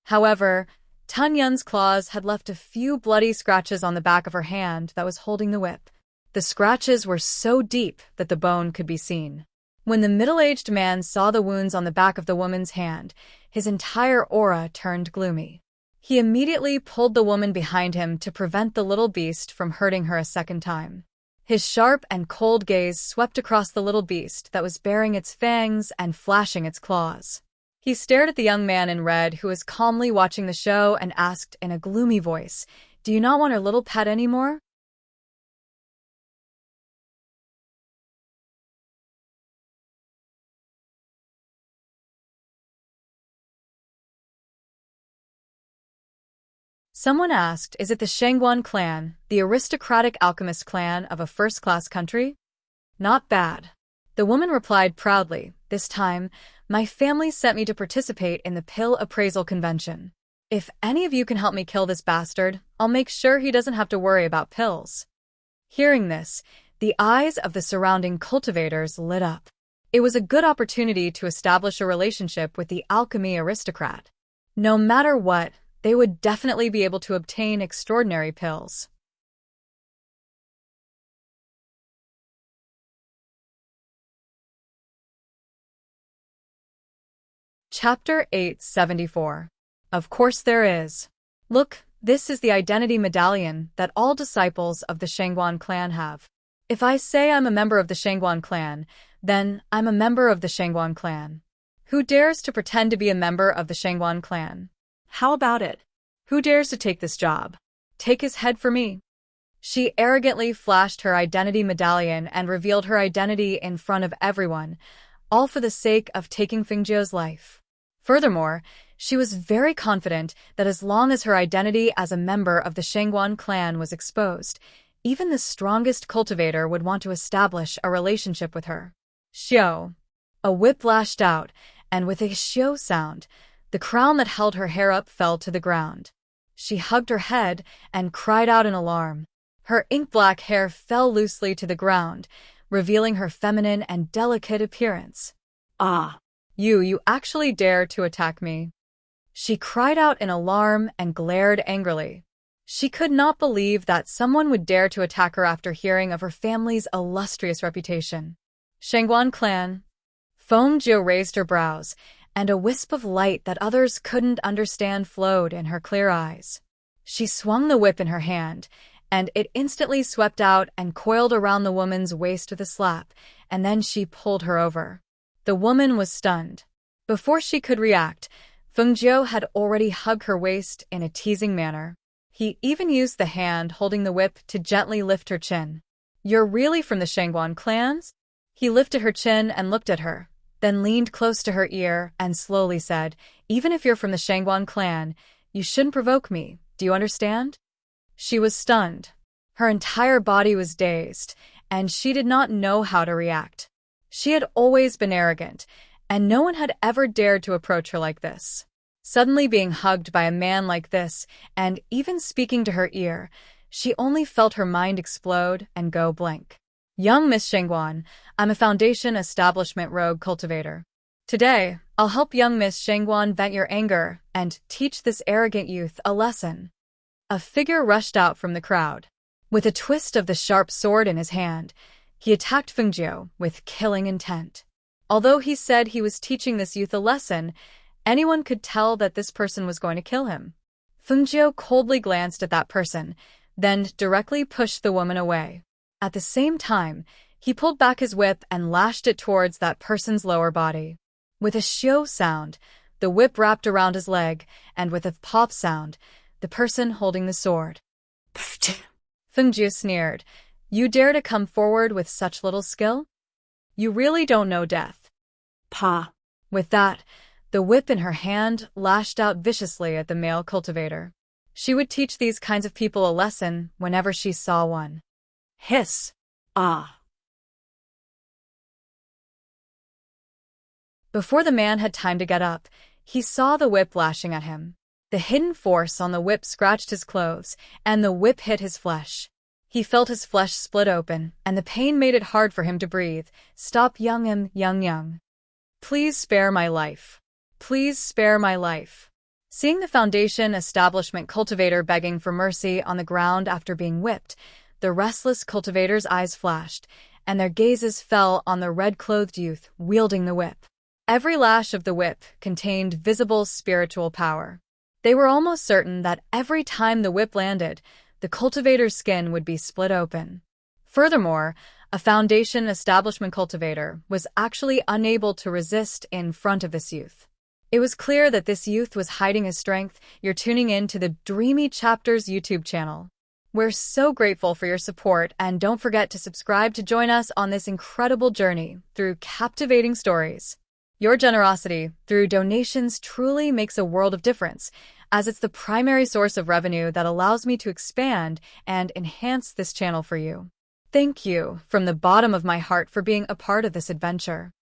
[SPEAKER 1] However, Tun Yun's claws had left a few bloody scratches on the back of her hand that was holding the whip. The scratches were so deep that the bone could be seen. When the middle-aged man saw the wounds on the back of the woman's hand, his entire aura turned gloomy. He immediately pulled the woman behind him to prevent the little beast from hurting her a second time. His sharp and cold gaze swept across the little beast that was baring its fangs and flashing its claws. He stared at the young man in red who was calmly watching the show and asked in a gloomy voice, "Do you not want our little pet anymore?" Someone asked, "Is it the Shangguan clan, the aristocratic alchemist clan of a first-class country?" "Not bad." The woman replied proudly, "This time, my family sent me to participate in the pill appraisal convention. If any of you can help me kill this bastard, I'll make sure he doesn't have to worry about pills. Hearing this, the eyes of the surrounding cultivators lit up. It was a good opportunity to establish a relationship with the alchemy aristocrat. No matter what, they would definitely be able to obtain extraordinary pills. Chapter 874. Of course there is. Look, this is the identity medallion that all disciples of the Shangguan clan have. If I say I'm a member of the Shangguan clan, then I'm a member of the Shangguan clan. Who dares to pretend to be a member of the Shangguan clan? How about it? Who dares to take this job? Take his head for me. She arrogantly flashed her identity medallion and revealed her identity in front of everyone, all for the sake of taking Fengjiu's life. Furthermore, she was very confident that as long as her identity as a member of the Shangguan clan was exposed, even the strongest cultivator would want to establish a relationship with her. Xiao. A whip lashed out, and with a xiao sound, the crown that held her hair up fell to the ground. She hugged her head and cried out in alarm. Her ink-black hair fell loosely to the ground, revealing her feminine and delicate appearance.
[SPEAKER 2] Ah.
[SPEAKER 1] You actually dare to attack me? She cried out in alarm and glared angrily. She could not believe that someone would dare to attack her after hearing of her family's illustrious reputation. Shangguan clan. Fengjiu raised her brows, and a wisp of light that others couldn't understand flowed in her clear eyes. She swung the whip in her hand, and it instantly swept out and coiled around the woman's waist with a slap, and then she pulled her over. The woman was stunned. Before she could react, Fengjiu had already hugged her waist in a teasing manner. He even used the hand holding the whip to gently lift her chin. You're really from the Shangguan clans? He lifted her chin and looked at her, then leaned close to her ear and slowly said, even if you're from the Shangguan clan, you shouldn't provoke me, do you understand? She was stunned. Her entire body was dazed, and she did not know how to react. She had always been arrogant, and no one had ever dared to approach her like this. Suddenly being hugged by a man like this, and even speaking to her ear, she only felt her mind explode and go blank. Young Miss Shangguan, I'm a Foundation Establishment rogue cultivator. Today, I'll help young Miss Shangguan vent your anger and teach this arrogant youth a lesson. A figure rushed out from the crowd. With a twist of the sharp sword in his hand, he attacked Fengjiu with killing intent. Although he said he was teaching this youth a lesson, anyone could tell that this person was going to kill him. Fengjiu coldly glanced at that person, then directly pushed the woman away. At the same time, he pulled back his whip and lashed it towards that person's lower body. With a xiao sound, the whip wrapped around his leg, and with a pop sound, the person holding the sword. Fengjiu sneered. You dare to come forward with such little skill? You really don't know death.
[SPEAKER 2] Pa.
[SPEAKER 1] With that, the whip in her hand lashed out viciously at the male cultivator. She would teach these kinds of people a lesson whenever she saw one. Hiss.
[SPEAKER 2] Ah.
[SPEAKER 1] Before the man had time to get up, he saw the whip lashing at him. The hidden force on the whip scratched his clothes, and the whip hit his flesh. He felt his flesh split open, and the pain made it hard for him to breathe. Stop young. Please spare my life. Please spare my life. Seeing the Foundation Establishment cultivator begging for mercy on the ground after being whipped, the restless cultivator's eyes flashed, and their gazes fell on the red-clothed youth wielding the whip. Every lash of the whip contained visible spiritual power. They were almost certain that every time the whip landed, the cultivator's skin would be split open. Furthermore, a Foundation Establishment cultivator was actually unable to resist in front of this youth. It was clear that this youth was hiding his strength. You're tuning in to the Dreamy Chapters YouTube channel. We're so grateful for your support, and don't forget to subscribe to join us on this incredible journey through captivating stories. Your generosity through donations truly makes a world of difference, as it's the primary source of revenue that allows me to expand and enhance this channel for you. Thank you from the bottom of my heart for being a part of this adventure.